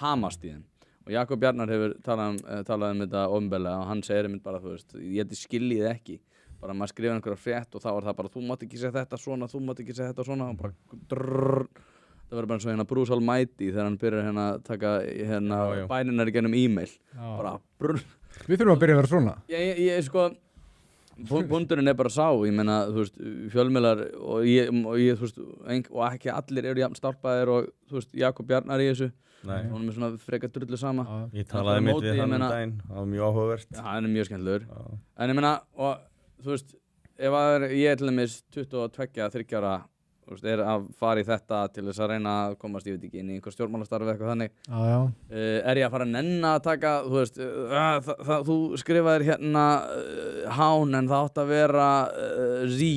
Hamast í þeim. Og Jakob Bjarnar hefur talað um þetta ofnbeglega og hann segir einmitt bara, þú veist, ég skiljið ekki. Bara maður skrifa einhverja frétt og þá er það bara, þú mátt ekki segja þetta svona, þú mátt ekki segja þetta svona og bara það verður bara eins og hérna Bruce Almighty þegar hann byrjar hérna að taka hérna bæninar í gennum e-mail. Bara Við þurfum að byrja að vera svona. Ég sko, punkturinn er bara sá, ég meina, þú veist, fjölmiðlar og ég þú veist, og ekki allir eru jafn stálpaðir og, þú veist, Jakob Bjarnar í þessu. Hún er með svona frekar drullu sama. Ég talaði mitt við hann daginn, það var mjög áhugavert. Já, hann er mjög skemmtilegur. En ég meina, og þú veist, ef ég er til dæmis 22-23 ára, þú veist, er að fara í þetta til þess að reyna að komast, ég veit ekki, inn í einhver stjórnmálastarfi eitthvað þannig. Er ég að fara að nenna að taka, þú veist, þú skrifaðir hérna hán en það átt að vera zí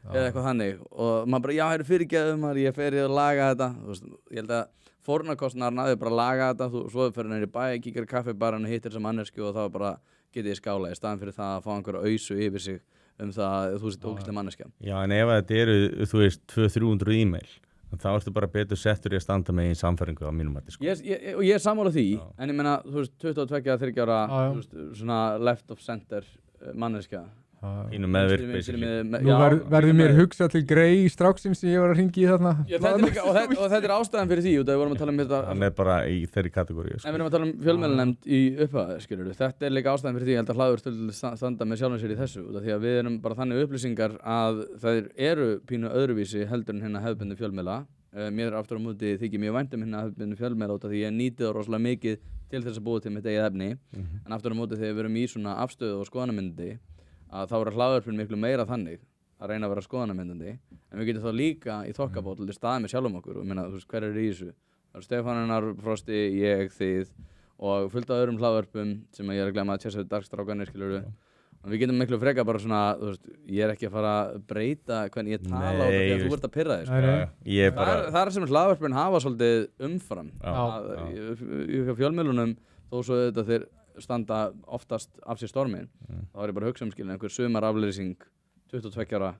eða eitthvað þannig. Og maður bara, já, fyrirgeðu maður, ég fer í að laga þetta. Þú veist, ég held að fórnarkostnaðar náðu bara að laga þetta, svo fyrir neyri bæ, kíkir í kaffibarinn og hittir þessa mannesku og þá bara getið í skála í staðan fyrir það að fá einhverja ausu yfir sig það að þú sett ógeðsleg manneskja. Já, en ef þetta eru, þú veist, 200-300 e-mail, þá ertu bara betur settur í að standa með í samfæringu á mínum mati, sko. Og ég er sammála því, en ég meina, þú veist, 22-23 ára, þú veist, svona left of center manneskja. Ínu meðvirk Nú verður mér hugsað til grey stráksins sem ég var að hringi í þarna og þetta er ástæðan fyrir því út af við vorum að tala um þetta hann er bara í þeirri kategóri en við erum að tala um fjölmiðlanefnd í upphafi skilurðu, þetta er líka ástæðan fyrir því ég held að hlaður stöldið standa með sjálfum sér í þessu út af því að við erum bara þannig upplýsingar að það eru pínu öðruvísi heldur en hérna hefðbundnu fjölmiðla mér aftur á móti þykir mjög vænt hérna hefðbundnu fjölmiðla út af því ég nýti það rosalega mikið til þess að búa til mitt eigið efni en aftur á móti þegar við erum í svona afstöðu og skoðanamyndi að þá er hlaðvörpin miklu meira þannig að reyna að vera skoðanamyndandi en við getum þá líka í þokkabót til staðið með sjálfum okkur og minna, þú veist, hver er í þessu? Það eru Stefaninnar, Frosti, ég, þið og fullt af öðrum hlaðvörpum sem ég er að glemma að tjessa við darkstrákanir, skilurðu og við getum miklu freka bara svona, þú veist, ég er ekki að fara að breyta hvernig ég tala á þetta því að þú ert að pirra þig, sko. Það er sem hlaðvörpin hafa svolítið umfram í fjölmiðlunum þó svo þetta þeir standa oftast af sér stormin þá er ég bara að hugsa skilin einhver sumaraflýsing 22 ára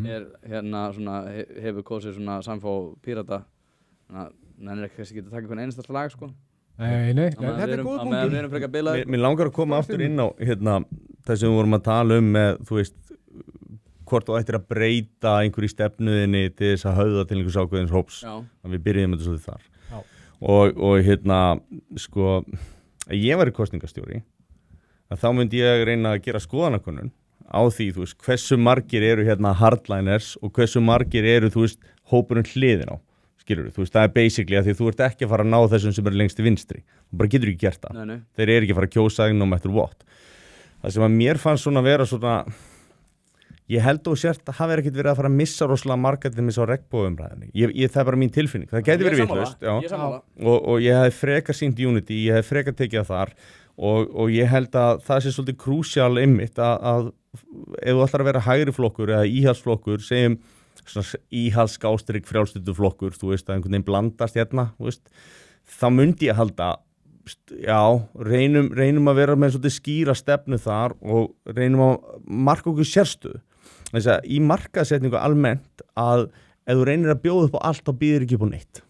er hérna svona hefur kosið svona samfá pírata þannig að ekki að taka einhvern einasta slag sko Nei, þetta er góð punktur Mér langar að koma aftur inn á hérna það sem við vorum að tala um með þú veist hvort þú ættir að breyta einhverju stefnuðinni til þess að höfða til einhvers ákveðins hóps þannig við byrjum þetta svolítið þar og hérna sko ef ég væri kosningastjóri þá myndi ég reyna að gera skoðanakönnun á því, þú veist, hversu margir eru hérna hardliners og hversu margir eru, þú veist, hópurinn hliðin á, skilur þú veist, það basically að því þú ert ekki að fara að ná þessum sem eru lengst í vinstri, þú bara getur ekki gert það, Nei. þeir eru ekki að fara að kjósa no matter what. Það sem að mér fannst svona vera svona, ég held og sért að hafa ekkert verið að fara að missa rosalega marga til þess á regnbogaumræðinni, það bara mín tilfinning, það gæti verið vitlaust, og ég hef frekar sýnt Unity, ég hef frekar tekið það þar, og ég held að það sé svolítið krúsjál einmitt að ef þú ætlar að vera hægri flokkur eða íhaldsflokkur, segjum íhaldskástrík frjálstunduflokkur, þú veist, að einhvern veginn blandast hérna, þú veist, þá myndi ég halda, já, reynum að vera með svolítið skýra stefnu þar og reynum að marka okkur sérstöðu. Þess að í markaðsetningu almennt að ef þú reynir að bjóða upp á allt, þá býðir ekki upp á neitt.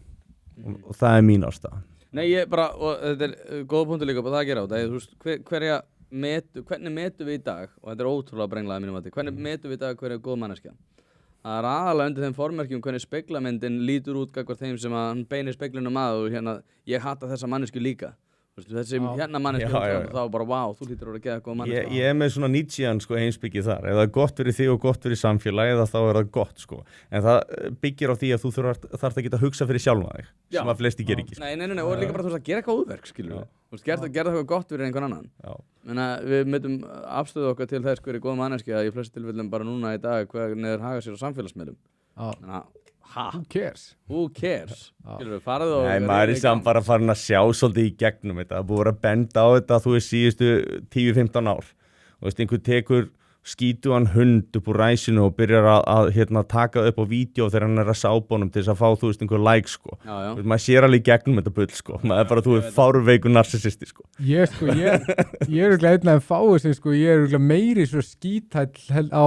Og það er mín ástæða. Nei, ég bara, og þetta er góða punktur líka upp á það að gera á þetta, þú veist, hvernig metum við í dag, og þetta er ótrúlega brenglaði mínum að hvernig metum við í dag hverju er góð manneskja? Það er aðalega undir þeim formerkjum hvernig speglamyndin lítur út gagnvart þeim sem að hann beinir speglunum að og hérna, ég hata þessa mannesku líka. Þessi hérna mannesku, þá bara, wow, þú lítur að geða góð manneska. Ég er með svona Nietzschean sko, heimsbyggið þar. Ef það er gott fyrir þig og gott fyrir samfélagið, þá er það gott. Sko. En það byggir á því að þú þarft að geta að hugsa fyrir sjálfa þig, sem að flesti gerir ekki. Sko. Nei, og líka bara þú veist að gera eitthvað útverk, skilur við. Gerða eitthvað gott fyrir einhvern annan. Menna, við myndum afstöðu okkar til þess hver er góð manneskja í flestum tilfellum bara núna í dag hvernig þeir haga sér á samfélagsmiðlum. Who cares? Skilur við, farið og... Nei, maður er samt bara farin að sjá svolítið í gegnum þetta. Það búið að vera að benda á þetta þú veist síðustu 10-15 ár. Þú veist, einhver tekur skítugan hund upp úr ræsinu og byrjar að hérna, taka upp á vídeo þegar hann er að sábónum til þess að fá, þú veist, einhver like, sko. Veist, maður sér alveg í gegnum þetta bull, sko. Maður er bara, þú veist, fáruveikur narcissisti, sko. Ég er örugglega einn af fáið sem, sko, ég er örugglega meiri svo skíthæll á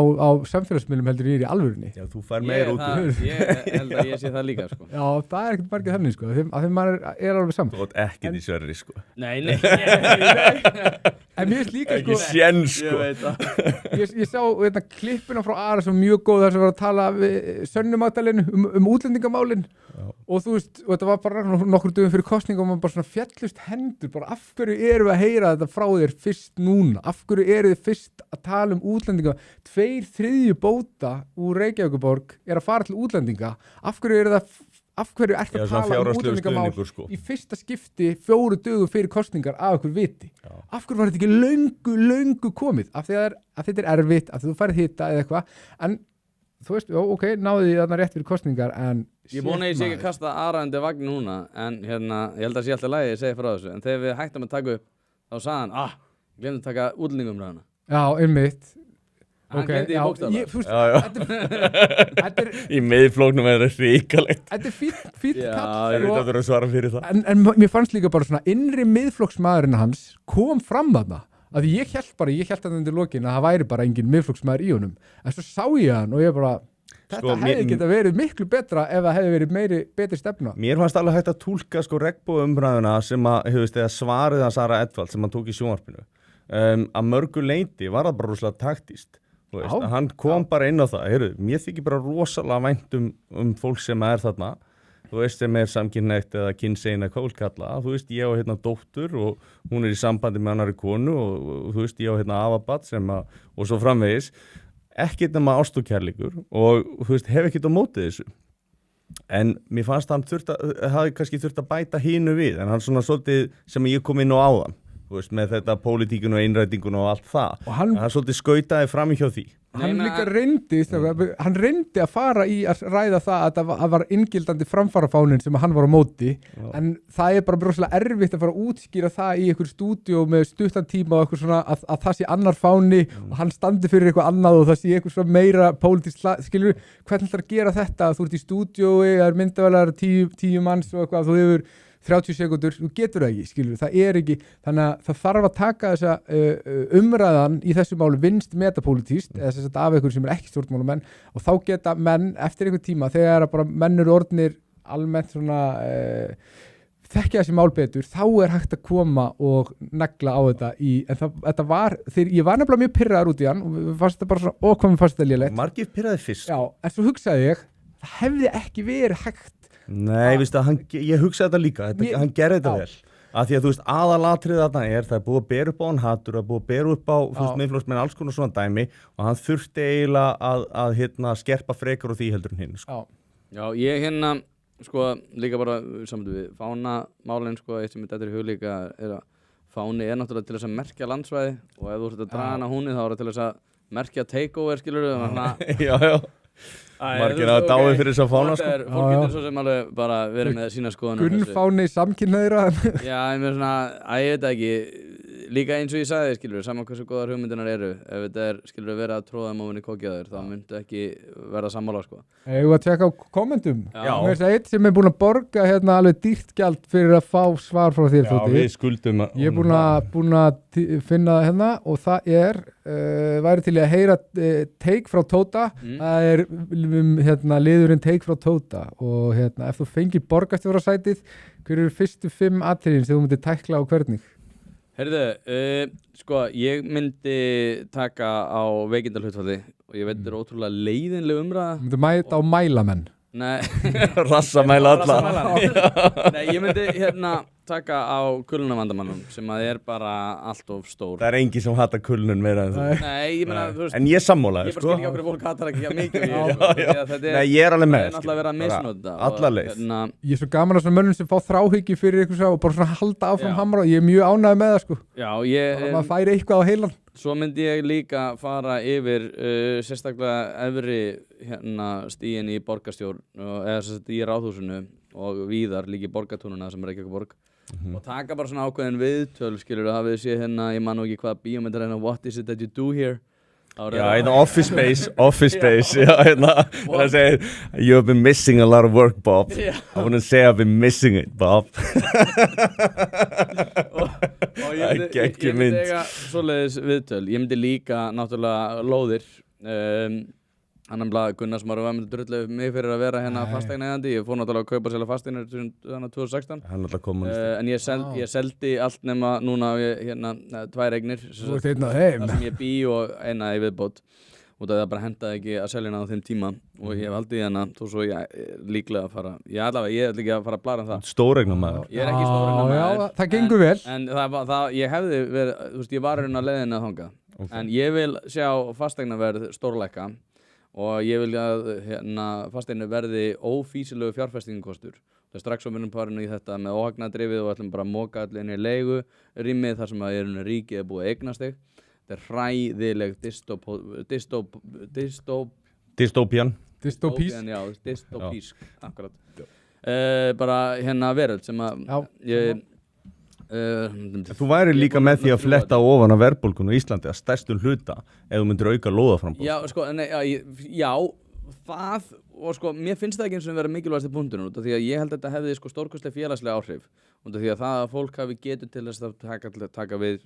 samfélagsmiðlum heldur ég er í alvörunni. Já, þú fær meira út úr. Ég held að ég sé það líka, sko. Já, það er ekkert margir þannig, sko, af því maður er alveg saman. Þú átt ekkert í Sverri, sko. Nei. En mér finnst líka, sko. Ekki séns, sko. Ég veit það. Ég sá klippuna frá Ara sem mjög góð þar sem var að tala við Sönnu Magdalenu útlendingamálin og þú veist, og þetta var bara nokkur dögum fyrir kosningu og maður bara svona fjallust hendur, bara af hverju eru við að heyra þetta frá þér fyrst núna, af hverju eru þið fyrst að tala um útlendinga, 2/3 bóta úr Reykjavíkurborg er að fara til útlendinga, af hverju ert að tala um útlendingamál sko. Í fyrsta skipti 4 dögum fyrir kosningar af okkur viti. Já. Af hverju var þetta ekki löngu komið? Af því að þetta er erfitt, af því þú færið hitta eða eitthvað, en þú veist, ok, náðu því þarna rétt fyrir kosningar, en... Ég vona ég sé ekki að kasta aðræðandi vagn núna, en hérna, ég held að sé alltaf lægi að segja frá þessu, en þegar við hættum að taka upp, þá sagði hann, ég glemdi að taka útlendingumræðuna. Já, einmitt. Hann glemdi í bókstaflega. Í miðflóknum er það ríkalegt. Þetta er fínt kall. Já, ég veit að þú eru að svara fyrir það. En mér fannst líka bara svona innri miðflokksmaðurinn hans kom fram þarna. Að ég hélt að undir lokin að það væri bara engin miðflokksmaður í honum. En svo sá ég hann og ég bara, þetta hefði geta verið miklu betra ef það hefði verið betri stefna. Mér fannst alveg hægt að túlka sko regnbogaumræðuna sem að, svarið að Sara Edvald sem hann tók í sjónvarpinu. Að mörgu leyti var það bara rosalega taktískt. Veist, hann kom bara inn á það, mér þykir bara rosalega vænt fólk sem er þarna, þú veist sem er samkynhneigt eða kynsegin eða hvað vil kalla, þú veist ég á hérna dóttur og hún er í sambandi með annarri konu og þú veist ég á hérna afabat og svo framvegis, ekkert nema ást og kærleikur og þú veist hef ekkert á mótið þessu. En mér fannst hann hafi kannski þurft að bæta hínu við, en hann svona svolítið sem ég kom inn á áðan. Veist, með þetta pólitíkun og einrætingun og allt það og hann svolítið skautaði fram hjá því hann líka reyndi að fara í að ræða það að það var inngildandi framfarafánin sem hann var á móti en það er bara broslega erfitt að fara að útskýra það í einhver stúdíó með stuttan tíma og eitthvað svona að það sé annar fáni og hann standi fyrir eitthvað annað og það sé eitthvað svona meira pólitískt skilur, hvernig ætlar að gera þetta þú ert í stúdíói, það er myndavælar 10 manns og eitthvað, þú hefur 30 sekundur, þú getur það ekki, skilur, það er ekki, þannig að það þarf að taka þessa umræðan í þessu málu vinst metapólitískt, eða þess að af einhverjum sem er ekki stjórnmálamenn og þá geta menn eftir einhver tíma, þegar bara menn eru orðnir almennt svona þekkja þessi mál betur, þá er hægt að koma og negla á þetta en þetta var, ég var nefnilega mjög pirraður út í hann og fannst þetta bara svona, komið fannst þetta lélegt. Margir pirraði fyrst. Já, en svo hugsaði ég, það hefði ekki verið hægt Nei, ég hugsaði þetta líka, hann gerði þetta vel. Af því að þú veist, aðalatrið þarna það er búið að bera upp á hann hattur, það er búið að bera upp á miðflokksmenn alls konar svona dæmi og hann þurfti eiginlega að skerpa frekar á því heldur en hinn, sko. Já, ég sko, líka bara saman við fánamálin, sko, eitt sem þetta er hug líka er að fáni er náttúrulega til þess að merkja landsvæði og ef þú ert að draga hana húnni þá er það til þess að merkja takeover, skilurðu, Já. Margir hafa dáið fyrir þess að fána, sko. Fólk getur svo sem alveg bara verið með sína skoðun. Gunnfáni samkynhneigðra. Já, ég með svona, ég veit ekki, líka eins og ég sagði, skilur, saman hversu góðar hugmyndinar eru, ef þetta skilur, verið að tróða mófinni kokjaður, þá myndi ekki verða sammála, sko. Ég var að tjekka á kommentum. Já. Mér er eitt sem er búin að borga alveg dýrt gjald fyrir að fá svar frá þér, Þótti. Já, við skuldum Ég er búin að finna það og það væri til að heyra take frá Tóta. Það er liðurinn take frá Tóta og ef þú fengir borgarstjórasætið, hver eru fyrstu 5 atriðin sem þú myndir tækla á hvernig? Heyrðu, sko, ég myndi taka á veikindalhlutfalli og ég veit þetta er ótrúlega leiðinleg umræða. Þú myndir mæta á mælamenn. Nei. Rassamæla alla. Nei, ég myndi taka á kulnunavandamannum sem að er bara allt of stór. Það er engin sem hatar kulnun meira en þú. Nei, ég meina, þú veist. En ég sammálaði, sko. Ég bara skil ekki okkur fólk hatar ekki mikið. Nei, ég er alveg með. Það er náttúrulega verið að misnota. Alla leið. Ég er svo gaman að svona mönnum sem fá þráhyggju fyrir ykkur og bara svona halda áfram hamra og ég er mjög ánægð með það, sko. Já, maður færi eitthvað á heilan. Svo myndi ég líka fara yfir sérstaklega efri stíginn í borgarstjórn eða í Ráðhúsinu og víðar líka í borgartúnuna sem er Reykjavíkurborg og taka bara svona ákveðin viðtöl, skilur þú, hafið séð ég man nú ekki hvað bíómyndar What is it that you do here? Já, Office Space, já, það segir You have been missing a lot of work, Bob. I wouldn't say I've been missing it, Bob. og ég myndi eiga svoleiðis viðtöl. Ég myndi líka náttúrulega lóðir annan blað Gunnar Smári var með drullu mig fyrir að vera fasteignaeigandi. Ég fór náttúrulega að kaupa selja fasteignir 2016 en ég seldi allt nema núna 2 eignir þar sem ég bý og eina í viðbót út af það bara hendaði ekki að selja hana á þeim tíma og ég hef haldið hana þó svo ég líklega að fara ég er ekki að fara að blara það. Stóreignamaður. Ég er ekki stóreignamaður. Já, það gengur vel. En ég hefði verið, þú veist, ég var að leiðinni að þangað en ég vil sjá fasteignaverð stórlækka og ég vil að fasteignu verði ófýsilegu fjárfestingakostur. Það er strax á minnum parinu í þetta með óhagnadrifið og ætlum bara að móka allir inn í leigu rýmið þar sem að ríkið er búið að eignast þig. Þetta er hræðileg dystopísk, akkurat. Bara veröld sem að Þú væri líka með því að fletta ofan af verðbólguna í Íslandi að stærstum hluta ef þú myndir auka lóðaframboð. Já, sko, það og sko, mér finnst það ekki eins og vera mikilvægast í punktunum út af því að ég held að þetta hefði stórkostleg félagslega áhrif út af því að það að fólk hafi getur til þess að taka við,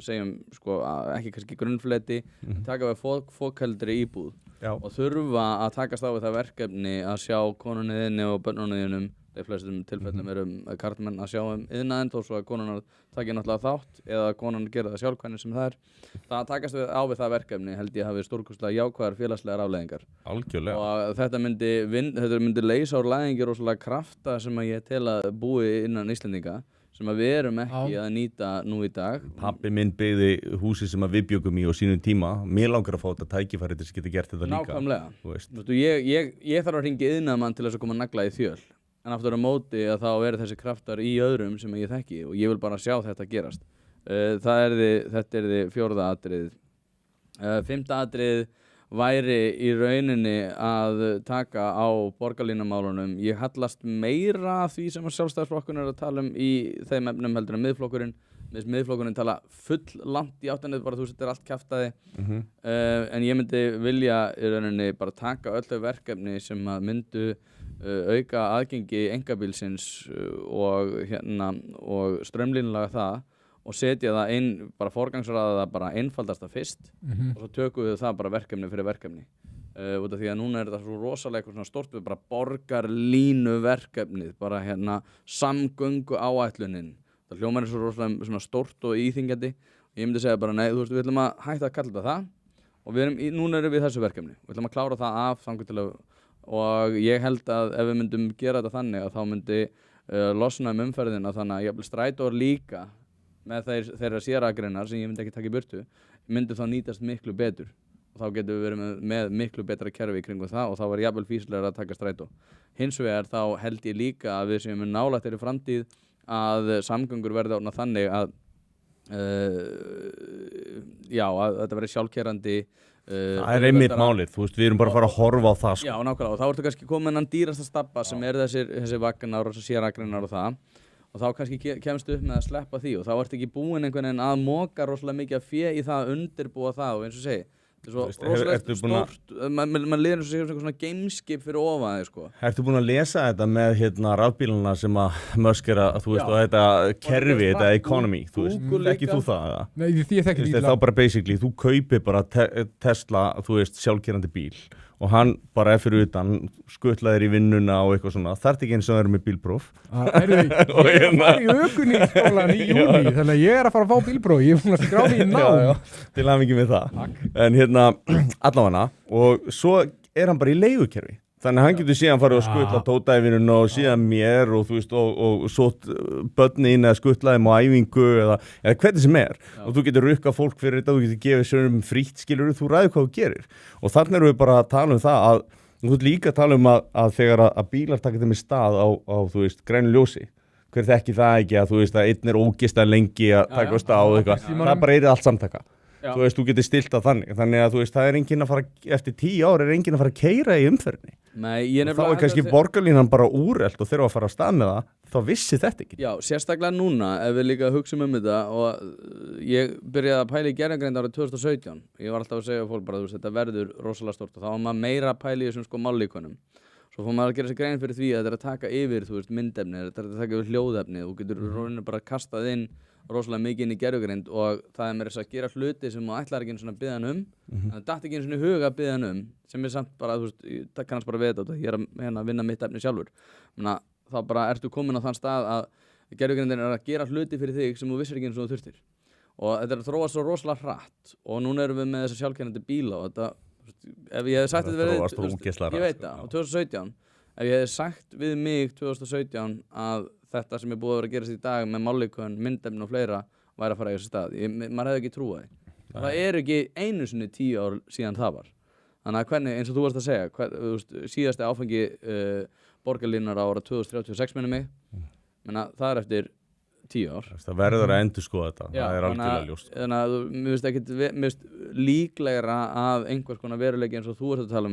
segjum, sko, ekki kannski grunnfleti, taka við fókheldri íbúð og þurfa að takast á við það verkefni að sjá konunniðinni og börnunniðinum í flestum tilfellum karlmenn að sjá iðnaðinn þó svo að konunar taki náttúrulega þátt eða konan gera það sjálf hvernig sem það er. Það takast á við það verkefni held ég hafi stórkostlega jákvæðar félagslegar afleiðingar. Algjörlega. Og þetta myndi leysa úr læðingi rosalega krafta sem að ég tel að búi innan Íslendinga sem að við erum ekki að nýta nú í dag. Pabbi minn byggði húsi sem að við bjögum í á sínum tíma. Mér langar að fá þetta tækifæri til þess að geta gert þetta líka. Nákvæmlega. Ég þarf að hringja iðnaðarmann til þess að koma að negla í þjöl. En aftur á móti að þá eru þessi kraftar í öðrum sem ég þekki og ég vil bara sjá þetta gerast. Þetta er þið 4. atriðið. 5. atriðið væri í rauninni að taka á borgarlínumálunum. Ég hallast meira af því sem að Sjálfstæðisflokkurinn er að tala í þeim efnum heldur en Miðflokkurinn. Miðflokkurinn tala full langt í áttinni, bara þú setur allt kjaftaði. En ég myndi vilja í rauninni bara taka öll þau verkefni sem að myndu auka aðgengi einkabílsins og straumlínulaga það og setja það inn, bara forgangsraða það bara einfaldasta fyrst og svo tökum við það bara verkefni fyrir verkefni. Út af því að núna er þetta svo rosalega eitthvað svona stórt við bara borgarlínu verkefnið, bara samgöngu áætlunin. Það hljómar er svo rosalega svona stórt og íþingjandi og ég myndi segja bara nei, þú veist, við ætlum að hætta að kalla þetta það og núna erum við þessu verkefni. Við ætlum að klára það af þangað til að og ég held að ef við myndum gera þetta þannig að þá myndi losna umferðina, þannig að jafnvel strætóar líka með þeirra sérakreinar sem ég myndi ekki taka í burtu myndi þá nýtast miklu betur og þá getum við verið með miklu betra kerfi í kringum það og þá var jafnvel fýsilegra að taka strætó. Hins vegar þá held ég líka að við séum nálægt í framtíð að samgöngur verði orðnar þannig að að þetta verði sjálfkerandi. Það einmitt málið, þú veist, við erum bara að fara að horfa á það sko. Já, nákvæmlega, og þá ertu kannski komin hann dýrasta stabba sem þessi vagnar og sérakreinar og það og þá kannski kemstu upp með að sleppa því og þá ertu ekki búin einhvern veginn að moka rosalega mikið að fé í það að undirbúa það og eins og segi þetta er svo rosalega stórt, mann liður eins og segja svona gameskip fyrir ofan þig sko. Ertu búin að lesa þetta með rafbílana sem að Musk að þú veist og þetta kerfi, þetta economy, þú veist, ekki þú það eða? Nei, því ég þekki því þá bara basically, þú kaupir bara Tesla, þú veist, sjálfkerandi bíl og hann bara fyrir utan skutlaðir í vinnuna og eitthvað svona þarf ekki eins og það eru með bílpróf ég var í ökunni í skólan í júni þannig að ég að fara að fá bílpróf ég er búin að skráði í nám til hamingi með það en allavega og svo er hann bara í leigukerfi þannig að hann getur síðan farið að skutla tótæfinuna og síðan mér og þú veist og svo börnin eða skutlaðum á æfingu eða hvernig sem og þú getur rukkað fólk fyrir þetta, þú getur gefið sjörum frítt skilur þú ræður hvað þú gerir og þannig erum við bara að tala um það að þú ert líka að tala um að þegar að bílar taka þeim í stað á þú veist grænu ljósi hver þekki það ekki að þú veist að einn er ógeðslega lengi að taka á stað og eitthvað það bara allt samtaka. Þú veist, þú getur stilt að þannig að þú veist, það er enginn að fara, eftir 10 ár er enginn að fara að keyra í umferðinni. Nei, ég nefnilega... Þá er kannski borgarlínan bara úrelt og þeirra að fara að stað með það, þá vissi þetta ekki. Já, sérstaklega núna, ef við líka hugsum þetta og ég byrjaði að pæla í gerðingreind árið 2017. Ég var alltaf að segja fólk bara, þú veist, þetta verður rosalega stort og þá var maður meira að pæla í þessum sko mállíkonum. Svo fór maður að gera sér grein fyrir því að þetta er að taka yfir, þú veist, myndefni, þetta er að taka yfir hljóðefni, þú getur rauninni bara kastað inn rosalega mikið inn í gerðugreind og það er mér þess að gera hluti sem maður ætlar ekki eins og biðja hann en það datt ekki eins og huga að biðja hann sem er samt bara, þú veist, ég kannast bara við þetta ég er að vinna mitt efni sjálfur þá bara ertu komin á þann stað að gerðugreindin er að gera hluti fyrir þig sem þú vissir ekki eins og þú þurftir og þetta er að þróast svo rosalega hratt og núna erum við með þessa sjálfkennandi bíla og þetta, ef ég hef sagt þetta ég veit það, á 2017 ef ég hef sagt við mig 2017 að þetta sem er búið að vera að gerast í dag með mállíkön, myndefni og fleira væri að fara í þessu stað. Maður hefði ekki trúið því. Það er ekki einu sinni 10 ár síðan það var. Þannig að hvernig, eins og þú varst að segja, síðasti áfengi borgarlínar á ára 2036 minni mig, menna það er eftir 10 ár. Það verður að endurskoða þetta, það er algjörlega ljóst. Þannig að mér finnst líklegra að einhvers konar veruleiki eins og þú varst að tala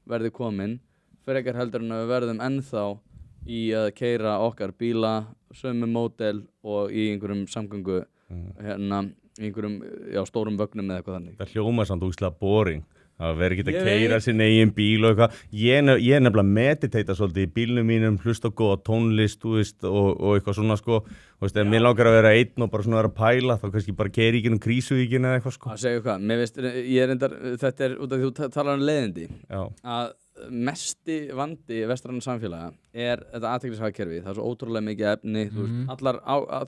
verði komin, frekar heldur en að við verðum ennþá í að keyra okkar bíla, sömu módel og í einhverjum samgöngu, í einhverjum stórum vögnum eða eitthvað þannig. Það hljómar samt ógeðslega boring. Það verður ekki að keyra sinn eigin bíl og eitthvað. Ég nefnilega meditata svolítið í bílnum mínum, hlusta á góða tónlist, þú veist, og eitthvað svona sko. Þú veist, ef mér langar að vera einn og bara svona vera að pæla, þá kannski bara keyri ekki Krísuvíkinn eða eitthvað sko. Það segja hvað, mér veist, þetta er út af því þú talar um leiðindi. Já. Að mesti vandi vestræna samfélaga er þetta athygliskerfi, það er svo ótrúlega mikið efni, þú veist,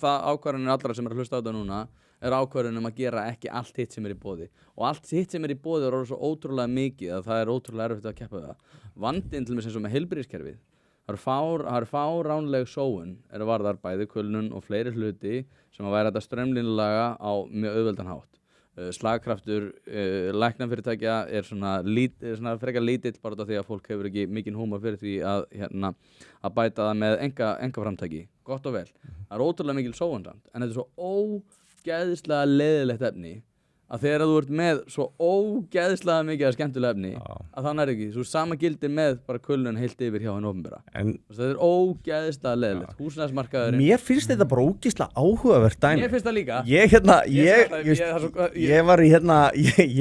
það ákvarðanir allra sem er að hlusta á þetta núna er ákvarðun að gera ekki allt hitt sem er í boði og allt hitt sem er í boði er svo ótrúlega mikið að það er ótrúlega erfitt að keppa við það. Vandinn til mér sem svo með heilbrigðiskerfið, það er fáránleg sóun er varðar bæði kulnun og fleiri hluti sem að væri þetta strömlínulaga á mjög auðveldan hátt. Slagkraftur læknafyrirtækja er svona frekar lítill bara út af því að fólk hefur ekki mikinn húmor fyrir því að bæta það með einkaframtæki, gott og vel. Það er ótrúlega mikil sóun samt, en þetta er svo ógeðslega leiðilegt efni að þegar þú ert með svo ógeðslega mikið að skemmtulega efni að það nær ekki, svo sama gildir með bara kulnun heilt yfir hjá hinn opinbera. Þetta er ógeðslega leiðilegt, húsnæðismarkaðurinn. Mér finnst þetta bara ógeðslega áhugavert dæmi. Mér finnst það líka. Ég var í ég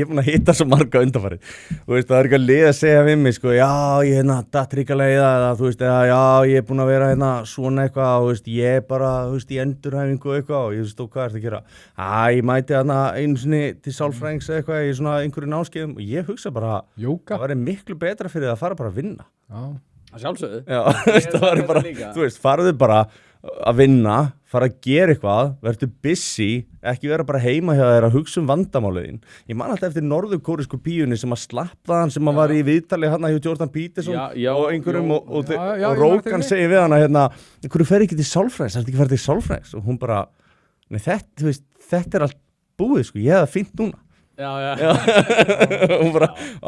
er búin að hitta svo marga undanfarið. Þú veist, það er ekki að leið að segja við mig, sko, já, ég datt ríkalega í það, þú veist, já, ég er búin að vera svona eitthvað, þú veist, ég bara, þú veist, í endurhæfingu og eitthvað og ég veist, hvað ertu að gera? Ég mæti einu sinni til sálfræðings eða eitthvað í svona einhverju námskeiðum og ég hugsa bara það væri miklu betra fyrir það að fara bara að vinna. Að sjálfsögðu. Já, það væri bara, þú veist, farðu bara að vinna, fara að gera eitthvað, verður busy, ekki vera bara heima hjá þér að hugsa málamáliðin. Ég man alltaf eftir norðurkóresku píunni sem að slappa hann, sem að var í viðtali hérna hjá Jordan Peterson og einhverjum og Rókan segir við hana hérna, hverju fer ekki til sálfræðis, það er ekki farið til sálfræðis og hún bara, nei þetta allt búið sko, ég hef það fínt núna.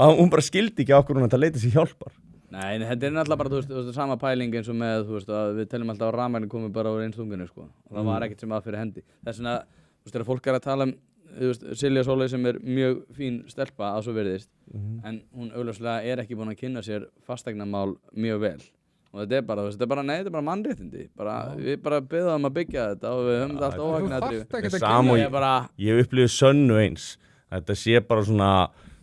hún bara skildi ekki okkur hún að leita sér hjálpar. Nei, þetta náttúrulega bara, þú veist, sama pæling eins og með, þú veist, að við teljum alltaf að rafmagn komið bara úr einstungunni, sko. Og það var ekkert sem að fyrir hendi. Þess vegna, þú veist, þegar fólk að tala þú veist, Silja Sóley sem mjög fín stelpa að svo virðist, en hún augljóslega ekki búin að kynna sér fasteignamál mjög vel. Og þetta bara, þú veist, þetta bara mannréttindi. Við bara beðum að byggja þetta og við höfum þetta alltaf Ég upplifði Sönnu eins. Þetta sé bara svona,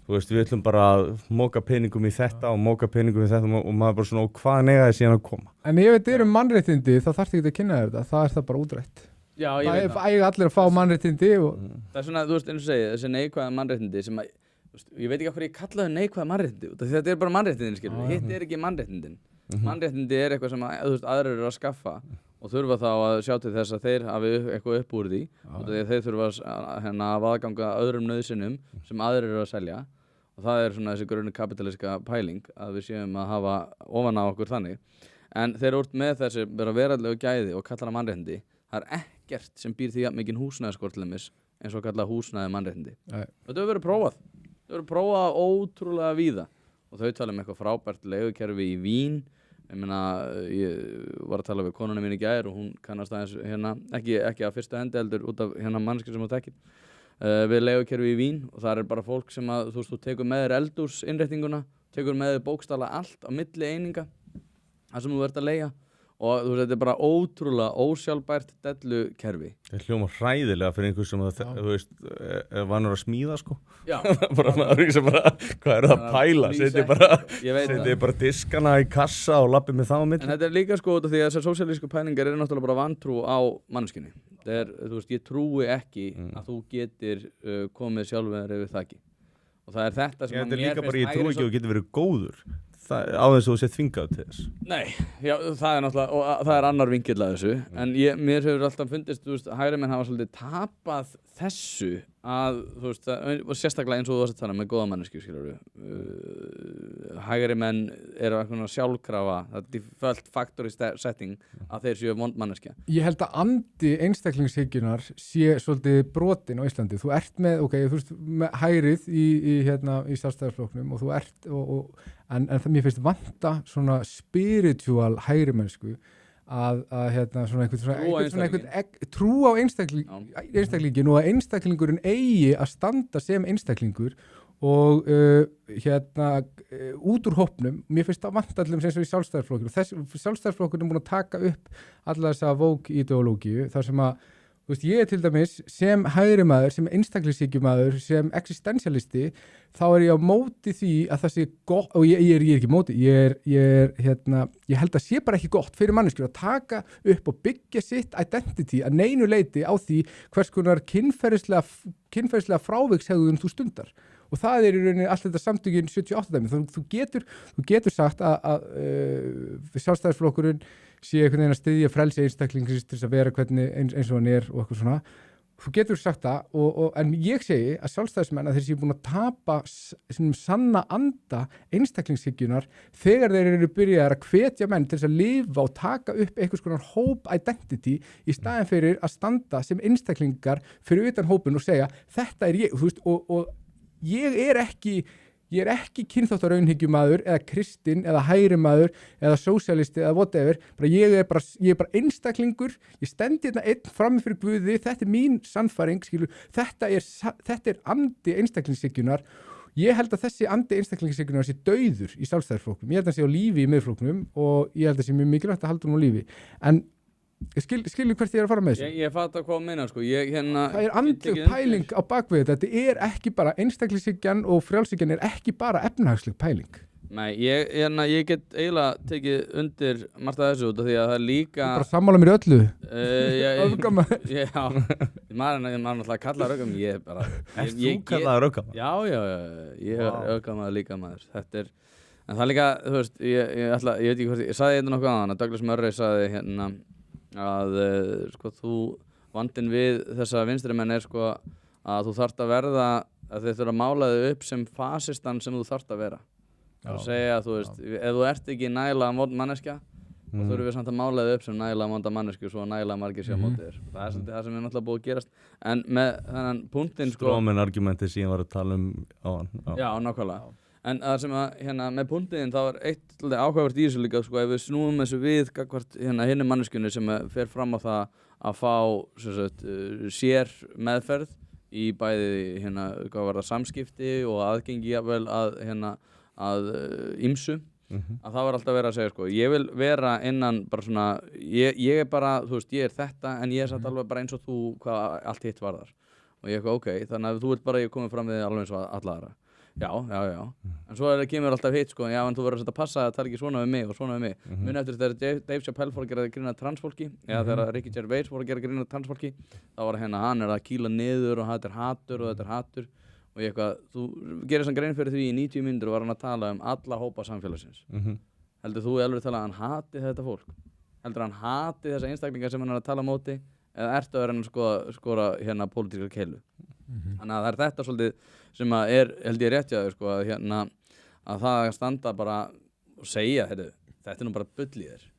þú veist, við ætlum bara að móka peningum í þetta og móka peningum í þetta og maður bara svona, og hvað negaði síðan að koma? En ef þetta mannréttindi, þá þarfst ekki að kynna þetta, það það bara útrætt. Já, ég veit það. Það eiga allir að fá mannréttindi og... Það er svona, þú veist, eins og segið, þessi neikvæða mannréttindi sem að, þú veist, ég veit ekki af hverju ég kalla þau neikvæða mannréttindi, þetta bara mannréttindin, skilur, hitt ekki mannréttindin. Mannréttindi eitthvað sem að, þú veist, aðrir eru að skaffa og þurfa þá að sjá til þess að þeir hafi eitthvað upp úr því og þeir þurfa að aðganga öðrum nauðsynum sem aðrir eru að selja og það er svona þessi grunni kapitalíska pæling að við séum að hafa ofan á okkur þannig en þeir eru með þessi vera veraldlegu gæði og kalla það mannréttindi það er ekkert sem býr því að mikinn húsnæðiskortlemis eins og kalla húsnæði mannréttindi þetta hefur verið prófað ótrúlega víða og þau tala eitthvað frábært leigukerfi í Vín ég var að tala við konuna mín í gær og hún kannast aðeins hérna, ekki að fyrstu hendi heldur út af hérna mannskir sem þú þekkir við leigukerfi í Vín og það er bara fólk sem að þú tekur með þér eldhúsinnréttinguna, tekur með þér bókstaflega allt á milli eininga það sem þú ert að leigja og þú veist, þetta er bara ótrúlega ósjálfbært dellukerfi. Það hljómar hræðilega fyrir einhver sem þú veist, vanur að smíða sko. Já. Bara maður hugsa bara, hvað er það að pæla? Setið bara diskana í kassa og lappið með það á milli. En þetta er líka sko út af því að þessar sósíalísku pælingar eru náttúrulega bara vantrú á manneskjunni. Það er, þú veist, ég trúi ekki að þú getir komið sjálfur yfir þakki. Og það er þetta sem að mér finnst ég trúi ekki að þú getur verið góður. Á þess að þú sé þvingað til þess. Nei, já, það er náttúrulega, og það er annar vinkill að þessu, en mér hefur alltaf fundist, þú veist, hægri menn hafa svolítið tapað þessu að, þú veist, og sérstaklega eins og þú varst að tala með góða manneskju, skilurðu, hægri menn eru eitthvað sjálfkrafa, það er default factory setting að þeir séu vond manneskja. Ég held að andi einstaklingshyggjunnar sé svolítið brotin á Íslandi. Þú ert með, þú veist, með hægrið í Sjálfstæðisflokknum og þú ert, en það mér finnst vanta svona spiritual hægri mennsku að svona einhvern trú á einstaklingin og að einstaklingurinn eigi að standa sem einstaklingur og út úr hópnum. Mér finnst það vanta allir eins og í Sjálfstæðisflokkurinn. Sjálfstæðisflokkurinn er búin að taka upp alla þessa woke-ideológíu þar sem að þú veist, ég til dæmis sem hægri maður, sem einstaklingshyggjumaður, sem existentialisti, þá er ég á móti því að það sé gott, og ég er ekki móti, ég held að sé bara ekki gott fyrir manneskjur að taka upp og byggja sitt identity að neinu leyti á því hvers konar kynferðislega frávikshegðun þú stundar. Og það er í rauninni allt þetta samtökin 78 dæmi. Þú getur sagt að Sjálfstæðisflokkurinn sé einhvern veginn að styðja frelsi einstaklingsins til þess að vera hvernig eins og hann er og eitthvað svona. Þú getur sagt það, en ég segi að Sjálfstæðismenn að þeir séu búin að tapa sanna anda einstaklingshyggjunnar þegar þeir eru byrjaðar að hvetja menn til þess að lifa og taka upp einhvers konar hope identity í staðin fyrir að standa sem einstaklingar fyrir utan hópin og segja þetta er ég, þú veist, og ég er ekki kynþáttaraunhyggjumaður eða kristinn eða hægrimaður eða sósíalisti eða whatever, ég er bara einstaklingur, ég stendi hérna einn frammi fyrir Guði, þetta er mín sannfæring, skilur, þetta er andi einstaklingshyggjunnar. Ég held að þessi andi einstaklingshyggjunar sé dauður í Sjálfstæðisflokknum, ég held að sé á lífi í Miðflokknum og ég held að sé mjög mikilvægt að halda hún á lífi, en skilur hvert ég er að fara með þessu? Ég fatt að hvað meina sko. Það er andleg pæling á bakvið þetta er ekki bara einstaklingshyggjan og frjálshyggjan er ekki bara efnahagsleg pæling. Nei, ég get eiginlega tekið undir margt af þessu út af því að það er líka... Þú bara sammála mér öllu. Öfgamaður. Já, maður náttúrulega kallar öfgamaður. Erst þú kallaður öfgamaður? Já, ég er öfgamaður líka maður. Þetta er... En það er líka, þú veist, ég veit ekki hvort... Ég sagði hérna nokkuð á hann að Douglas Murray sagði hérna... að sko vandinn við þessa vinstri menn sko að þú þarft að verða að þeir þurfa að mála þig upp sem fasistan sem þú þarft að vera. Það að segja þú veist, ef þú ert ekki nægilega vond manneskja þá þurfum við samt að mála þig upp sem nægilega vonda manneskju svo nægilega margir sé á móti þér. Það er svolítið það sem er náttúrulega búið að gerast. En með þennan punktinn sko Strómen-argumentið sem ég var að tala áðan. Já, nákvæmlega. En það sem að hérna með punktinn þá er eitt svolítið áhugavert í þessu líka sko ef við snúum þessu við gagnvart hérna hinni manneskjunni sem fer fram á það að fá sér meðferð í bæði hérna hvað var það samskipti og aðgengi jafnvel að hérna að ýmsu að það var alltaf verið að segja sko ég vil vera innan bara svona ég er bara þú veist ég er þetta en ég er satt alveg bara eins og þú hvað allt hitt varðar og ég ok þannig að þú vilt bara ég komið fram við alveg eins og alla aðra já en svo kemur alltaf hitt sko já en þú verður að passa að tala ekki svona við mig og svona við mig muni eftir þegar Dave Chappelle fór að gera grína transfólki eða þegar Ricky Gervais fór að gera grína transfólki þá var hérna hann að kýla niður og þetta er hatur og þetta er hatur og ég eitthvað, þú gerir sann grein fyrir því í 90 mínútur og var hann að tala alla hópa samfélagsins. Heldur þú alveg tala að hann hati þetta fólk? Heldur hann hati þessa einstaklingar sem hann er að tala móti? Eða ertu að reyna að skora hérna pólitíska keilu? Þannig að það er þetta svolítið sem að held ég rétt hjá þér sko, að hérna að það að standa bara og segja, þetta er nú bara bull í þér.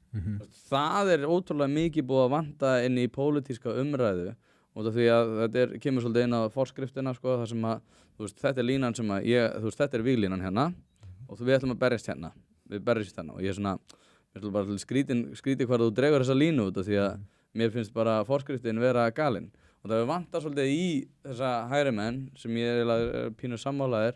Það er ótrúlega mikið búið að vanta inn í pólitíska umræðu út af því að þetta kemur svolítið inn á forskriftina sko, það sem að þú veist, þetta er línan sem að þetta er víglínan hérna og við ætlum að berjast hérna við berjast hérna og ég er svona mér ætlum bara skrítið hvað þú dregur þessa línu út af því að mér finnst bara forskriftin vera galinn og það vantar svolítið í þessa hægri menn sem ég er pínu sammálaðir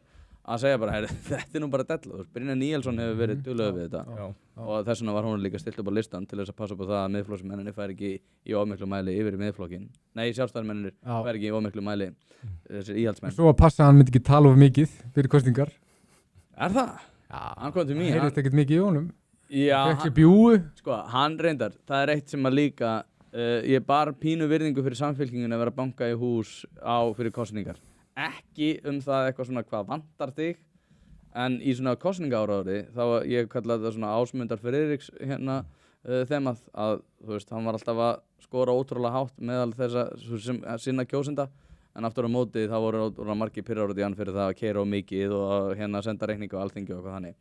að segja bara, þetta er nú bara della. Brynjar Níelsson hefur verið duglegur við þetta og þess vegna var hún líka stilt upp á listan til þess að passa upp á það að miðflokksmenninni fær ekki í of miklu mæli yfir í miðflokkin. Nei, sjálfstæðismennir fær ekki í of miklu mæli þessir íhaldsmenn. Svo að passa að hann myndi ekki tala of mikið fyrir kostingar. Er það? Já. Hann kom til mín. Það heyrðist ekkert mikið í honum. Já. Fekk sér bjúgu. Sko, hann reyndar. Það er eitt sem að líka, ég bar pínu virðingu fyrir samfylkingin að vera að banka í hús fyrir kosningar. Ekki það eitthvað svona hvað vantar þig en í svona kosningaáráði þá ég kallaði það svona Ásmundar Friðriks hérna þemað að þú veist hann var alltaf að skora ótrúlega hátt meðal þessa sinna kjósenda en aftur á móti þá voru ótrúlega margir pirrar út í hann fyrir það að keyra of mikið og hérna senda reikningu á Alþingi og eitthvað þannig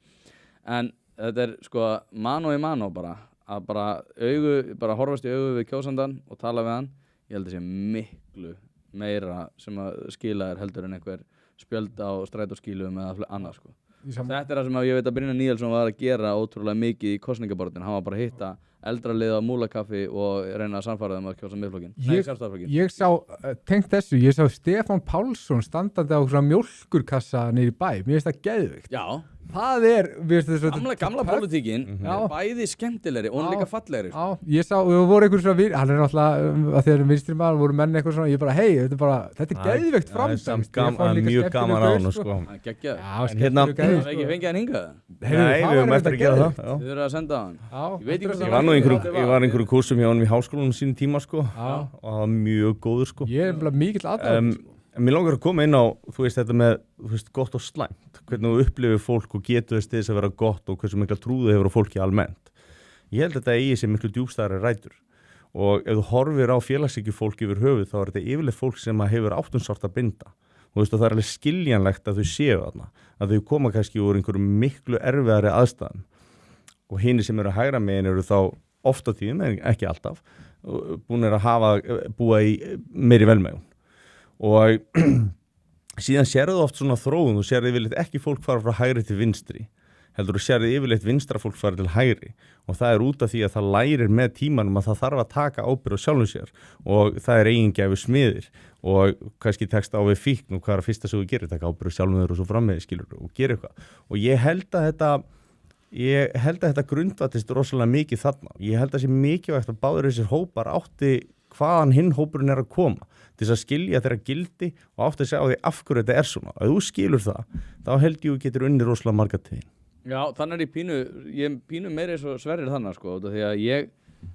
en þetta er sko mano í mano bara að bara horfast í augu við kjósendan og tala við hann ég held að sé miklu meira sem að skila heldur en einhver spjöld á strætóskýlum eða annað sko. Þetta er það sem ég veit að Brynjar Níelsson var að gera ótrúlega mikið í kosningabaráttunni. Hann var bara að hitta eldra lið á Múlakaffi og reyna að sannfæra þeim að kjósa Miðflokkinn. Nei, Sjálfstæðisflokkinn. Ég sá, tengt þessu, ég sá Stefán Pálsson standandi á svona mjólkurkassa niður í bæ. Mér finnst það geðvikt. Já. Það gamla pólitíkin bæði skemmtilegri og líka fallegri. Já, ég sá, og voru einhver svona, hann er náttúrulega að þeir eru vinstri maður, voru menn eitthvað svona, ég bara, hei, þetta er geðveikt framdæmst. Mjög gaman á hann, sko. Geggjað. Hérna, það er ekki fengið hann hingað. Nei, við höfum eftir að gera það. Þið þurfa að senda hann. Ég var einhverju kursum hjá hann í háskólanum sínum tíma, sko, og það var mjög góður, sko. Ég er mikill aðdáandi, sko. Mér langar að koma inn á, þú veist, þetta með, þú veist, gott og slæmt, hvernig þú upplifir fólk og getur þess að vera gott og hversu mikla trúðu hefur á fólki almennt. Ég held að þetta eigi sér miklu djúpstæðari rætur og ef þú horfir á félagshyggju fólk yfir höfuð þá er þetta yfirleitt fólk sem hefur áttunsort að binda. Þú veist, og það er alveg skiljanlegt að þau séu þarna, að þau koma kannski úr einhverjum miklu erfiðari aðstæðum og hinir sem eru hægra megin eru þá oft á tíðum, en ekki alltaf, búnir að búa í meiri velmegun. Og síðan sérðu oft svona þróun, þú sérðu yfirleitt ekki fólk fara frá hægri til vinstri, heldur þú sérðu yfirleitt vinstra fólk fara til hægri og það er út af því að það lærir með tímanum að það þarf að taka ábyrgð á sjálfum sér og það er eigingæfu smiðir og kannski tekst á við fíkn og hvað er að fyrsta sem þú gerir, taka ábyrgð á sjálfum þér og svo frammeði skilur og gera eitthvað og ég held að þetta grundvatist rosalega mikið þarna, ég held að sé mikilvægt að báðir þessir hópar átti hvaðan hinn hópurinn er að koma til þess að skilja þeirra gildi og átti að segja á því af hverju þetta er svona. Ef þú skilur það, þá held ég að getur unnið rosalega marga tegin. Já, þannig er ég pínu meiri svo Sverrir þannig sko, því að ég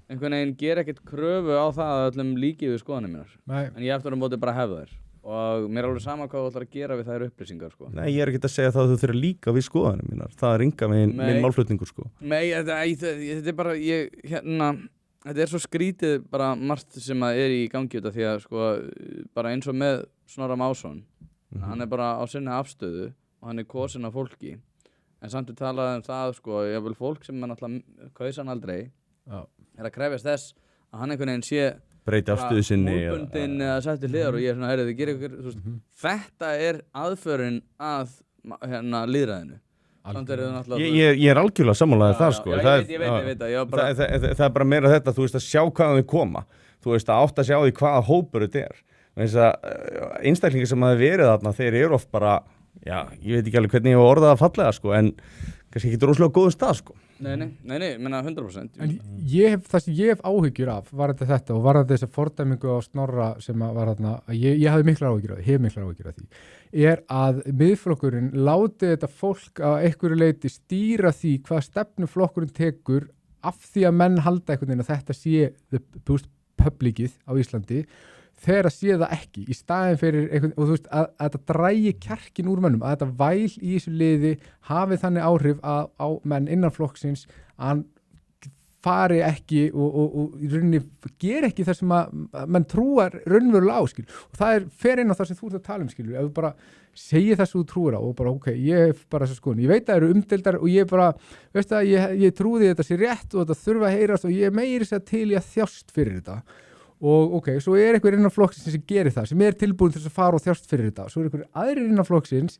einhvern veginn ger ekkert kröfu á það að öllum líki við skoðanir mínar. Nei. En ég eftir að móti bara hefða þær og mér er alveg sama hvað þú ætlar að gera við þær upplýsingar sko. Nei, ég er ekkert að segja það að þú þurfir að líka við skoðanir mínar. Það er enga minn málflutningur sko. Nei, þetta er bara, þetta svo skrítið bara margt sem að í gangi þetta því að sko bara eins og með Snorra Másson hann bara á sinni afstöðu og hann kosinn af fólki en samt talað það sko jafnvel fólk sem náttúrulega kaus hann aldrei að krefjast þess að hann einhvern veginn sé breyti afstöðu sinni múlbundin eða setti hliðar og ég svona heyrðu þið gerir ykkur þetta aðförin að lýðræðinu Ég algjörlega sammálaður þar sko. Ég veit það bara meira þetta, þú veist að sjá hvaðan þau koma, þú veist að átt að sjá því hvaða hópur þetta einstaklingar sem hafa verið þarna, þeir eru oft bara, ég veit ekki alveg hvernig ég var orðað að fallega sko, en kannski ekki rosalega góðum stað sko. Nei, menna 100%. En það sem ég hef áhyggjur af var þetta og var þetta þessa fordæmingu á Snorra sem var þarna, ég hafði miklar áhyggjur af því, að miðflokkurinn láti þetta fólk að einhverju leyti stýra því hvað stefnuflokkurinn tekur af því að menn halda einhvern veginn að þetta sé publicið á Íslandi þegar að sé það ekki í staðin fyrir einhvern, og þú veist að þetta drægi kjarkin úr mönnum, að þetta væl í þessu liði hafi þannig áhrif á menn innan flokksins að hann fari ekki og í rauninni ger ekki það sem að menn trúar raunverulega á, skil, og það fer inn á það sem þú ert að tala skilur, ef þú bara segir það sem þú trúir á og bara ok, ég hef bara þessa skoðun, ég veit að það eru umdeildar og ég bara, veist það, ég trúði þetta sé rétt og þetta þurfa að heyrast og ég meiri sér til í að þjást fyrir þetta og ok, svo einhver innan flokksins sem gerir það, sem tilbúin til þess að fara og þjást fyrir þetta, svo einhver aðrir innan flokksins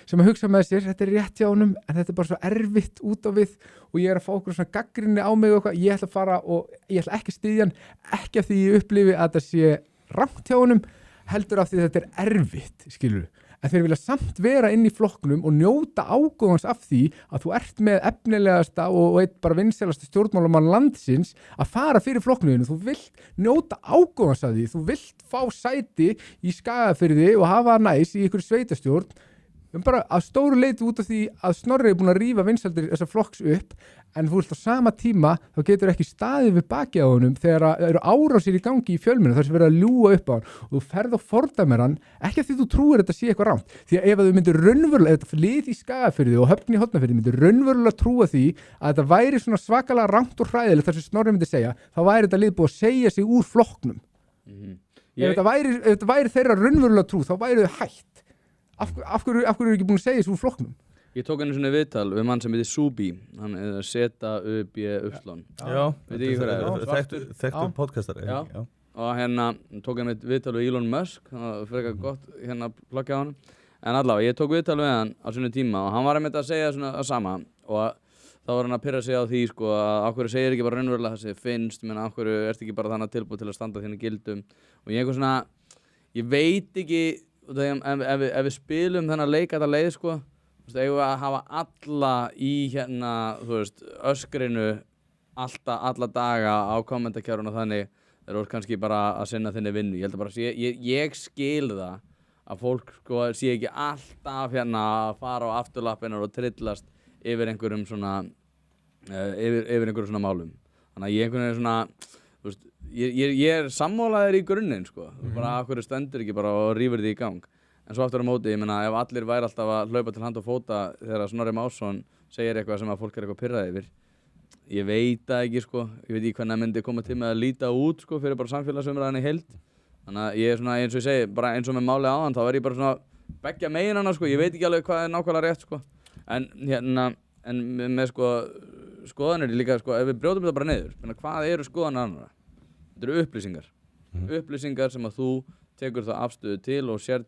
sem að hugsa með sér, þetta rétt hjá honum en þetta bara svo erfitt út á við og ég að fá okkur svona gagnrýni á mig og eitthvað, ég ætla að fara og ég ætla ekki að styðja hann, ekki af því ég upplifi að það sé rangt hjá honum, heldur af því þetta erfitt, skilur en þeir vilja samt vera inn í flokknum og njóta ágóðans af því að þú ert með efnilegasta og eitt bara vinsælasta stjórnmálamann landsins að fara fyrir flokknuðinu, þú vilt njóta ágóðans af því, þú vilt fá sæti í Skagafirði og hafa næs í ykkur sveitastjórn bara að stóru leiti út af því að Snorri búin að rífa vinsældir þessa flokks upp en þú vilt á sama tíma þá getur ekki staðið við bakið á honum þegar eru árásir í gangi í fjölmiðlum þar sem verið að ljúga upp á hann og þú ferð og fordæmir hann ekki af því þú trúir þetta sé eitthvað rangt því að ef þú myndir raunverulega, ef þetta lið í Skagafirði og Höfn í Hornafirði myndir raunverulega trúa því að þetta væri svona svakalega rangt og hræðilegt þar sem Snorri myndi segja þá væri þetta lið búið að segja sig úr flokknum ef þetta væri þeirra raunverulega trú þá væri þau hætt af hverju eru ekki búin að segja þessu úr flokknum? Ég tók einu svona viðtal við mann sem heitir Subi, hann Z-U-B-Y. Já, veit ekki hver þekktur podcastari. Já, og tók einu viðtal við Elon Musk, það var frekar gott plugga á hann. En allavega, ég tók viðtal við hann á svona tíma og hann var einmitt að segja svona að sama og þá var hann að pirra sig á því sko að af hverju segir ekki bara raunverulega það sem finnst, menn af hverju ert ekki bara þannig tilbúið til að standa þínu gildum og ég veit ekki ef við spilum þennan leik að það leið sko, eigum við að hafa alla í þú veist, öskrinu alla daga á kommentarkerfinu og þannig þeir eru kannski bara að sinna þinni vinnu. Ég held að bara ég skil það að fólk sko sé ekki alltaf að fara á afturlappinnar og trillast yfir einhverjum svona málum. Þannig að ég einhvern veginn svona, þú veist, ég sammálaður í grunninn sko, bara af hverju stendur ekki bara og rífur því í gang. En svo aftur á móti, ég meina, ef allir væri alltaf að hlaupa til hand og fóta þegar Snorri Másson segir eitthvað sem að fólk eitthvað pirrað yfir, ég veit það ekki sko, ég veit ekki hvernig það myndi koma til með að líta út sko fyrir bara samfélagsumræðan í heild. Þannig að ég svona, eins og ég segi, bara eins og með málið áðan, þá ég bara svona beggja megin hana sko, ég veit ekki alveg hvað nákvæmlega rétt sko. En með sko, skoðanir líka sko, ef við brjótum þetta bara niður, hvað eru skoðanir annara? Þetta eru upplýsingar. Upplýsingar sem að þú tekur það afstöðu til og sér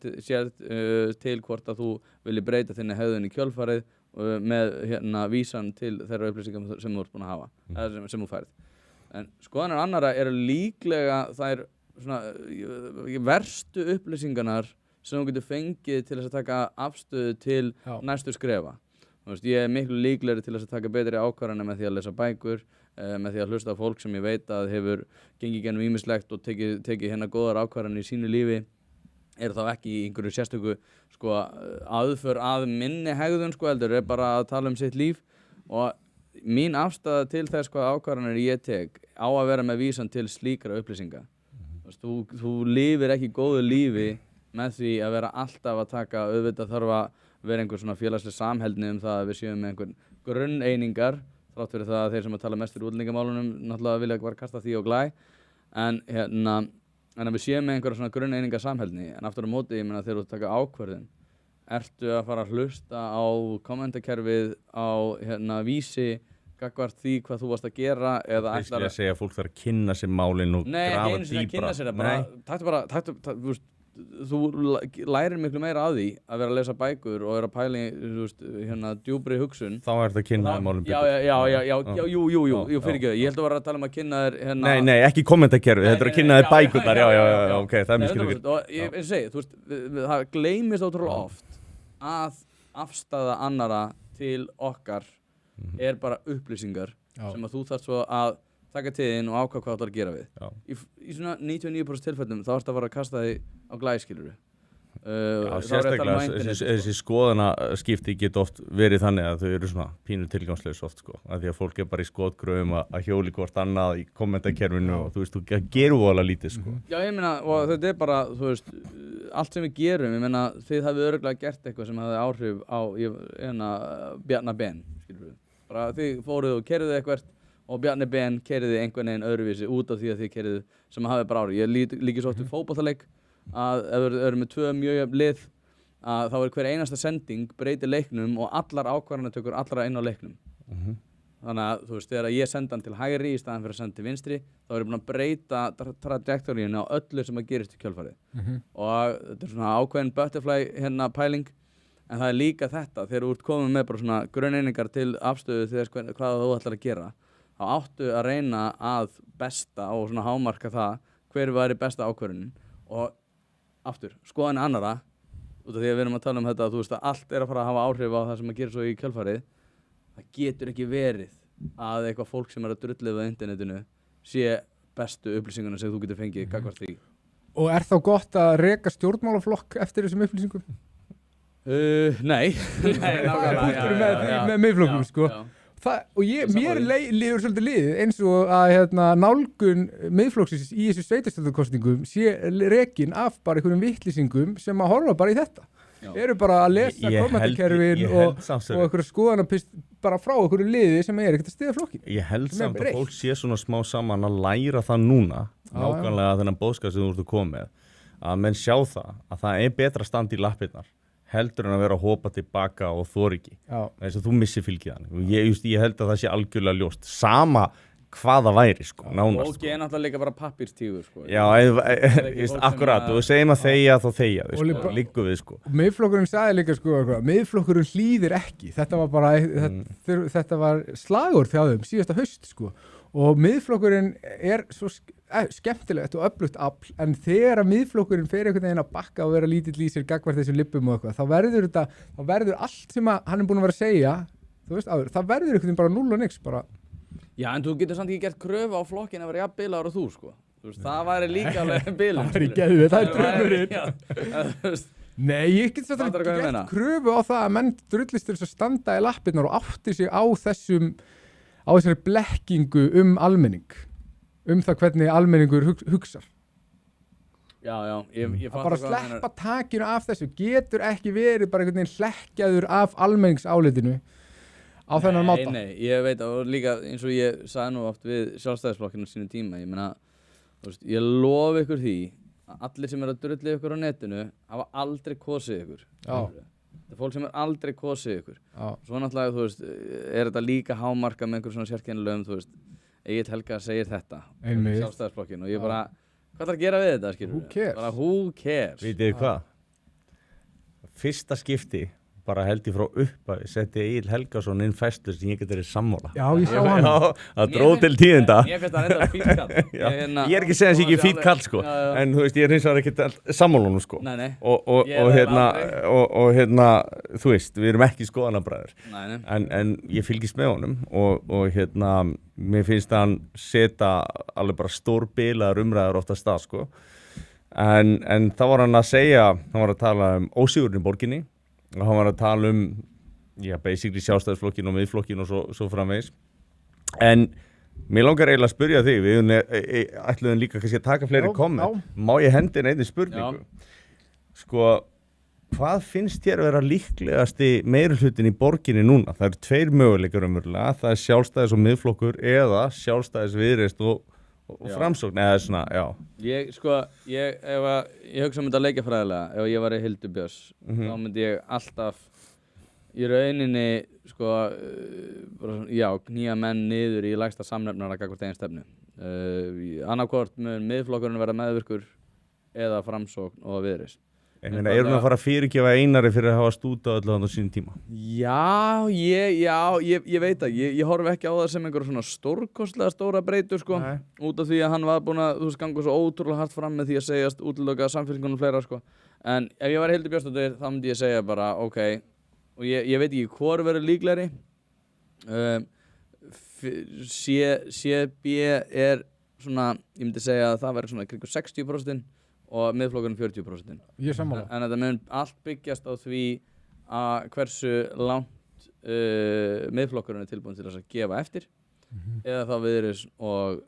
til hvort að þú vilji breyta þinni hegðun í kjölfarið með vísan til þeirra upplýsingar sem þú ert búin að hafa, eða sem þú færð. En skoðanir annara eru líklega þær svona verstu upplýsingarnar sem þú getur fengið til þess að taka afstöðu til næstu skrefa. Þú veist, ég miklu líklegri til þess að taka betri ákvarðanir með því að lesa bækur, með því að hlusta á fólk sem ég veit að hefur gengið gennum ýmislegt og tekið góðar ákvarðanir í sínu lífi, þá ekki í einhverju sérstöku sko, aðför að minni hegðun sko, heldur bara að tala um sitt líf og mín afstaða til þess hvað ákvarðanir ég tek á að vera með vísan til slíkra upplýsinga. Þú lifir ekki góðu lífi með því að vera alltaf að taka, auðvitað þarf að vera einhver svona félagsleg samheldni það að við séum með einhvern grunneiningar þrátt fyrir það að þeir sem að tala mest fyrir útlendingamálunum náttúrulega vilja bara kasta því á glæ en að við séum með einhverja svona grunneininga samhælni en aftur á móti, ég meina þegar þú taka ákvörðun ertu að fara að hlusta á kommentakerfið á Vísi gagnvart því hvað þú varst að gera eða ætlar að segja að fólk þarf að kynna sér málin og grafa ekki einu dýpra. kynna sér það þú lærir miklu meira af því að vera að lesa bækur og vera að pæla í djúpri hugsun þá er þetta að kynna málin betur jú, fyrir ekki ég held að vera að tala að kynna þér Nei, ekki kommentakerfi, þetta er að kynna þér bækurnar ok, það er mjög skilur og ég segi, það gleymist ótrúlega oft að afstaða annara til okkar er bara upplýsingar sem að þú þarft svo að taka til þín og ákvað hvað þú ætlar að gera við í svona 99% tilfellum þá ertu að fara að kasta því á glæskiluru sérstaklega þessi skoðanaskipti geta oft verið þannig að þau eru svona pínu tilgangslaus oft sko, af því að fólk er bara í skotgröfum að hjóli hvort annað í kommentakerfinu og þú veist, þú gerur voðalega lítið sko. Já, ég meina, og þetta er bara, þú veist, allt sem við gerum, ég meina, þið hafið örugglega gert eitthvað sem hafði áhrif á Bjarna Ben, skilur við, bara þið fóruð og keyrðuð eitthvað og Bjarni Ben keyrði einhvern veginn öðruvísi út af því að þið keyrðuð sem hafið bara áhrif. Ég líki svo oft við fótboltaleik að ef við erum með 2 mjög jöfn lið að þá er hver einasta sending breytir leiknum og allar ákvarðanatökur allra inn á leiknum. Þannig að þú veist, þegar ég senda hann til hægri í staðan fyrir að senda til vinstri þá er ég búin að breyta trajektoríinu á öllu sem að gerist í kjölfarið. Og þetta er svona ákveðin butterfly pæling en það er líka þetta, þegar þú ert komin með bara svona grunneiningar til afstöðu þegar hvað þú ætlar að gera þá áttu að reyna að besta og svona hámarka það hver væri besta ákvörðunin og aftur, skoðan annara út af því að við erum að tala um þetta að þú veist að allt er að fara að hafa áhrif á það sem að gera svo í kjölfarið það getur ekki verið að eitthvað fólk sem er að drullið á internetinu sé bestu upplýsingarna sem þú getur fengið gagnvart því. Og er þá gott að reka stjórnmálaflokk eftir þessum upplýsingum? Nei. með miðflokkum sko. Og mér líður svolítið liðið eins og að nálgun miðflokksins í þessu sveitarstjórnarkosningum sé rekin af bara einhverjum vittlýsingum sem að horfa bara í þetta. Eru bara að lesa kommentakerfin og einhverja skoðanapist bara frá einhverju liði sem er ekkert að styðja flokkin. Ég held samt að fólk sé svona smá saman að læra það núna, nákvæmlega þennan boðskap sem þú ert að koma með, að menn sjá það er betra að standa í lappirnar heldur en að vera að hopa tilbaka og þor ekki. Þess að þú missir fylgið hann. Ég held að það sé algjörlega ljóst. Sama hvað það væri, sko, nánast. Og ég er náttúrulega líka bara pappírstígur, sko. Já, akkurat. Og við segjum að þegja, þá þegja þau, sko. Liggu við, sko. Miðflokkurinn sagði líka, sko, miðflokkurinn hlýðir ekki. Þetta var bara, þetta var slagur hjá þeim síðasta haust, sko. Og miðflokkurinn er svo skemmtilegt og öflugt afl, en þegar að miðflokkurinn fer einhvern veginn að bakka og vera lítill í sér gagnvart þessum lippum og eitthvað, þá verður allt sem hann er búin að vera að segja, þú veist, það verður einhvern veginn bara 0 og nix, bara. Já, en þú getur samt ekki gert kröfu á flokkin að vera jafn bilaður og þú, sko. Þú veist, það væri líka alveg bilun. Það væri geðvið, það er draumurinn. Nei, ég get svolítið gert kröfu á það að menn drullist til þess að standa í lappirnar og átti sig á þessari blekkingu almenning, það hvernig almenningur hugsar. Já, ég að bara sleppa takinu af þessu, getur ekki verið bara einhvern veginn hlekkjaður af almenningsálitinu á þennan máta. Nei, ég veit og líka eins og ég sagði nú oft við Sjálfstæðisflokkinn á sínum tíma, ég meina, þú veist, ég lofa ykkur því að allir sem er að drulla ykkur á netinu hafa aldrei kosið ykkur. Það er fólk sem er aldrei kosið ykkur. Svo náttúrulega, þú veist, er þetta líka hámarka með einhver svona sérkennilegum, þú veist, Egill Helga segir þetta Sjálfstæðisflokkinn og ég bara, hvað ætlar að gera við þetta, skilur? Who cares? Bara who cares? Vitið þið hvað? Fyrsta skipti bara held ég frá upphafi setti Egill Helgason inn fæstur sem ég get verið sammála. Já, ég sá hann. Já, það dróð til tíðinda. Ég finnst það reyndar fínt kall. Ég er ekki að segja þessi ekki fínt kall, sko. En þú veist, ég er hins vegar ekki sammála honum, sko. Nei. Og þú veist, við erum ekki skoðanabræður. Nei. En ég fylgist með honum og mér finnst að hann setja alveg bara stórbilaðar umræður oft að stað, sko. En þá var hann að segja, hann var að tala ósigurinn í borginni og hann var að tala basically Sjálfstæðisflokkin og miðflokkin og svo framvegis. En mér langar eiginlega að spyrja þig, við ætluðum líka kannski að taka fleiri komment. Má ég hendi einni spurningu? Sko, Hvað finnst þér að vera líklegasti meirihlutin í borginni núna? Það eru 2 möguleikar umverulega, það er Sjálfstæðis- og Miðflokkur eða Sjálfstæðis, Viðreisn og Framsókn, eða svona, já. Ég hugsa þetta leikjafræðilega, ef ég var í Hildur Björns, þá myndi ég alltaf í rauninni, knýja menn niður í lægsta samnefnara gagnvart eigin stefnu. Annarkvort mun Miðflokkurinn verða meðvirkur eða Framsókn og Viðreisn. Ég meina, er hún að fara að fyrirgefa Einari fyrir að hafa stútað öllu þannig á sínum tíma? Ég veit að ég horfi ekki á það sem einhver svona stórkostlega stóra breytur sko. Út af því að hann var búinn að ganga svo ótrúlega hart fram með því að segjast útiloka Samfylkingunum fleira sko. En ef ég var Hildur Björnsdóttir þá myndi ég segja bara ok, og ég veit ekki hvor verður líklegri. CB er svona, ég myndi segja að það verður svona kringu 60% og Miðflokkurinn 40%. Ég sammála. En þetta mun allt byggjast á því að hversu langt Miðflokkurinn er tilbúin til þess að gefa eftir eða þá Viðreisn og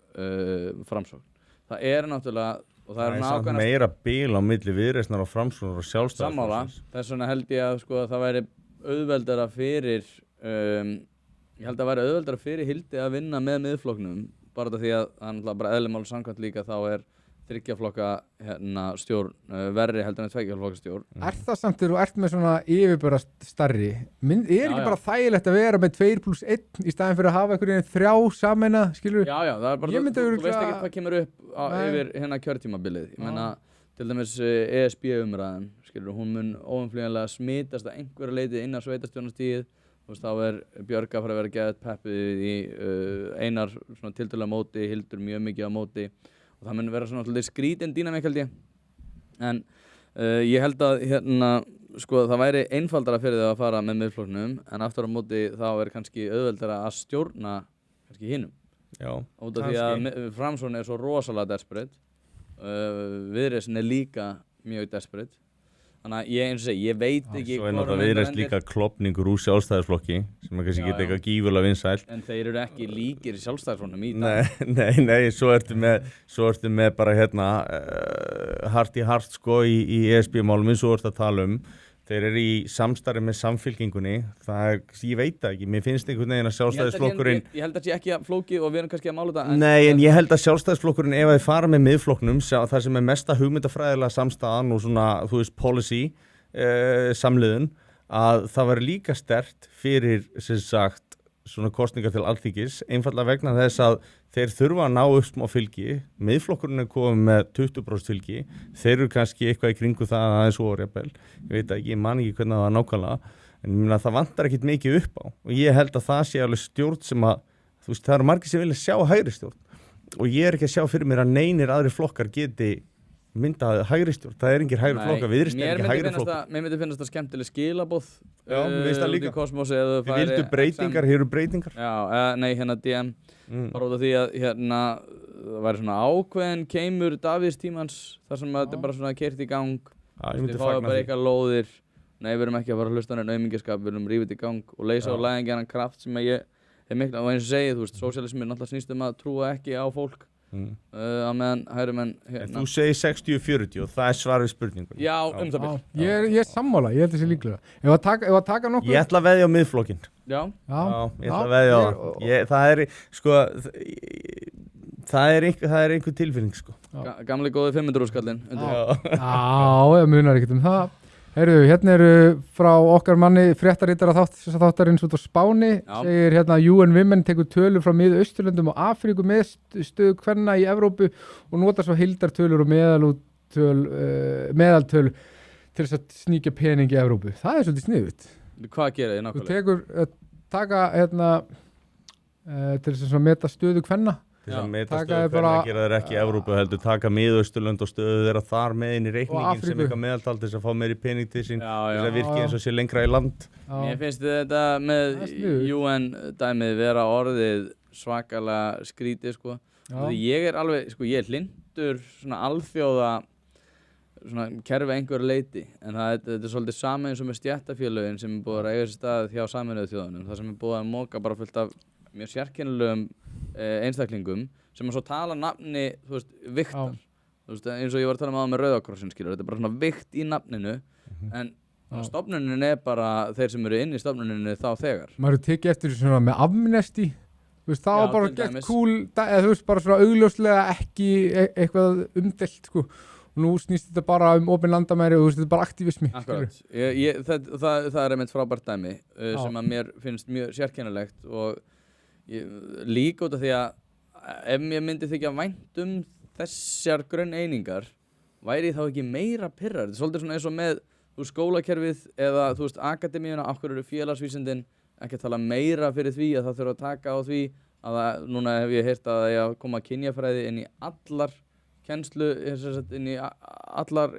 Framsókn. Það er náttúrulega, og það er samt meira bil á milli Viðreisnar og Framsóknar og Sjálfstæðisflokksins. Sammála, þess vegna held ég að sko, það væri auðveldara fyrir ég held að væri auðveldara fyrir Hildi að vinna með Miðflokknum, bara því að hann bara eðli máls samkvæmt líka þá er 3 flokka stjórn verri heldur en 2 flokka stjórn. Er það samt þegar þú ert með svona yfirbörða starri? Er ekki bara þægilegt að vera með 2+1 í staðin fyrir að hafa einhverjum 3 sameina, skilur? Já, það er bara, þú veist ekki hvað kemur upp yfir kjörtímabilið. Ég meina, til dæmis ESB-umræðan, skilur, hún mun óumflýjanlega smitast að einhverju leiti inn á sveitarstjórnarstigið. Þú veist, þá Björg að fara að vera geðið peppið í Einar svona tiltölulega móti, Hildur mjög mikið á móti. Og það mun vera svona svolítið skrítin dýnamík held ég. En ég held að það væri einfaldara fyrir þau að fara með Miðflokknum, en aftur á móti þá er kannski auðveldara að stjórna kannski hinum. Já, út af því að Framsókn er svo rosalega desperate, Viðreisn er líka mjög desperate. Þannig að ég veit ekki svo er náttúrulega Viðreisn líka klofningur úr Sjálfstæðisflokki sem er kannski ekki eitthvað gífurlega vinsælt. En þeir eru ekki líkir Sjálfstæðisflokknum í dag. Nei, svo ertu með bara hart í hart sko í ESB-málum eins og ertu að tala þeir eru í samstarfi með Samfylkingunni, ég veit það ekki, mér finnst einhvern veginn að Sjálfstæðisflokkurinn... Ég held að það sé ekki flókið og við erum kannski að mála þetta... Nei, en ég held að Sjálfstæðisflokkurinn, ef þeir fara með Miðflokknum, það sem er mesta hugmyndafræðilega samstæðan og svona, þú veist, policy, samliðun, að það var líka sterkt fyrir, sem sagt, svona kosningar til Alþingis, einfallega vegna þess að þeir þurfa að ná upp smá fylgi, Miðflokkurinn er komið með 20% fylgi, þeir eru kannski eitthvað í kringu það aðeins óorjafel, ég veit ekki, ég man ekki hvernig það var nákvæmlega, en það vantar ekkit mikið upp á og ég held að það sé alveg stjórn sem að, þú veist, það eru margir sem vilja sjá hægri stjórn og ég er ekki að sjá fyrir mér að neinir aðri flokkar geti myndað hægri stjórn, það er engir hægri flokkar, Viðreisn er ekki hægri flokkar. Mér myndi finnast það skemmtileg skilaboð út í kosmosi eða það vildu breytingar, hér eru breytingar. Já, nei, DM, bara út af því að það væri svona ákveðin keimur Davíðs tímans, þar sem þetta er bara svona keyrt í gang, við fáum bara eitthvað lóðir, nei, við erum ekki að fara að hlusta á aumingjastskap, við erum rífið í gang og leysa á læðingjarnan kraft sem ég er miklu, og eins og segið, þú veist, sósíalismi er náttúrulega snýst að trúa ekki á fólk. Á meðan hægri menn Þú segir 60-40 og það er svar við spurningunni. Já, það bil. Ég er sammála, ég held þessi líklega. Ef að taka nokkuð... Ég ætla að veðja á Miðflokkinn. Já, ég ætla að veðja á það. Það er einhver tilfinning sko. Gamli góði 500 skallinn. Já, munar ekkert það. Heyrðu, hérna eru frá okkar manni fréttaritara þáttarins út á Spáni, segir UN Women tekur tölur frá Mið-Austurlöndum og Afríku með stöðu kvenna í Evrópu og notar svo heildartölur og meðaltöl til þess að sníkja pening í Evrópu. Það er svolítið sniðugt. Hvað gerir þið nákvæmlega? Þú taka til þess að meta stöðu kvenna. Til að meta stöðu hvernig að gera þeir ekki í Evrópu heldur, taka Mið-Austurlönd og stöðu þeirra þar með inn í reikningin sem eitthvað meðaltal til þess að fá meiri pening til sín, þess að virki eins og sé lengra í land. Mér finnst þetta með UN dæmið vera orðið svakalega skrítið sko. Ég er alveg, sko, ég er hlindur svona alþjóða svona kerfi einhverju leiti, en þetta er svolítið sama eins og með stéttarfélögin sem er búið að eiga sér stað hjá Sameinuðu þjóðunum, það sem er búið að moka bara fullt af mjög sérkennilegum einstaklingum sem að svo tala nafni, þú veist, viktar. Þú veist, eins og ég var að tala með Rauða krossinn, skilur, þetta er bara svona vikt í nafninu, en Stofnunin bara þeir sem eru inn í stofnuninni þá þegar. Maður hefur tekið eftir svona með amnesti, þú veist, það Já, var bara til gett dæmis. cool, eða þú veist, bara svona augljóslega ekki eitthvað umdelt, sko. Og nú snýst þetta bara opin landamæri og þú veist, þetta er bara aktivismi. Akkurat. Það er einmitt frábært dæmi sem að mér finnst mjög sérkennilegt og líka út af því að ef mér myndi þykja vænt þessar grunneiningar væri ég þá ekki meira pirrar. Þetta er svolítið svona eins og með skólakerfið eða þú veist akademíuna, af hverju eru félagsvísindin ekki að tala meira fyrir því að það þurfa að taka á því að núna hef ég heyrt að ég koma kynjafræði inn í allar kennslu, inn í allar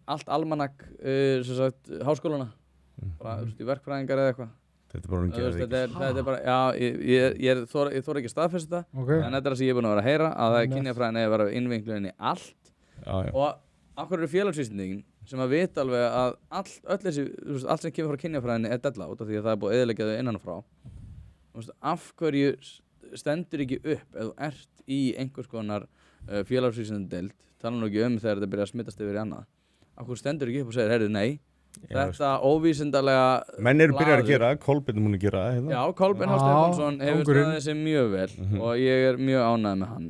allt almanak háskólana, bara í verkfræðingar eða eitthvað. Þetta er bara þetta er bara, já, ég þori ekki að staðfesta þetta, en þetta er það sem ég er búin að vera að heyra, að það er kynjafræðin eða vera innvinkluð inn í allt. Og af hverju eru félagsvísindin sem að vita alveg að allt sem kemur frá kynjafræðinni er della út af því að það er búið að eyðileggja þau innan frá. Af hverju stendur ekki upp ef þú ert í einhvers konar félagsvísindadeild, tala nú ekki þegar þetta byrja að smittast yfir í annað. Af hverju stendur ekki upp og segir, heyrðu, nei, þetta óvísindalega menn eru byrjar að gera, Kolbeinn mun að gera það. Já, Kolbeinn H. Stefánsson hefur staðið sig mjög vel og ég er mjög ánægð með hann,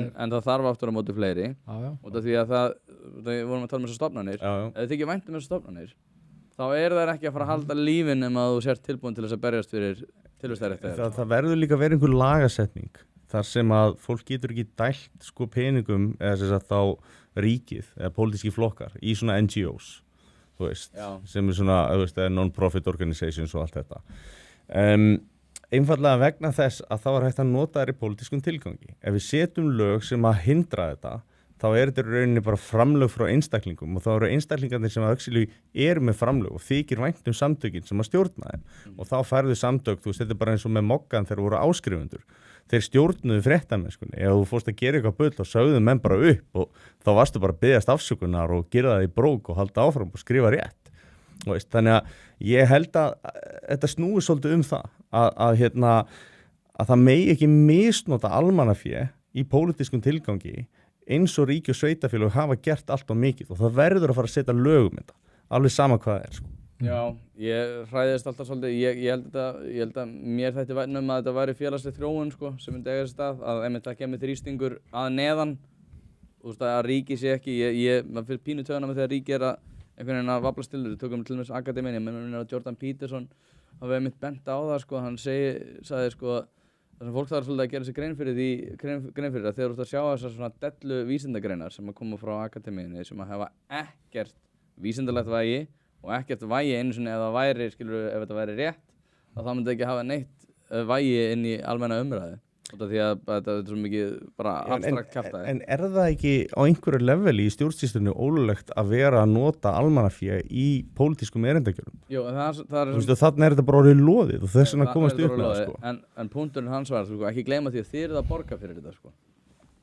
en það þarf aftur á móti fleiri út af því að við vorum að tala um þessar stofnanir. Ef þið þykir vænt þessar stofnanir, þá þær ekki að fara að halda lífin ef þú sért tilbúin til þess að berjast fyrir tilvistarrétti. Það verður líka verið einhver lagasetning þar sem að fólk getur ekki dælt peningum eða þá ríkið eða pólitíski flokkar í svona NGOs, þú veist, sem svona, þú veist, non-profit organizations og allt þetta. Einfallega vegna þess að það var hægt að nota þær í pólitískum tilgangi. Ef við setjum lög sem að hindra þetta, þá þetta rauninni bara framlög frá einstaklingum og þá eru einstaklingarnir sem að eru með framlög og þykir vænt samtökin sem að stjórna þeim. Og þá færðu samtök, þú veist, þetta er bara eins og með Moggan þegar voru áskrifundur. Þeir stjórnuðu fréttamennskunni. Ef þú fórst að gera eitthvað bull og sögðu menn bara upp og þá varstu bara að biðjast afsökunar og gera það í brók og halda áfram og skrifa rétt. Veist, þannig að ég held að þetta snúi svolítið það að það megi ekki misnota almannafé í pólitískum tilgangi eins og ríki og sveitafélög hafa gert allt of mikið og það verður að fara að setja lög um þetta, alveg sama hvað það er. Já, ég hræðist alltaf svolítið, ég held að mér þætti vænt að þetta væri félagsleg þróun sem myndi eiga sér stað, að einmitt það kemur þrýstingur að neðan, þú veist að ríki sé ekki, maður fyrir pínu töðuna með þegar ríki að einhvern veginn að vaflast til, við tökum til dæmis akademíunni, ég meina að Jordan Peterson hafi einmitt bent á það, hann sagði það sem fólk þarf svolítið að gera sér grein fyrir það þegar þú ert að sjá þessar svona dellu vísindagreinar sem að koma frá akademíunni sem að hafa ekkert vísindalegt vægi og ekkert vægi einu sinni ef það væri, ef þetta væri rétt, þá myndi ekki hafa neitt vægi inn í almenna umræðu. Því að þetta er svo mikið bara abstrakt kjaftaði. En er það ekki á einhverju leveli í stjórnsýslunni ólöglegt að vera að nota almannafé í pólitískum erindagjörnum? Jú, það er... Þú veist, þannig er þetta bara orðið loðið og þess vegna komast upp með það, En punkturinn hans var, ekki gleyma því að þið eruð að borga fyrir þetta,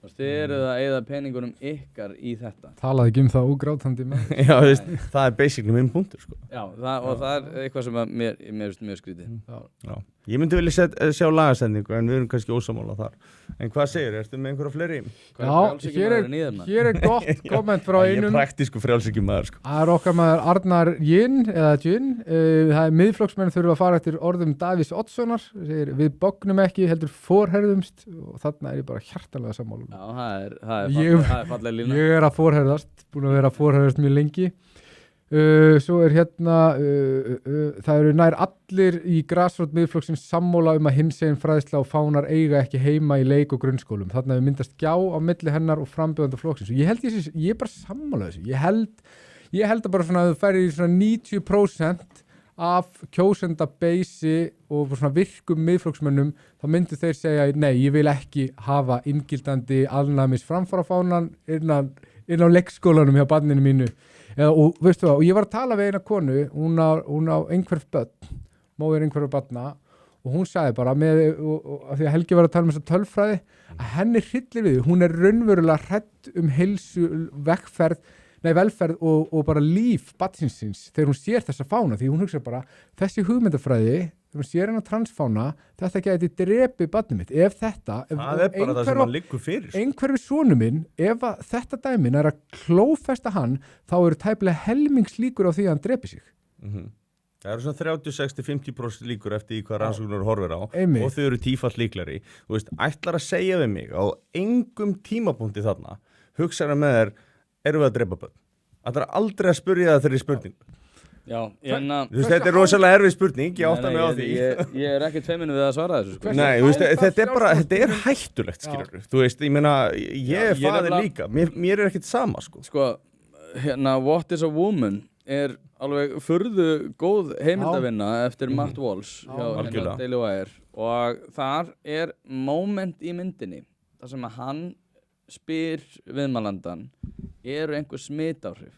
Þið eruð að eyða peningunum ykkar í þetta. Talaði ekki það ógrátandi með. Já, veist, það er basically minn punktur, Já, og það er eitthvað sem mér finnst mjög skrítið. Já. Ég myndi vilja sjá lagasendingu en við erum kannski ósammála þar. En hvað segir, ertu með einhverja fleiri? Já, hér er gott komment frá einum. Ég er praktísku frjálshyggjumaður, Það er okkar maður Arnar Jinn, það er miðflokksmenn þurfa að fara eftir orðum Davís Oddssonar, við bognum ekki, heldur forherðumst og þarna er ég bara hjartanlega sammála. Já, það er falleg lína. Ég er að forherðast, búin að vera að forherðast mjög lengi. Svo er það eru nær allir í grasrót miðflokksins sammála að hinsegin fræðsla og fánar eiga ekki heima í leik- og grunnskólum. Þarna við myndast gjá á milli hennar og frambjóðanda flokksins. Og ég er bara sammála þessu. Ég held að bara svona að þú færir í svona 90% af kjósendabeysi og svona virkum miðflokksmönnum, þá myndu þeir segja, nei, ég vil ekki hafa inngildandi alnæmis framfarafánan innan á leikskólanum hjá barninu mínu. Og veistu það, og ég var að tala við eina konu, hún á einhverf börn, móðir einhverju barna, og hún sagði bara, af því að Helgi var að tala um þessa tölfræði, að henni hryllir við, hún er raunverulega hrædd heilsu, velferð og bara líf barnsins þegar hún sér þessa fána, því hún hugsa bara, þessi hugmyndafræði, þegar hún sér hennar transfána, þetta gæti drepið barnið mitt. Ef þetta, Það er bara það sem hann liggur fyrir. einhverfi sonu minn, ef að þetta dæmin er að klófesta hann, þá eru tæplega helmingslíkur á því að hann drepi sig. Það eru svona 30-60-50% líkur eftir í hvað rannsóknur horfir á Einmitt. og þau eru tífalt líklari. Þú veist, ætlar að segja við mig á engum tímapunkti þarna, hugsaðu með þér, erum við að drepa börn? Ætlar aldrei að spyrja það þeirri spurningu. Já, Þú veist, þetta er rosalega erfið spurning, ég átta mig á því. Ég er ekki tveiminu við að svara þessu, sko. Nei, þú veist, þetta er hættulegt, skilur. Þú veist, ég meina, ég er faðir líka, mér er ekkert sama, sko. Sko, What is a Woman er alveg furðu góð heimildavinna eftir Matt Walsh hjá Daily Wire og þar er moment í myndinni þar sem að hann spyr viðmælandan eru einhver smitáhrif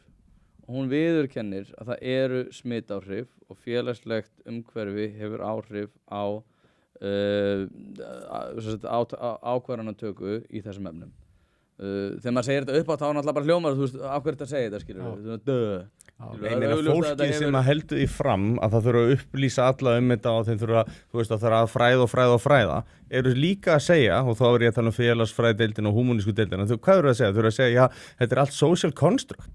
og hún viðurkennir að það eru smitáhrif og félagslegt umhverfi hefur áhrif á ákvarðanatöku í þessum efnum. Þegar maður segir þetta upp á þá náttúrulega bara hljómar þú veist, af hverju þetta segir þetta, skilur fólki sem að heldur því fram að það þurfa að upplýsa alla þetta og þeim þurfa, þú veist, að það er að fræða eru líka að segja, og þá er ég að tala um félagsfræðdeildina og húmanísku deildina, hvað eru að segja? Þau eru að segja, já, þetta er allt social construct.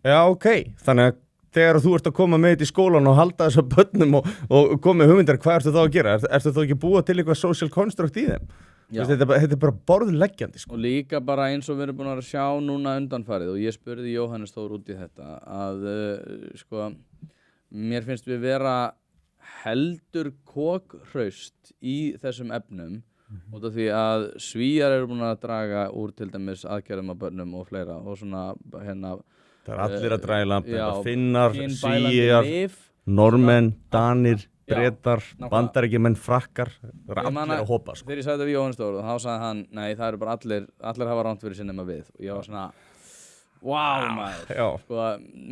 Já, ok, þannig að þegar þú ert að koma með þetta í skólan og halda þess að börnum og koma með hugmyndar, hvað ertu þá að gera? Ertu þá ekki búa til eitthvað social construct í þeim? Þetta er bara borðleggjandi, sko. Og líka bara eins og við erum búin að sjá núna undanfarið og ég spurði Jóhannes Þór út í þetta að sko, mér finnst við vera heldur kokhraust í þessum efnum út af því að Svíar eru búin að draga úr til dæmis aðgerðum af börnum og fleira og svona Það er allir að draga í lampið, Finnar, Svíar, Normenn, Danir Bretar, bandaríkjumenn, frakkar það er allir að hopa, sko. Þegar ég sagði þetta við Jóhannes Þór þá sagði hann, nei það eru bara allir hafa ránt fyrir sinni með við og ég var svona maður sko,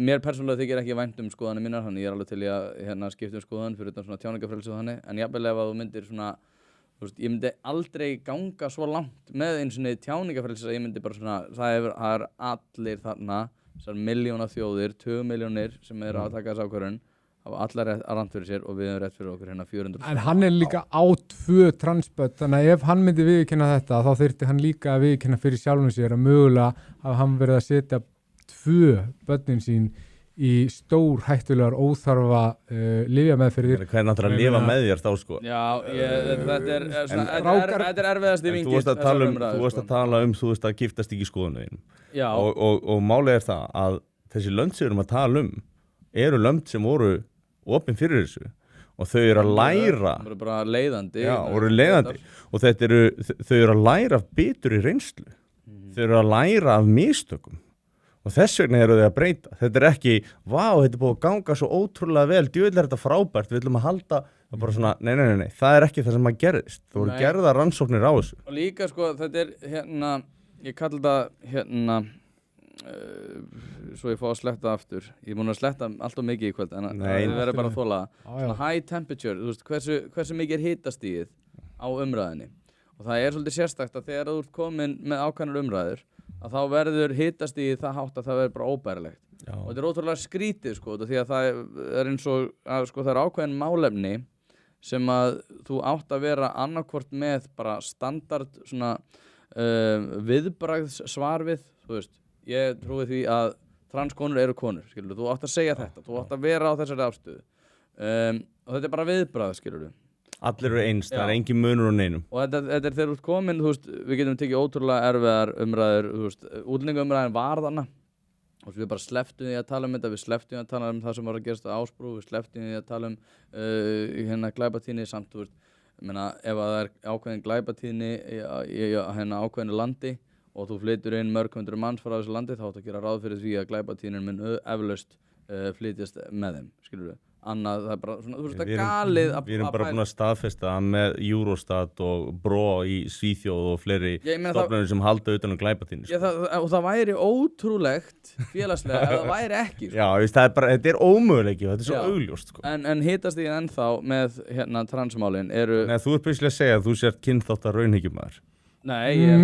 mér persónulega þykir ekki vænt skoðanir mínar þannig ég er alveg til að skipta skoðan fyrir utan svona tjáningafrelsi og þannig en jafnvel ef að þú myndir svona þú veist, ég myndi aldrei ganga svo langt með eins og tjáningafrelsi að ég myndi bara svona það er allir þarna þessar milljóna þjóðir, 2 milljónir sem eru að taka þess ákvörðun hafa allar rangt fyrir sér og við hefum rétt fyrir okkur hérna 400. En hann er líka á 2 transböt, þannig að ef hann myndi viðurkenna þetta, þá þyrfti hann líka að viðurkenna fyrir sjálfum sér að mögulega hafa hann verið að setja 2 börnin sín í stór hættulegar óþarfa lyfjameðferðir. Hvernig ætlar að lifa með þér þá, sko? Já, þetta er erfiðast í vingi. Þú veist að tala þú veist að giftast ekki skoðunum. Já. Og málið er það að þessi lönd sem við erum að tala eru lönd sem voru opin fyrir þessu og þau eru að læra þau eru bara leiðandi og þau eru að læra af bitur í reynslu þau eru að læra af mistökum og þess vegna eru þau að breyta þetta er ekki, þetta er búið að ganga svo ótrúlega vel, djöfull er þetta frábært við ætlum að halda, það er bara svona nei, það er ekki það sem að gerðist, það voru gerða rannsóknir á þessu og líka sko, þetta er ég kalli þetta svo ég fá að sletta aftur ég er búin að sletta allt of mikið í kvöld en það verður bara að þola svona high temperature, þú veist hversu mikið er hitastigið á umræðinni og það er svolítið sérstakt að þegar þú ert komin með ákveðnar umræður að þá verður hitastigið það hátt að það verður bara óbærilegt og þetta er ótrúlega skrítið sko því að það er eins og að sko það er ákveðin málefni sem að þú átt að vera annarkvort með bara standard svona viðbragðs svar við, þú veist ég trúi því að transkonur eru konur, skilur þú átt að segja þetta, þú átt að vera á þessari afstöðu og þetta er bara viðbragð, skilur allir eru eins, það er engin munur á neinum og þetta er þegar þú ert komin, þú veist við getum tekið ótrúlega erfiðar umræður þú veist, útlendingaumræðin var þarna og við bara slepptum því að tala um þetta við slepptum því að tala um það sem var að gerast á Ásbrú við slepptum því að tala um glæpatíðni samt, þú veist ef það er ákveðin glæpatíðni í ákveðinu landi og þú flytur inn mörg hundruð manns frá þessu landi þá áttu að gera ráð fyrir því að glæpatíðnin mun eflaust flytjast með þeim, skilur við annað, það er bara svona, þú veist það galið við erum bara búin að staðfesta með Eurostat og Bró í Svíþjóð og fleiri stofnanir sem halda utan glæpatíðni sko. og það væri ótrúlegt félagslega ef það væri ekki sko. Já, þetta er ómöguleiki þetta er svo augljóst sko. en hitast því ennþá með transmálin eru Nei, þú ert byrjulega að segja að þú sért kynþáttar raunhyggjumæður Nei, ég er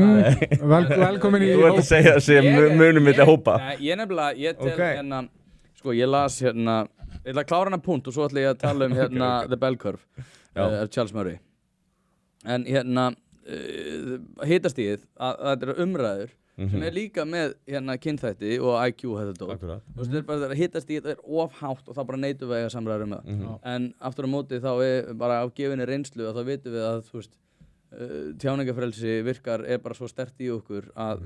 velkomin í Þú ert að segja munum milli hópa Nei, ég nefnilega, ég tel sko, ég las Ég ætla að klára hana punkt og svo ætla ég að tala hérna The Bell Curve Charles Murray. En hérna hitastigið að þetta eru umræður sem líka með hérna kynþætti og IQ þetta dót. Þú veist, bara hitastigið ofhátt og þá bara neitum við að samræður það. En aftur á móti þá bara af gefinni reynslu að þá vitum við að þú veist tjáningafrelsi virkar bara svo sterkt í okkur að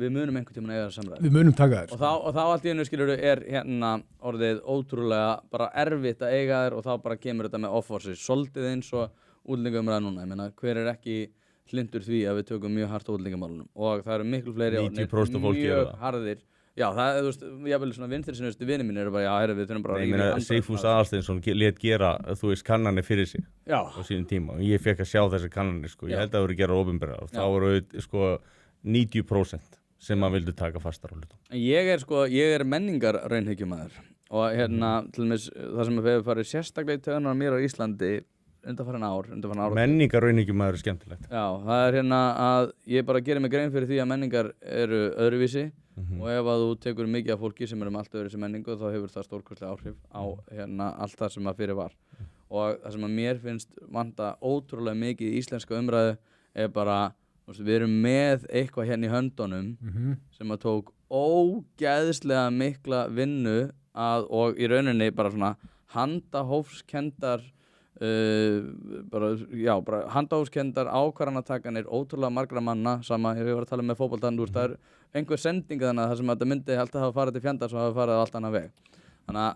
við munum einhvern tímann eiga samræður. Við munum taka þér. Og þá allt í einu skilurðu hérna orðið ótrúlega bara erfitt að eiga þér og þá bara kemur þetta með off-forces. Soldið eins og útlendingaumræða núna. Ég meina, hver ekki hlindur því að við tökum mjög hart á útlendingamálunum og það eru miklu fleiri 90% af fólki mjög harðir. Já, það þú veist, jável svona vinstrisinnustu vinir mínir eru bara, já, herri, við þurfum bara Ég meina, Sigfús Aðalsteinsson lét gera, þú veist, kannanir fyrir sig á sínum tíma og ég fekk að sjá þessar kannanir, sko. Ég held að það voru gerað opinberar og þá voru, sko, 90% sem að vildu taka fastar á hlutum. Ég er menningar raunhyggjumæður og hérna, til dæmis, það sem við hefur farið sérstaklega í taugarnar á mér á Íslandi undanfarin ár. Menningar raunhyggjumæður er skemmtilegt. Já, það er hérna að ég bara gerir mig grein fyrir því að menningar eru öðruvísi og ef að þú tekur mikið af fólki sem með allt öðruvísi menningu þá hefur það stórkostlega áhrif á hérna allt það sem að fyrir var. Og það sem að mér finnst vanta ótrúlega mikið í íslenska umræðu bara, við erum með eitthvað hérna í höndunum sem að tók ógeðslega mikla vinnu og í rauninni bara svona handahófskendar bara handahófskendar ákvarðanatakanir ótrúlega margra manna sama, ég var að tala með fótboltann það er einhver sending þannig að það sem þetta myndi alltaf hafa farið til fjandars og hafa farið á allt annað veg þannig að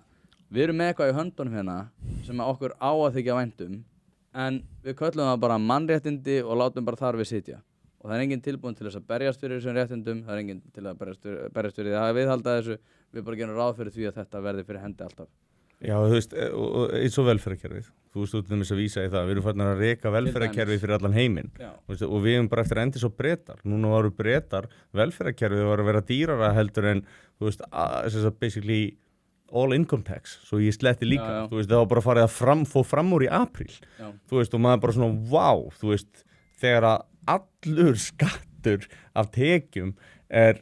við erum með eitthvað í höndunum hérna sem að okkur á að þykja væntum en við köllum það bara mannréttindi og látum bara þar við sitja og það er enginn tilbúin til þess að berjast fyrir þessum réttindum það er enginn til að berjast fyrir því að viðhalda þessu við bara gerum ráð fyrir því að þetta verði fyrir hendi alltaf. Já, þú veist, eins og velferðarkerfið. Þú veist, út að vísa í það. Við erum farin að reka velferðarkerfið fyrir allan heiminn. Og við erum bara eftir að enda svo Bretar. Núna varu Bretar, velferðarkerfið var að vera dýrara heldur en, þú veist, basically all income tax. Svo ég sletti líka. Þú veist, það var bara farið að fór fram úr í apríl. Þú veist, og maður bara svona, vá, þú veist, þegar að allur skattur af tekjum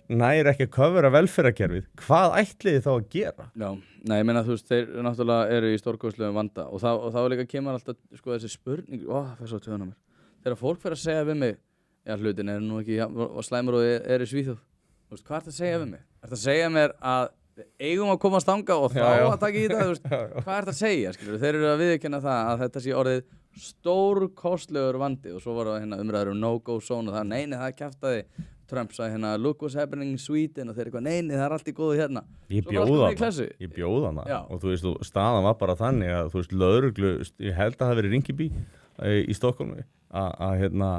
næri ekki að covera velferðarkerfið, hvað ætliði þá að gera? Já, nei, ég meina þú veist, þeir náttúrulega eru í stórkostlegum vanda og þá líka kemur alltaf sko þessi spurning, það er svo töðan á mér. Þegar fólk fer að segja við mig, já hlutin nú ekki slæmur og er í Svíþjóð, þú veist, hvað ert að segja við mig? Ert að segja mér að eigum að komast þangað og þá að taka í það, þú veist, hvað ert að segja, skilur? Þeir eru að viðurkenna það að þetta sé orðið stórkostlegur vandi og svo var það hérna umræður no-go zone og það neini það kjaftaði Trump sagði hérna look what's happening in Sweden og þeir eitthvað neini það er allt í góðu hérna. Ég bjóða hana og þú veist staðan var bara þannig að þú veist lögreglu, ég held að það hafi verið Rinkeby í Stokkólmi að hérna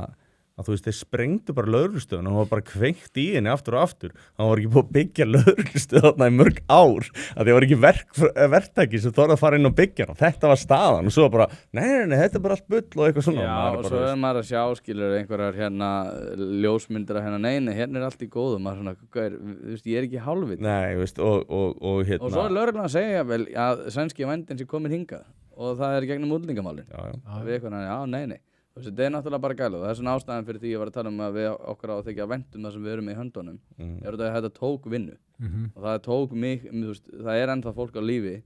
að þú veist þeir sprengdu bara lögreglustöðun og það var bara kveikt í henni aftur og aftur það var ekki búið að byggja lögreglustöð þarna í mörg ár að það var ekki verktaki sem þorði að fara inn og byggja hana þetta var staðan og svo bara nei, þetta er bara allt bull og eitthvað svona Já, og svo er maður að sjá skilur einhverjar hérna ljósmyndir að hérna nei, hérna er allt í góðu maður svona, þú veist, ég er ekki hálfvit Nei, veist, og hérna Og svo er lögreglan að segja vel að sænski vændin sé komin hingað og það er gegnum útlendingamálin Við eitthvað, nei Þetta er náttúrulega bara gælu og það er svona ástæðan fyrir því ég var að tala að við okkur á að þykja væntum það sem við erum í höndunum þetta tók vinnu og það tók mig, það er ennþá fólk á lífi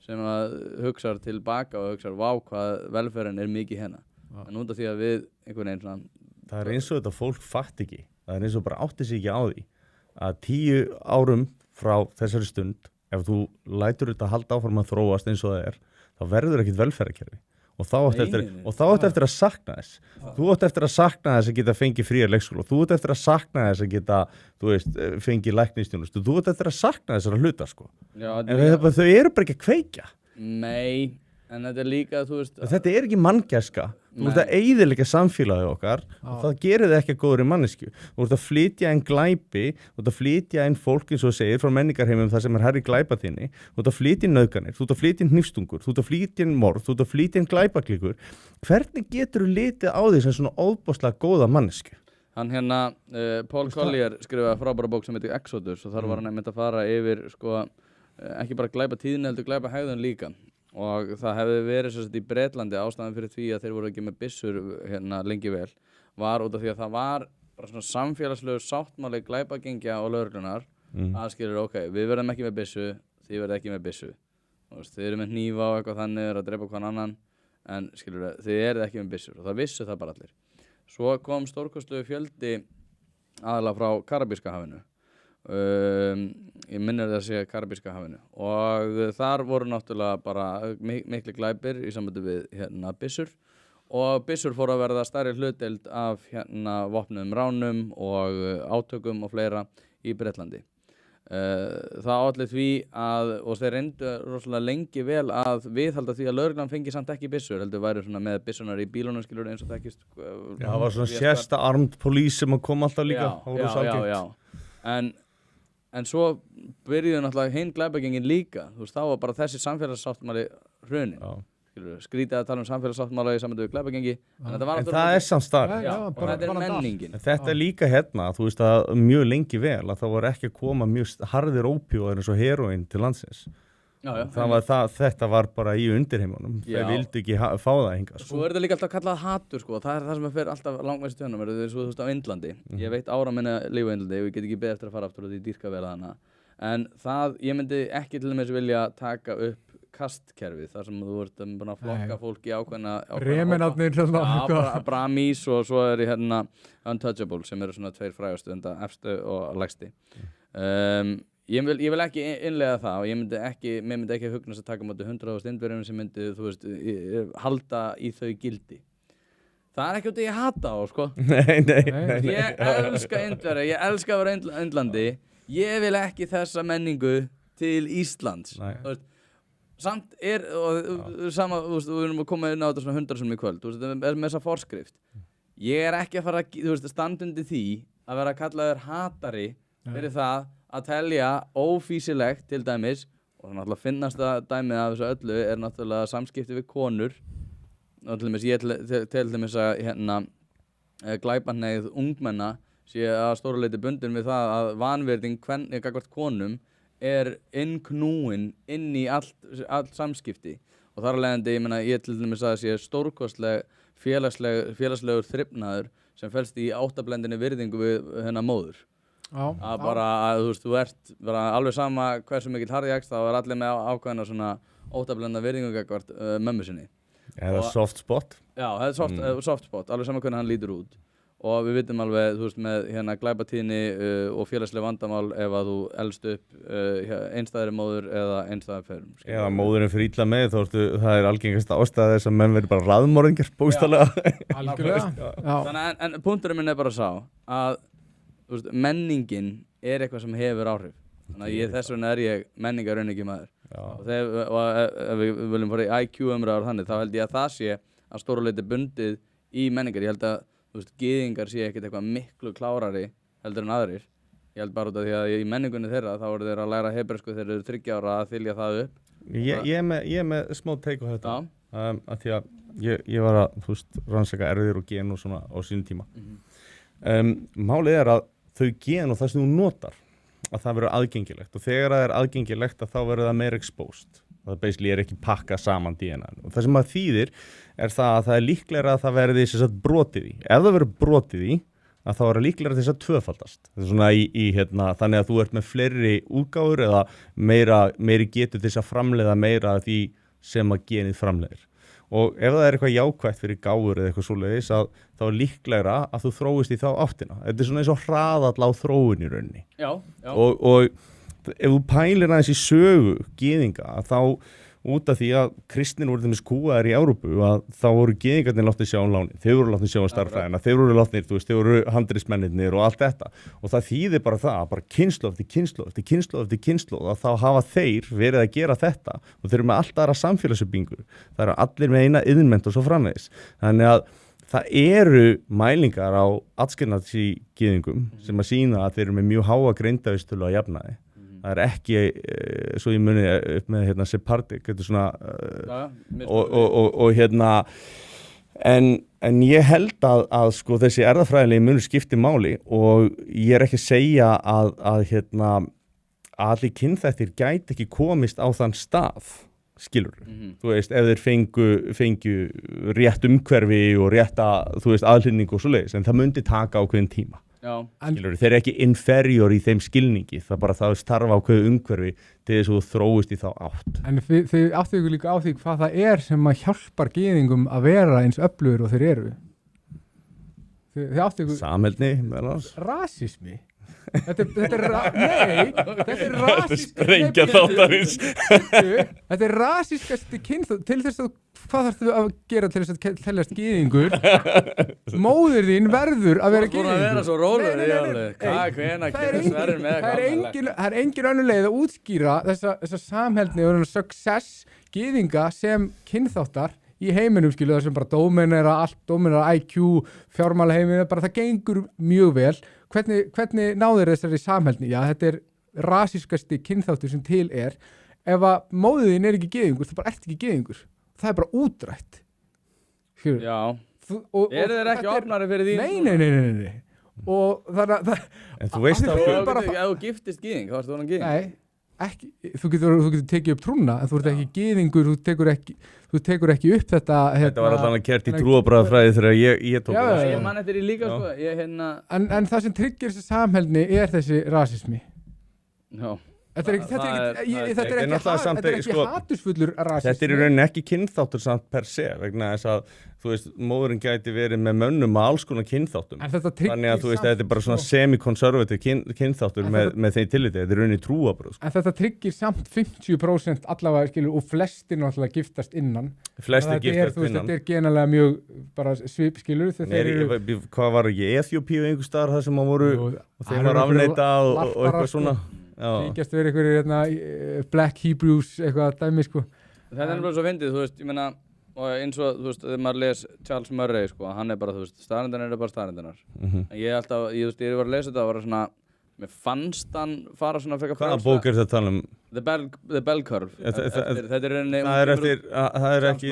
sem að hugsa tilbaka og hugsa vá hvað velferðin er mikið hérna en út af því að við einhvern veginn svona Það er eins og þetta fólk fatt ekki það er eins og bara átti sig ekki á því að 10 árum frá þessari stund ef þú lætur þetta halda áfram að þróast eins og það er þá verður ekkit velferðarkerfi og þá átt eftir að sakna þess þú átt eftir að sakna þess að geta fengið fríar leikskóla þú átt eftir að sakna þess að geta þú veist, fengið læknisþjónustu þú átt eftir að sakna þessara hluta sko en þau eru bara ekki að kveikja Nei, en þetta er líka þú veist þetta er ekki manngæska þú ert að eyðileggja samfélagið okkar og það gerir þið ekki að góðri manneskju þú ert að flytja inn glæpi þú ert að flytja inn fólk eins og segir frá menningarheimum það sem er herri glæpaþinni þú ert að flytja inn nauðganir, þú ert að flytja inn hnífstungur þú ert að flytja inn morð, þú ert að flytja inn glæpaklíkur hvernig getur þú litið á því sem svona óbáslega góða mannesku? Hann hérna, Paul Collier skrifaði frábæra bók sem heitir Exodus og þar var hann einmitt að fara yfir sko, ekki bara glæpatíðni heldur glæpahegðun líka og það hefði verið svo í Bretlandi ástæðan fyrir því að þeir voru ekki með byssur hérna lengi vel var út af því að það var bara svona samfélagslegu sáttmáli glæpagengja og lögreglunar að skilur ok, við verðum ekki með byssu, þið verðum ekki með byssu Þið eru með hnífa og eitthvað þannig að drepa hvern annan en skilur þið eruð ekki með byssur og það vissu það bara allir. Svo kom stórkostlegu fjöldi aðalega frá Karabíska hafinu. Ég minnir það að segja Karabíska hafinu og þar voru náttúrulega bara mikli glæpir í sambandi við byssur og byssur fóru að verða stærri hlutdeild af vopnuðum ránum og átökum og fleira í Bretlandi. Það olli því að, og þeir reyndu rosalega lengi vel að viðhalda því að lögreglan fengi samt ekki byssur, heldur væri svona með byssunar í bílunum skilur eins og þekkist. Já, það var svona sérsta armed police sem kom alltaf líka. Já. En svo byrjuðu náttúrulega hinn glæpagengin líka, þú veist, þá var bara þessi samfélagssáttmáli hrunin. Skrítið að tala samfélagssáttmála í samvættu við glæpagengi en það er samt starf og þetta er menningin en þetta er líka þú veist að mjög lengi vel að það voru ekki að koma mjög harðir ópíóðir eins og heroín til landsins þetta var bara í undirheimunum þeir vildu ekki fá það hingað Svo er þetta líka alltaf kallað hatur það er það sem fer alltaf langmest tönum þú veist á Indlandi ég veit ára minna lífa á Indlandi og ég get ekki beðið eftir að fara aftur og því dýrka vel að hana en ég myndi ekki til dæmis vilja taka upp kastkerfið þar sem þú ert búin að flokka fólk í ákveðna Remenarnir Brahmís og svo er Untouchable sem eru svona tveir frægastu efstu og lægsti ég vil ekki innlega það og mér myndi ekki hugnast að taka móti 100.000 Indverjum sem myndi þú veist halda í þau gildi það er ekki út að ég hata á sko nei. Ég elska Indverja, ég elska að vera í Indlandi ég vil ekki þessa menningu til Íslands þú veist samt sama, við erum að koma inn á þetta svona 100 sem í kvöld, þú veist, með þessa forskrift. Ég er ekki að fara að standa undir því að vera kallaður hatari fyrir það að telja ófýsilegt til dæmis, og náttúrulega finnast það dæmið af þessu öllu er náttúrulega samskipti við konur, og til dæmis ég til dæmis að glæpahneigð ungmenna sé að stóru leyti bundin við það að vanvirðing gagnvart konum er innknúin inn í allt samskipti og þar af leiðandi, ég til dæmis að það sé stórkostleg félagslegur þrifnaður sem felst í áttablendinni virðingu við móður. Að bara að þú ert bara alveg sama hversu mikill harðjagst þá er allir með ákveðna svona áttablenda virðingu gagnvart mömmu sinni. Eða soft spot. Já, það er soft spot, alveg sama hvernig hann lítur út. Og við vitum alveg, þú veist, með glæpatíðni og félagsleg vandamál ef að þú elst upp einstæðri móður eða einstæðri feðrum. Eða móðurinn fyrir illa með, það er algengasta ástæða þess að menn verður bara raðmorðingar, bókstaflega. Algjörlega. Þannig en punkturinn minn er bara sá að þú veist, menningin er eitthvað sem hefur áhrif. Þannig að þess vegna er ég menningarauningi maður. Og ef við viljum fara í IQ-umræður þannig, þá held ég að það sé að stóru leyti bundið í menningar. Ég held að þú veist, gyðingar sé ekkert eitthvað miklu klárari heldur en aðrir. Ég held bara út af því að í menningunni þeirra þá eru þeir að læra hebresku þegar þeir eru 30 ára að þylja það upp. Ég er með smá take á þetta. Af því að ég var að, þú veist, rannsaka erfðir og gen og svona á sínum tíma. Málið er að þau gen og það sem þú notar, að það verður aðgengilegt. Og þegar það er aðgengilegt að þá verður það meira exposed. Það basically er ekki pakkað saman DNA. Og það sem maður þýðir er það að það er líklegra að það verði þess að brotið í. Ef það verður brotið í, að þá er það líklegra þess að tvöfaldast. Það er svona þannig að þú ert með fleiri útgáfur eða meiri getur þess að framleiða meira af því sem að genið framleiðir. Og ef það er eitthvað jákvætt fyrir gáfur eða eitthvað svoleiðis þá er líklegra að þú þróist í þá áttina. Þetta er svona eins og hraðall á þróun í rauninni. Já. Og ef þú pælir aðeins í sögu gyðinga þá út af því að kristnir voru þeimist kúaðir í Evrópu að þá voru gyðingarnir látnir sjá lánin, þeir voru látnir sjá stærðfræðina, þeir voru látnir, þú veist, þeir voru handriðsmennirnir og allt þetta og það þýðir bara það, bara kynslóð eftir kynslóð eftir kynslóð eftir kynslóð að þá hafa þeir verið að gera þetta og þeir eru með allt aðra samfélagsuppbyggingu, það eru allir með eina iðnmennt og svo framvegis, þannig að það eru mælingar á atskilnaðs í gyðingum sem að sýna að þeir eru með mjög háa greindavísitölu að jafnaði. Það er ekki, svo ég muni upp með Sephardic, þetta er svona, en ég held að sko þessi erfðafræðilegi munur skipti máli og ég er ekki að segja að allir kynþættir gæti ekki komist á þann stað, skilur. Þú veist, ef þeir fengu rétt umhverfi og rétta, þú veist, aðhlynningu og svoleiðis, en það myndi taka ákveðin tíma. Skilur, þeir eru ekki inferior í þeim skilningi, það bara það starfa á hverju umhverfi til þess að þú þróist í þá átt. En þið áttu ykkur líka á því hvað það er sem að hjálpar gyðingum að vera eins öflugur og þeir eru. Þið áttu ykkur... Samheldni, meðal annars. Rasismi. Þetta er rasísk... Sprengja þáttarins. Þetta er rasískasti kynþátt til þess að hvað þarftu að gera til þess að teljast gyðingur? Móðir þín verður að vera gyðingur. Þú er að vera svo rólegur Það er engin önnur leið að útskýra þessa samheldni og success gyðinga sem kynþáttar í heiminum, skilu, það sem bara dóminera IQ, fjármálaheiminu, bara það gengur mjög vel. Hvernig náður þessari samheldni? Já, þetta er rasískasti kynþáttur sem til er. Ef að móðin er ekki gyðingur, það bara ert ekki gyðingur. Það er bara útrætt. Skilur. Já. Eru þeir ekki opnari fyrir því? Nei. Og þannig að... En þú veist að... Ef þú giftist gyðing, þá ertu honum gyðing. Nei. Ekki, þú getur tekið upp trúna en þú ert ekki gyðingur, þú tekur ekki upp þetta Þetta var alltaf kert í trúarbragðafræði þegar ég tók það. Ég man eftir í líka sko. En það sem tryggir þessi samheldni er þessi rasismi. Já. Þetta er ekki hatursfullur rasismi. Þetta er í rauninni ekki kynþáttur samt per se vegna þess að þú veist, móðurinn gæti verið með mönnum að alls konar kynþáttum. Þannig að þú veist, þetta er bara svona semi-konservativ kynþáttur með þeim tilliti. Þetta er rauninni trúarbröð. En þetta tryggir samt 50% allavega, skilur, og flestir náttúrulega giftast innan. Flestir giftast innan. Þetta er genalega mjög bara svip, skilur. Hvað var ekki? Eþjópíu einhver staðar það sem voru og þeim var afneita og eitthvað svona. Þykjast verið einhverjir Black Hebrews eitthvað dæmi sko. Þetta er bara svo fyndið, þú veist, ég meina og eins og, þú veist, þegar maður les Charles Murray sko, hann er bara, þú veist, staðreyndirnar eru bara staðreyndirnar. En ég alltaf, ég var að lesa þetta og var svona, mér fannst hann fara svona frekar frá. Hvaða bók er þetta að tala um? The Bell Curve. Þetta er rauninni... Það er ekki...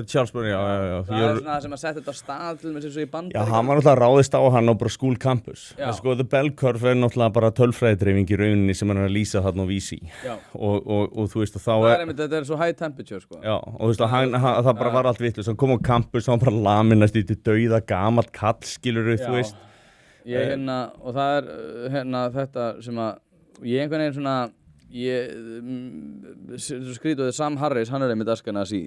Charles Murray, já. Það er svona sem að setja þetta á stað til með sér í bandi. Já, hann var náttúrulega ráðist á hann á bara School Campus. En sko, The Bell Curve er náttúrulega bara tölfræðidreifing í rauninni sem hann er að lýsa þarna á vísi. Og þú veist, og þá er... Þetta er svo high temperature, sko. Já, og þú veist, það bara var allt vitlaust. Hann kom á campus, hann bara laminast í dauða gamalt kall, skilurðu, þú veist. Og það er þetta sem að ég einhvern veginn svona skrýtuði Sam Harris, hann er einmitt Ashkenazi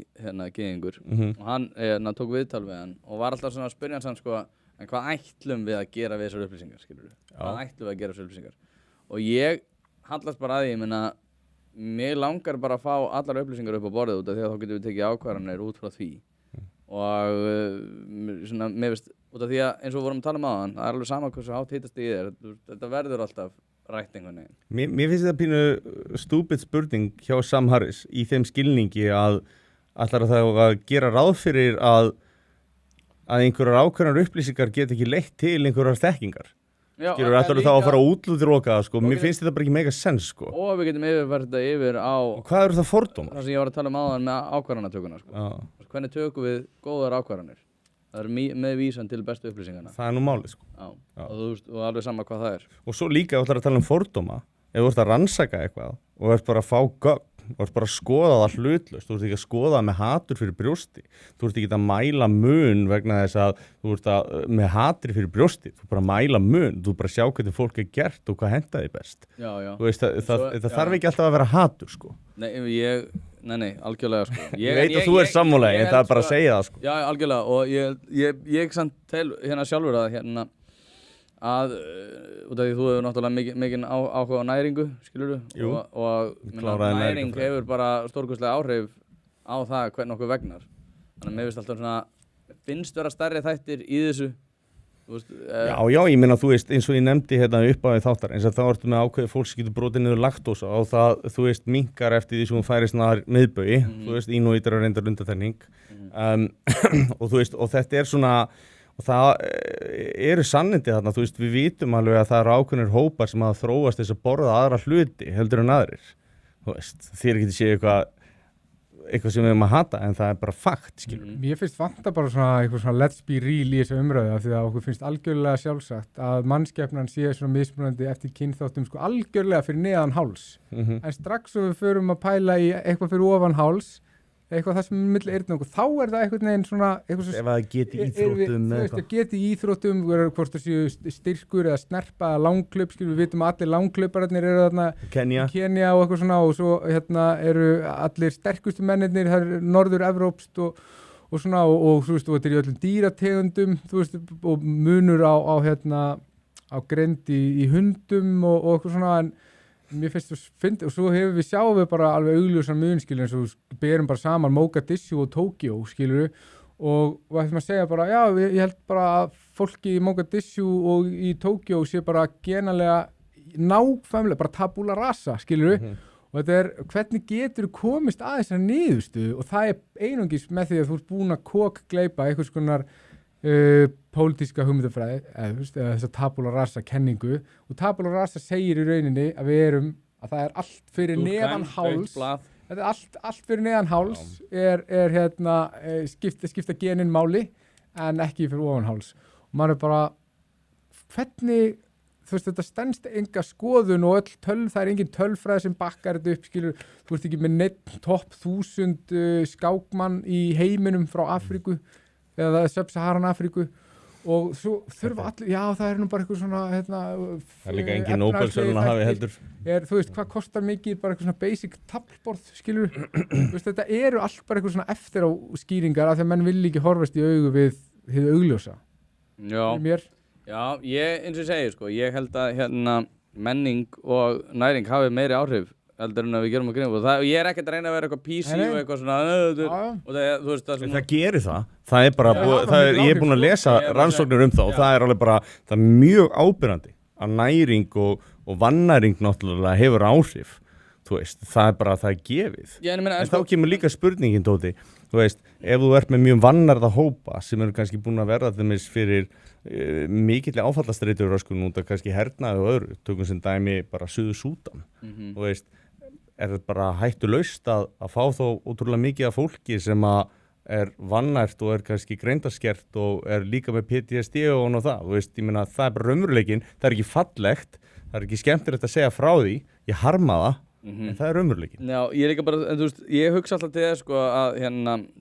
gyðingur og hann tók viðtal við hann og var alltaf svona að spyrja hann sko, en hvað ætlum við að gera við þessar upplýsingar, skilurðu? Hvað ætlum við að gera þessar upplýsingar? Og ég hallast bara að því, ég meina mig langar bara að fá allar upplýsingar upp á borðið út af því að þá getum við tekið ákvarðanir út frá því og svona, mér veist, út af því að eins og við vorum að tala um áðan, það er alveg sama hversu hátt hittast í þér, þetta verður alltaf rætt einhvern veginn. Mér finnst þetta pínu stúpid spurning hjá Sam Harris í þeim skilningi að ætlar það að gera ráð fyrir að einhverjar ákveðnar upplýsingar get ekki leitt til einhverjar þekkingar. Skilur, ætlar þá að fara að útlúðiroka, sko, mér finnst þetta bara ekki mega sens, sko. Og við getum yfirfært þetta yfir á... Og hvað eru það fordómar? Það sem ég var að tala um áðan með ákvarðanatökuna, sko. Hvernig tökum við góðar ákvarðanir? Það er með vísan til bestu upplýsingana. Það er nú málið, sko. Og alveg sama hvað það er. Og svo líka ætlar að tala um fordóma, ef þú ert að rannsaka eitthvað og ert bara að fá gögn, þú ert bara að skoða það hlutlaust, þú ert ekki að skoða það með hatur fyrir brjósti, þú ert ekki að mæla mun vegna þess að þú ert með hatri fyrir brjósti, þú bara mæla mun, þú bara sjá hvernig fólk er gert og hvað hentar því best. Þú veist, það þarf ekki alltaf að vera hatur, sko. Nei, algjörlega, sko. Ég veit að þú er sammála, en það er bara að segja það, sko. Já, algjörlega, og ég samt tel sjálfur að út af því þú hefur náttúrulega mikinn áhuga á næringu, skilurðu? Jú, næring hefur bara stórkostlega áhrif á það hvernig okkur vegnar. Þannig að mér finnst alltaf svona, finnst vera stærri þættir í þessu. Já, ég meina, þú veist, eins og ég nefndi hérna upp á því þáttar, eins og þá ertu með ákveðið fólk sem getur brotið niður laktósa og það, þú veist, minkar eftir því sem hún færist naðar miðbaugi, þú veist, ínúítar og reyndar undantekning. Og þú veist, og þetta er svona, og það eru sannindi þarna, þú veist, við vitum alveg að það eru ákveðnir hópar sem að þróast þess að borða aðra hluti heldur en aðrir, þú veist, þér getur séð eitthvað sem við erum að hata, en það er bara fakt, skilur. Mér finnst vanta bara svona eitthvað svona let's be real í þessu umræðu af því að okkur finnst algjörlega sjálfsagt að mannskepnan sé svona mismunandi eftir kynþáttum sko algjörlega fyrir neðan háls. En strax svo við förum að pæla í eitthvað fyrir ofan háls, eitthvað það sem er milli eyrna okkur, þá er það einhvern veginn svona ef það geti íþróttum þú veist, það geti íþróttum hvort það séu styrkur eða snerpa eða langklaup, við vitum að allir langklaupararnir eru þarna Kenya og eitthvað svona og svo eru allir sterkustu mennirnir, það er norður-evrópskt og svona og þú veist, og þetta er í öllum dýrategundum, þú veist, og munur á greind í hundum og eitthvað svona, en mér finnst og svo sjáum við bara alveg augljósan mun, skilur, eins og berum bara saman Mogadishu og Tokyo, skilur, og hvað ætlum að segja bara, já, ég held bara að fólki í Mogadishu og í Tokyo sé bara genalega nákvæmlega, bara tabula rasa, skilur, og þetta er, hvernig getur komist að þessar niðurstu, og það er einungis með því að þú ert búin að kokgleypa einhvers konar pólitíska hugmyndafræði eða þess að tabula rasa kenningu, og tabula rasa segir í rauninni að það er allt fyrir neðan háls, þetta er allt fyrir neðan háls skipta genin máli en ekki fyrir ofan háls, og maður er bara hvernig, þú veist, þetta stenst enga skoðun og það er engin tölfræði sem bakkar þetta upp, skilur, þú ert ekki með neitt topp 1000 skákmann í heiminum frá Afríku eða Sub-Saharan Afríku, og svo þurfa allir, já, það er nú bara eitthvað svona það er líka engin Nobelsverðlauna hafi heldur þú veist, hvað kostar mikið bara eitthvað svona basic taflborð, skilur þú veist, þetta eru allt bara eitthvað svona eftir á skýringar af því að menn vil ekki horfast í augu við hið augljósa Já, ég, eins og ég segi, sko, ég held að menning og næring hafi meiri áhrif heldur en að við gerum að gríma og ég er ekkert að reyna að vera eitthvað PC og eitthvað svona og þú veist það gerir það er bara ég er búin að lesa rannsóknir það og það er alveg bara, það er mjög ábyrgandi að næring og vannæring náttúrulega hefur áhrif, þú veist, það er bara, það er gefið en þá kemur líka spurningin, Tóti, þú veist, ef þú ert með mjög vannærða hópa sem eru kannski búin að verða þeim fyrir mikilli áfallastreitur röskun út af kannski hernaði og öðru, tökum sem dæmi bara Suður-Súdan, þú veist, er þetta bara hættulaust að fá þó ótrúlega mikið af fólki sem er vannært og er kannski greindarskert og er líka með PTSD og það, þú veist, ég meina, það er bara raunveruleikinn, það er ekki fallegt, það er ekki skemmtilegt að segja frá því, ég harma það, en það er raunveruleikinn. Já, ég er líka bara, en þú veist, ég hugsa alltaf til þess, sko, að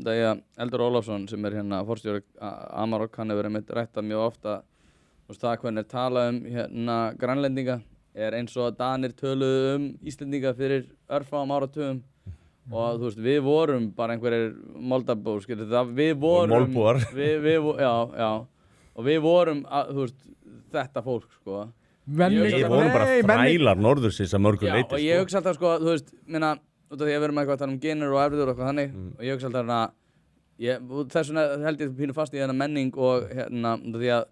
það Eldur Ólafsson sem er forstjóri Amarok, hann hefur einmitt rættað mjög ofta, þú veist, það hvernig er talað grænlendinga, er eins og að Danir töluðu Íslendinga fyrir örfáum áratugum og þú veist, við vorum bara einhverjir moldabór, við vorum Molbúar já, og við vorum, þú veist, þetta fólk, sko við vorum bara þrælar norðursins að mörgu leyti, og ég hugsa alltaf, sko, þú veist, minna, út af því að við erum eitthvað að tala genur og erfður og eitthvað þannig og ég hugsa alltaf þess vegna held ég pínu fast í þennan menning og því að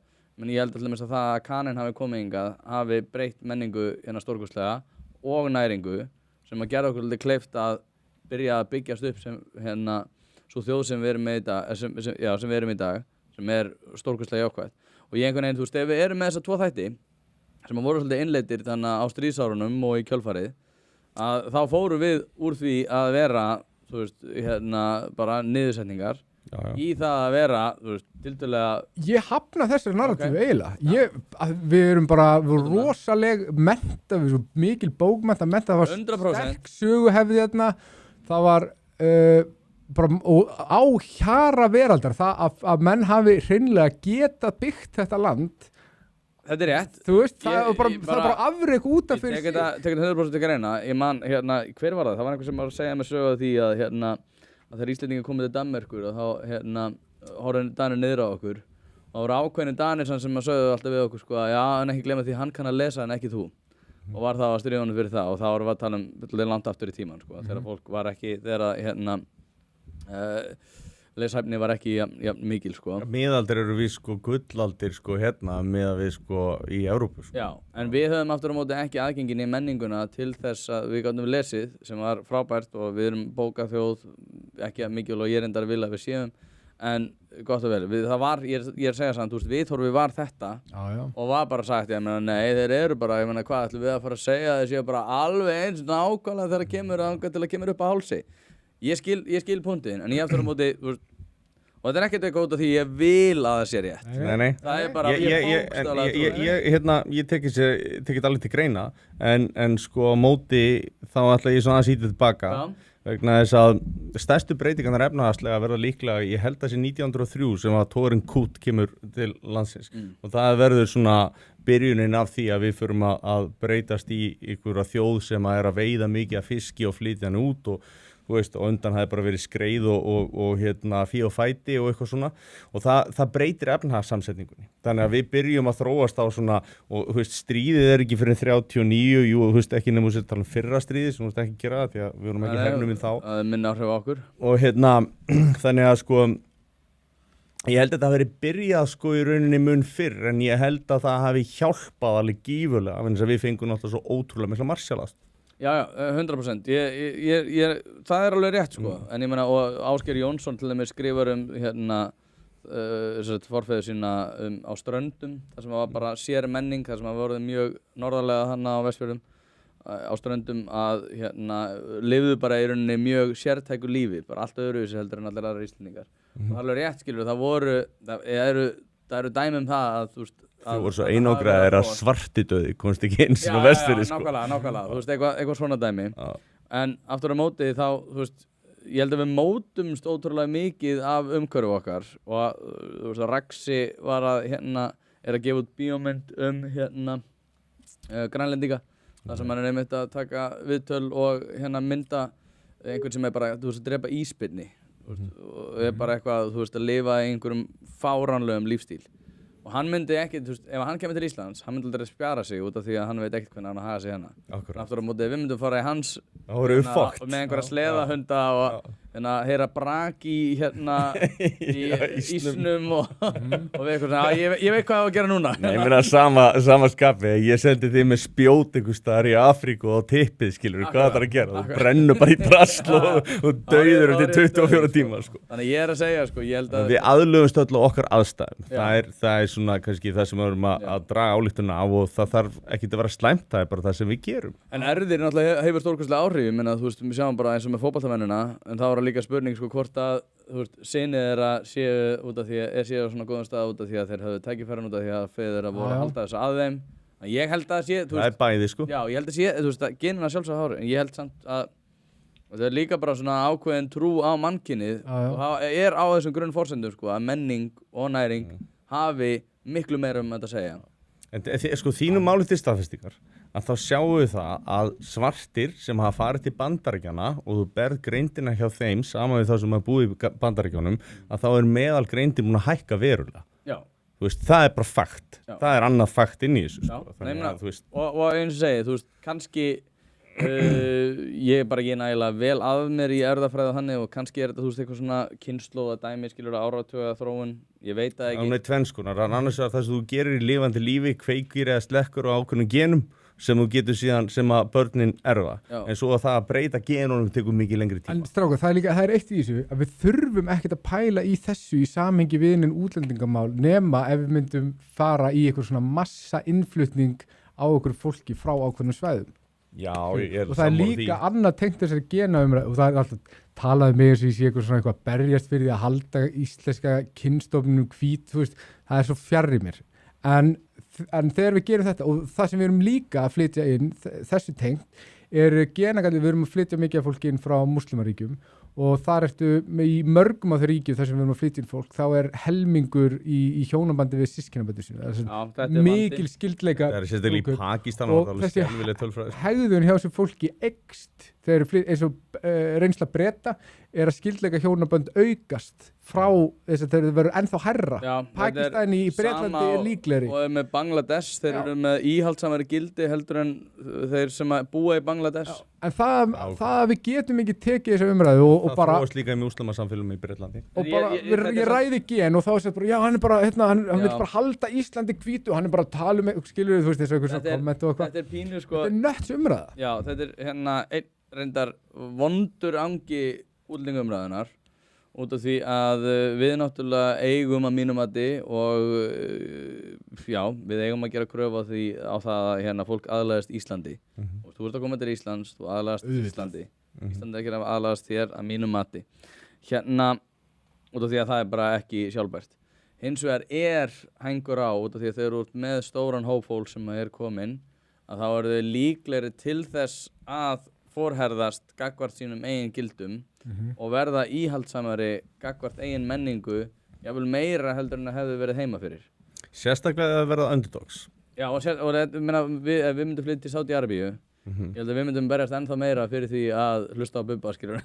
ég held alltaf að það að kaninn hafi komið hingað hafi breytt menningu stórkostlega og næringu sem að gera okkur kleift að byrja að byggjast upp sem svo þjóð sem við erum með í dag sem við erum í dag, sem er stórkostlega jákvætt og ég einhvern veginn, þú veist, ef við erum með þessa 2 þætti sem að voru svolítið innleiddir þannig á stríðsárunum og í kjölfarið að þá fórum við úr því að vera, þú veist, bara niðursetningar í það að vera, þú veist, tiltölulega ég hafna þessari narratífu eiginlega við erum bara rosaleg mennta, við erum mikil bókmennta það var 100%. Sterk söguhefði það var bara á hjara veraldar það að menn hafi hreinlega getað byggt þetta land. Þetta er rétt. Þú veist, það er bara afrek út af fyrir sig. Ég tek 100% ekki reyna. Ég man, hver var það? Það var einhver sem var að segja mig sögu því að þegar Íslendingar komið til Danmerkur og þá horfðu Danir niður á okkur. Það voru ákveðnir Danir sem að sögðu alltaf við okkur, sko, að já, en ekki glemma því hann kann að lesa en ekki þú. Og var það að stríða honum fyrir það og þá vorum við að tala um langt aftur í tíman, sko, þegar fólk var ekki, leshæfni var ekki mikil, sko. Miðaldir eru við, sko, gullaldir, sko, meðan við, sko, í Evrópu, sko. Já, en við höfum aftur á móti ekki aðgengin í menninguna til þess að við gátum lesið, sem var frábært og við erum bókaþjóð, ekki mikil og ég er reyndar að vilja að við séum, en gott og vel, það var, ég er að segja samt, þú veist, viðhorfið var þetta og var bara sagt, ég meina, nei, þeir eru bara, ég meina, hvað ætlum við að fara að segja, þeir séu bara alveg eins nákvæmlega þegar kemur upp á hálsi. Ég skil punktinn, en ég aftur á móti, og þetta er ekkert eitthvað út af því ég vil að það sé rétt. Nei. Það er bara, ég tekið alveg til greina, en sko á móti þá ætla ég svona að sýta tilbaka. vegna þess að stærstu breytingarnar efnahagslega verða líklega, ég held að sé 1903 sem að Thorin Kút kemur til landsins og það verður svona byrjunin af því að við förum að breytast í einhverja þjóð sem að veiða mikið af fiski og flytja hann út og þú veist, og undan hafði bara verið skreið og fí og fæti og eitthvað svona og það breytir efnahagssamsetningunni. Þannig að við byrjum að þróast á svona, og þú veist, stríðið ekki fyrir 39, jú, þú veist, ekki nefnum að tala fyrra stríðið, sem þú veist ekki gera það, því að við vorum ekki hernuminn þá. Það minna áhrif á okkur. Og þannig að sko, ég held að þetta hafi verið byrjað sko í rauninni mun fyrr, en ég held að það hafi hjálpað alveg gífurlega, af þess að við fengum náttúrulega svo ótrúlega mikla marsjálast. Já, 100%. Það er alveg rétt, sko. En ég meina, og Ásgeir Jónsson til dæmis skrifar forfeður sína á Ströndum, þar sem var bara sér menning, þar sem var mjög norðarlega þarna á Vestfjörðum, á Ströndum að lifðu bara í rauninni mjög sértæku lífi, bara allt öðruvísi heldur en allir aðrar Íslendingar. Og það er alveg rétt, skilur, það eru dæmi það að, þú veist, þú voru svo einangraðir að svartidauði komst ekki eins og Vestfirði sko. Nákvæmlega, þú veist, eitthvað svona dæmi. En aftur á móti þá, þú veist, ég held að við mótumst ótrúlega mikið af umhverfu okkar og þú veist að Raxi var að er að gefa út bíómynd Grænlendinga, þar sem hann einmitt að taka viðtöl og mynda einhvern sem bara, þú veist, að drepa ísbirni og bara eitthvað, þú veist, að lifa í einhverjum fáránlegum lífstíl. Og hann myndi ekki, þú veist, ef hann kemur til Íslands, hann myndi aldrei spjara sig út af því að hann veit ekkert hvernig hann haga sig hérna. Aftur á móti, við myndum fara í hans með einhverja sleðahunda og heyra brak í ísnum og við eitthvað svona, ég veit hvað á að gera núna. Nei, ég meina sama skapi, ég sendi þig með spjót einhvers staðar í Afríku og tippið, skilur, hvað það er að gera? Þú brennur bara í drasl og dauður eftir 24 tíma, sko. Þannig ég að segja, sko, ég held að við aðlögumst öll á okkar aðstæðum. Það er svona kannski það sem við erum að draga ályktuna af og það þarf ekki að vera slæmt, það er bara það sem við gerum. En erfðir náttúrulega hefur stórkostlega áhrif, ég meina, þú veist, við sjáum bara eins og með fótboltamennina, en þá er líka spurning, sko, hvort að, þú veist, synir þeirra séu út af því að séu á svona góðum stað út af því að þeir höfðu tækifærin út af því að feður þeirra voru að halda þessu að þeim. Ég held að sé, þú veist, það er bæði, sko. Já, ég held að sé, þú veist, að genina sjálfsagt hári, en ég held samt að það er líka bara svona ákveðin trú á mannkynið og það er á þessum grunnforsendum, sko, að menning og næring hafi miklu meira þetta að segja. En sko, þínum máli til staðfestingar, að þá sjáum við það að svartir sem hafa farið til Bandaríkjanna og þú berð greindina hjá þeim saman við þá sem hafa búið í Bandaríkjunum, að þá er meðal greindin búin að hækka verulega. Já. Þú veist, það er bara fakt. Já. Það er annað fakt inn í þessu. Já, sko. Þannig að, þú veist. Og eins og segi, þú veist, kannski ég er bara ekki nægilega vel að mér í erfðafræði þannig og kannski er þetta, þú veist, eitthvað svona kynslóða dæmi, skilur áratuga þróun, ég veit það ekki. Það er tvennskonar, annars er það sem þú gerir í lifandi lífi, kveikir eða slekkur á ákveðnum genum sem þú getur síðan sem að börnin erfa. Já. En svo að það að breyta genunum tekur mikið lengri tíma. En strákar, það er eitt í þessu að við þurfum ekkert að pæla í þessu í samhengi við inn útlendingamál nema ef við myndum fara í eitthvað svona massa innflutning á okkur fólki frá ákveðnum svæðum. Já, ég er og það er líka annað tengt þessari genaumræðu og það er alltaf talað með þessu í sig eitthvað svona eitthvað berjast fyrir því að halda íslenska kynstofnum hvít, þú veist, það er svo fjarri mér. En þegar við gerum þetta og það sem við erum líka að flytja inn, þessu tengt, er genagalli, við erum að flytja mikið af fólki inn frá múslimaríkjum og þar ertu í mörgum af þau ríkjum þar sem við erum að flytja inn fólk, þá er helmingur í hjónabandi við systkinabandi sínu. Það er mikil skildleika. Það er sérstaklega í Pakistan og þessi hegðun hjá þessu fólki eykst þegar eins og reynsla Breta er að skildleika hjónaband aukast frá þess að þeir verður ennþá hærra. Pakistani í Bretlandi er líklegri. Og með Bangladesh, þeir eru með íhaldsamari gildi heldur en þeir sem búa í Bangladesh. Já. En það að við getum ekki tekið þessu umræðu og bara... Það þróast líka í múslamasamfélagum í Bretlandi. Og bara, ég ræði gen og þá er þetta bara, já, hann er bara, hann vil bara halda Íslandi hvítu og hann er bara að tala um, skilur þú veist þessu eitthvað svona komment og eitthvað. Þetta er pínu, sko... Þetta er nötts umræða. Já, þetta er einn reyndar vondur angi útlendingaumræðunar út af því að við náttúrulega eigum að mínum mati og já, við eigum að gera kröfu á það að fólk aðlagast Íslandi. Og þú ert að koma til Íslands, þú aðlagast Íslandi. Íslandi ekki að aðlagast þér að mínum mati. Út af því að það er bara ekki sjálfbært. Hins vegar hængur á út af því að þeir eru með stóran hóp fólk sem er kominn, að þá eru þau líklegri til þess að forherðast gagnvart sínum eigin gildum og verða íhaldsamari gagnvart eigin menningu, jafnvel meira heldur en að hefði verið heima fyrir. Sérstaklega að verða underdogs. Já, og við myndum flytja til Sádi-Arabíu, ég held að við myndum berjast ennþá meira fyrir því að hlusta á Bubba, skilur.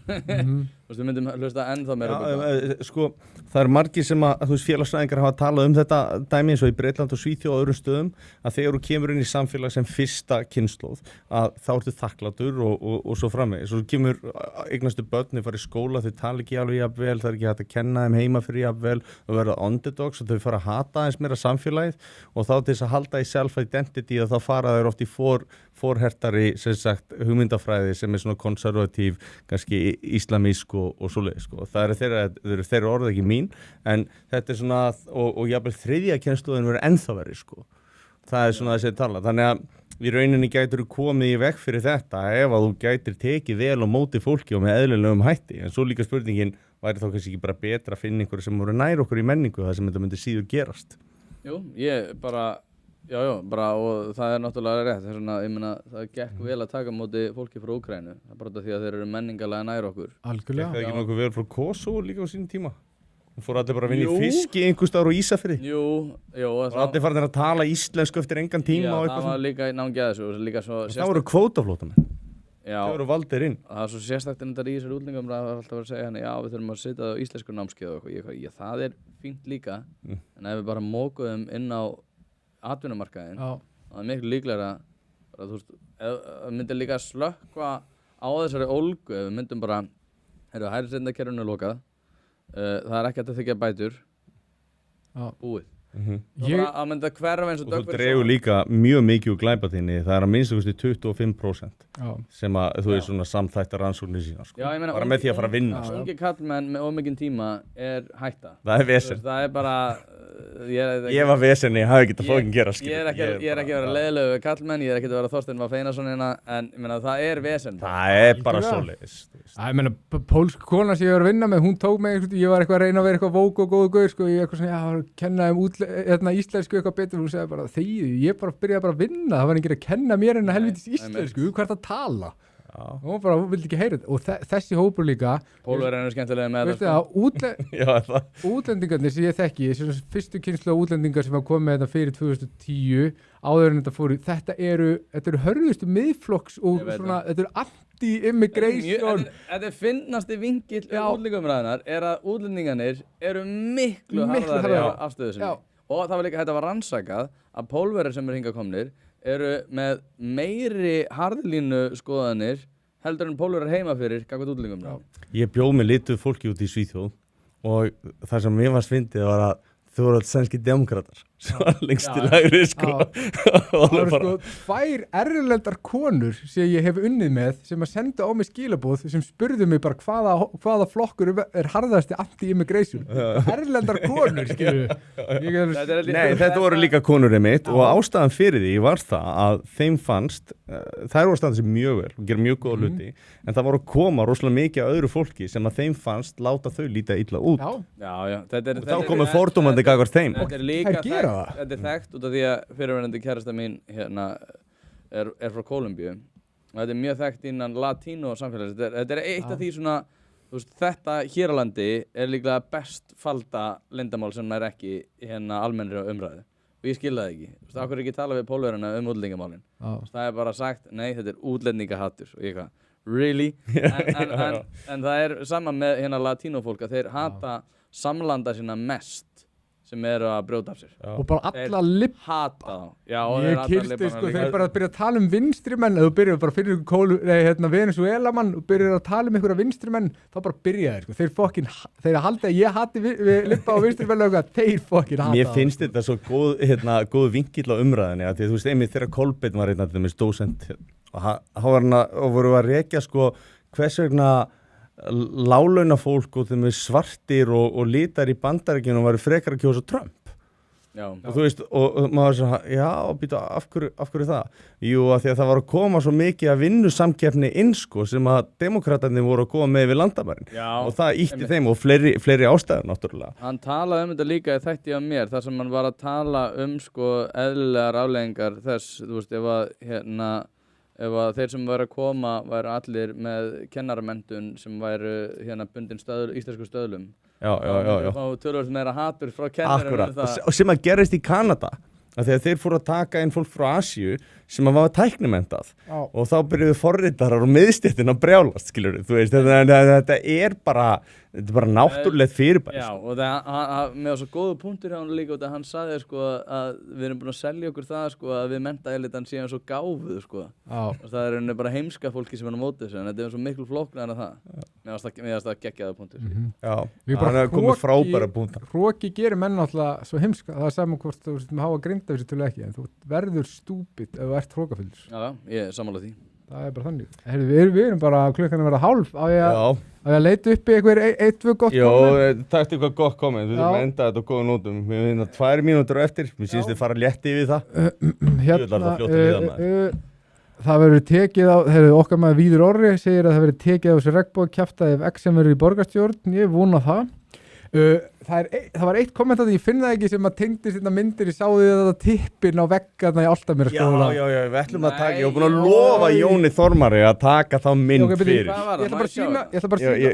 Við myndum hlusta ennþá meira á Bubba. Sko, það margir sem að, þú veist, félagsfræðingar hafa talað þetta dæmi eins og í Bretland og Svíþjóð og öðrum stöðum, að þegar þú kemur inn í samfélag sem fyrsta kynslóð, að þá ertu þakklátur og svo framvegis. Svo kemur eignastu börn, þau fara í skóla, þau tala ekki alveg jafnvel, það ekki hægt að kenna þeim heima fyrir jafnvel, og verða underdogs og þau fara að hata eins meira samfélagið og þá til þess að halda í self-identity og þá fara þeir oft í forhertari sem sagt hugmyndafræði sem svona konservatív, kannski íslamísk og svoleiðis sko. Það eru þeirra orð ekki mín, en þetta svona og jafnvel þriðja kynslóðin verður ennþá verri sko. Það svona þessi tala. Þannig að í rauninni gætur þú komið í veg fyrir þetta ef að þú gætir tekið vel á móti fólki og með eðlilegum hætti. En svo líka spurningin, væri þá kannski ekki bara betra að finna einhverju sem voru nær okkur í menningu þar sem þetta myndi síður gerast? Jú, ég bara bara, og það náttúrulega rétt, það gekk vel að taka móti fólki frá Úkraínu, það bara því að þeir eru menningarlega nær okkur. Algjörlega. Gekk það ekki nokkuð vel frá Kosovo líka á sínum tíma? Hún fór allir bara að vinna í fiski einhvers staðar á Ísafirði. Jú. Og allir farin að tala íslensku eftir engan tíma og eitthvað. Já, það var líka náttúrulega þessu, líka svo... Það voru kvótaflótamenn. Já. Það voru valdir inn. Það er svo sérstakt en þetta í þessari útlendingum að alltaf var að segja henni, já, við þurfum að setja það á íslensku námskeið og eitthvað. Það er fínt líka, en ef við bara mókuðum inn á atvinnumarkaðinn, það er miklu líklega að þú veist, við myndum líka að slökkva á þessari ólgu ef við myndum bara, hælisleitendakerfinu er lokað, það er ekki hægt að þiggja bætur, búið. Það myndi að hverfa eins og þú dregur líka mjög mikið úr glæpatíðni, það er að minnsta kosti 25% sem að þú er svona samþættar rannsóknir sína sko. Já, ég meina, bara með því að fara að vinna sko. Ungi kallmenn með ómikinn tíma er hætta. Það er vesen. Það er bara ég var vesenni, ég hafi ekki að fókin gera ég er ekki að vera leiðilegu við kallmenn, ég er ekki að vera Þorsteinn Már Feinarsson hérna, en ég meina það er vesen. Það er bara svoleiðis. Ég meina, pólsk kona sem ég var að vinna með, hún tók mig, ég var eitthvað að reyna að vera eitthvað vók og góðu gauð, sko, ég eitthvað svona, já, kenna íslensku eitthvað betur, hún segði bara, ég bara byrjaði bara að vinna, það var enginn að kenna mér en að helvitis íslensku, hvað er það að tala? Og hún bara vildi ekki heyra þetta og þessi hópur líka Pólverjarnir eru skemmtilega með þetta útlendingarnir sem ég þekki fyrstu kynslóð útlendingar sem var komið þetta fyrir 2010 áður en þetta eru hörðustu miðflokks og svona, þetta eru anti-immigration Þetta er finnasti vingill útlendingamræðinar er að útlendingarnir eru miklu harðari á afstöðu sinni og það var líka, þetta var rannsakað að Pólverjar sem eru hingað komnir eru með meiri harðlínu skoðanir heldur en Pólverjar heima fyrir gagnvart útlendingum. Ég bjó með lituð fólki út í Svíþjóð og það sem mér var svindið var að þau voru alltaf sænski demokratar svo lengst til hægri sko. Það voru sko 2 erlendar konur sem ég hef unnið með sem að senda á mig skilaboð sem spurðu mig bara hvaða flokkur er harðasti anti-immigration erlendar konur Nei, þetta voru líka konur einmitt og ástæðan fyrir því var það að þeim fannst þær voru staðan sem mjög vel og gera mjög góða hluti en það voru að koma rosalega mikið af öðru fólki sem að þeim fannst láta þau líta illa út og þá komið fordómandi gagnvart þeim Þetta er þekkt út af því að fyrirverandi kærasta mín hérna er frá Kólumbíu og þetta er mjög þekkt innan latínó samfélags. Þetta er eitt af því svona, þú veist, þetta hér á landi er líklega best falda leyndamál sem er ekki hérna almennri umræðu og ég skil það ekki. Þú veist, okkur ekki tala við Pólverjana útlendingamálin. Það er bara sagt, nei, þetta er útlendingahattur og ég hvað, really? En það er sama með hérna latínófólk að þeir hata samlanda sína mest sem eru að brjóta af sér. Og bara alla lipp hata þá. Já, ég kýrsti sko, þeir bara að byrja að tala vinstri menn, eða þú byrjar bara fyrir Venezuela mann og byrjar að tala einhverja vinstri menn, þá bara byrja þeir sko, þeir halda að ég hati lippa á vinstri menn og þeir fokkin hata. Mér finnst þetta svo góð vinkill á umræðinni, að því þú veist, einmitt þegar Kolbeinn var dósent og voru að rekja sko, hvers vegna láglaunafólk og þeim svartir og litar í Bandaríkjunum væri frekar að kjósa Trump. Og þú veist, og maður svo, býta, af hverju það? Jú, að því að það var að koma svo mikið að vinnusamkeppni inn sko sem að demokratarnir voru að koma með við landamærin. Og það ítti þeim og fleiri ástæður náttúrulega. Hann talaði þetta líka í þætti af mér, þar sem hann var að tala sko eðlilegar afleiðingar þess, þú veist, ef að ef að þeir sem væru að koma væru allir með kennaramenntun sem væru hérna bundin íslensku stöðlum. Já. Þá tölvöld meira hatur frá kennarum. Akkurat, og sem að gerist í Kanada. Þegar þeir fóru að taka inn fólk frá Asíu sem að var tæknimentað og þá byrjuðu forritarar og miðstéttin að brjálast, skilur þú veist, þetta er bara náttúrulegt fyrirbæri. Já, og það með svo góðu punktur hjá hann líka og hann sagði sko að við erum búin að selja okkur það sko að við menntaelitan séum svo gáfuð sko. Og það er henni bara heimska fólki sem er á móti þessu en þetta er svo miklu flóknar en það. Mér finnst það geggjaða punktur. Já, hann er komið frábæra punktar. Hroki gerir menn alltaf svo heimska, það er saman hvort þú veist með háa grinda þessu til ekki en þú verður stúpid ef þú ert hrókafulls. Já, ég er sammála því. Það er bara þannig. Við erum bara klukkan að vera hálf á ég að leita uppi einhver 1-2 gott komment. Jó, takk eitthvað gott komment. Við þurfum að enda þetta á góða nótum. Við erum 2 mínútur eftir. Mér syns þið fara létti yfir það. Það verður tekið á, okkar maður Víður Orri segir að það verður tekið á þessu regnbogakjaftaði ef XM verður í borgarstjórn. Ég vona það. Það var eitt komment að ég finn það ekki sem að tengdi sérna myndir ég sáði þetta tippin á veggarna í Álftamýra skóla. Já, við ætlum að taka, ég var búin að lofa Jóni Þormari að taka þá mynd fyrir. Hvað var það? Ég ætla bara að sína.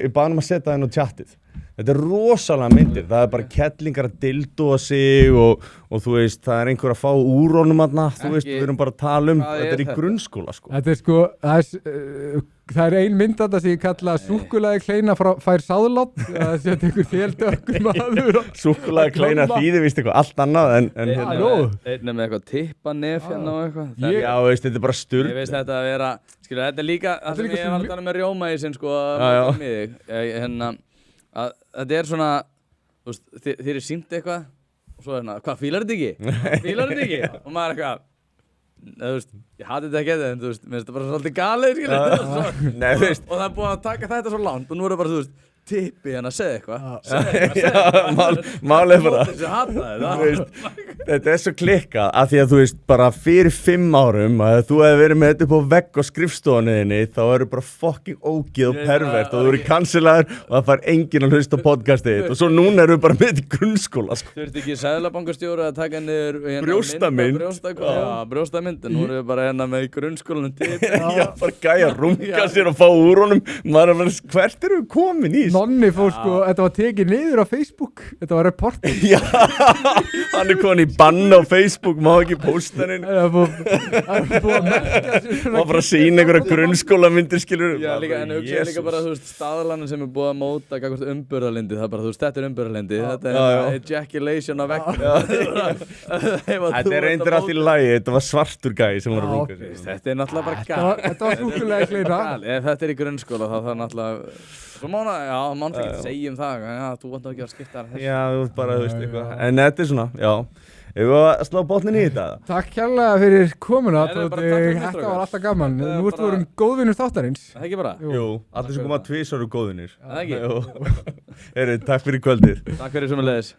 Ég baði að setja það inn á chatið. Þetta er rosalega myndir, það er bara kettlingar að dildóa sig og þú veist, það er einhver að fá úr honum aðna, þú veist, við erum bara að tala þetta er í grunnskóla sko. Þetta er sko, það er ein mynd þetta sem ég kalla súkkulaði kleina fær sáðlát, það setja einhver þéldökkur maður. Súkkulaði kleina þýðir víst eitthvað allt annað en Einn með eitthvað tippanef hérna og eitthvað. Já, veist, þetta er bara sturl. Ég veist þetta að vera, skilja, þetta er líka, það sem ég var að tala með rjóma í sinn sko, að þetta er svona, þú veist, þið er sýnt eitthvað og svo er hérna, hvað, fílar þetta ekki? Fílar þetta ekki? Og maður er eitthvað, þú veist, ég hati þetta ekki en þú veist, mér finnst þetta bara svolítið galið, skilja. Nei, þú veist. Og það er búið að taka þetta svo langt og nú er það bara, þú veist, tippi hérna, segð eitthvað. Málið bara. Þetta er svo klikkað af því að þú veist, bara fyrir 5 árum að þú hefði verið með þetta upp á vegg á skrifstofunniðinni þá eru bara fucking ógið og pervert og þú eru cancelaður og það fær enginn að hlusta á podcastið þitt og svo núna eru við bara með þetta í grunnskóla sko. Þú ert ekki seðlabankastjóri að taka niður brjóstamynd. Brjóstamynd, en nú erum við bara hérna með í grunnskólanum tippi. Já, bara gæja runga sér og fá úr honum. Maður er bara, hvert erum við komin í? Nonni fór sko, þetta var tekið niður á Facebook, þetta var reporting. Já, hann er komin í bann á Facebook, má ekki posta hann. Það er búið að merka sér. Má bara sína einhverja grunnskólamyndir, skilur. Já, líka, en hugsa líka bara, þú veist, staðlanum sem er búið að móta gagnvart umburðarlyndi, það er bara, þú veist, þetta er umburðarlyndi, þetta er ejaculation á veggnum. Þetta er reyndir allt í lagi, þetta var svartur gæi sem var að runga sig. Þetta er náttúrulega bara gal. Þetta var súkulega kleina. Ef þetta er í grunnskóla, þá það náttúrulega svo mána ekki segja það, já, þú vant ekki að skipta þessu. Já, bara, þú veist eitthvað. En þetta er svona, já. Ef við að slá botnin í þetta? Takk kærlega fyrir komuna, þetta var alltaf gaman. Nú ertu vorum góðvinur þáttarins. Það ekki bara? Jú, allir sem koma 2 eru góðvinir. Það ekki? Takk fyrir kvöldið. Takk fyrir sömuleiðis.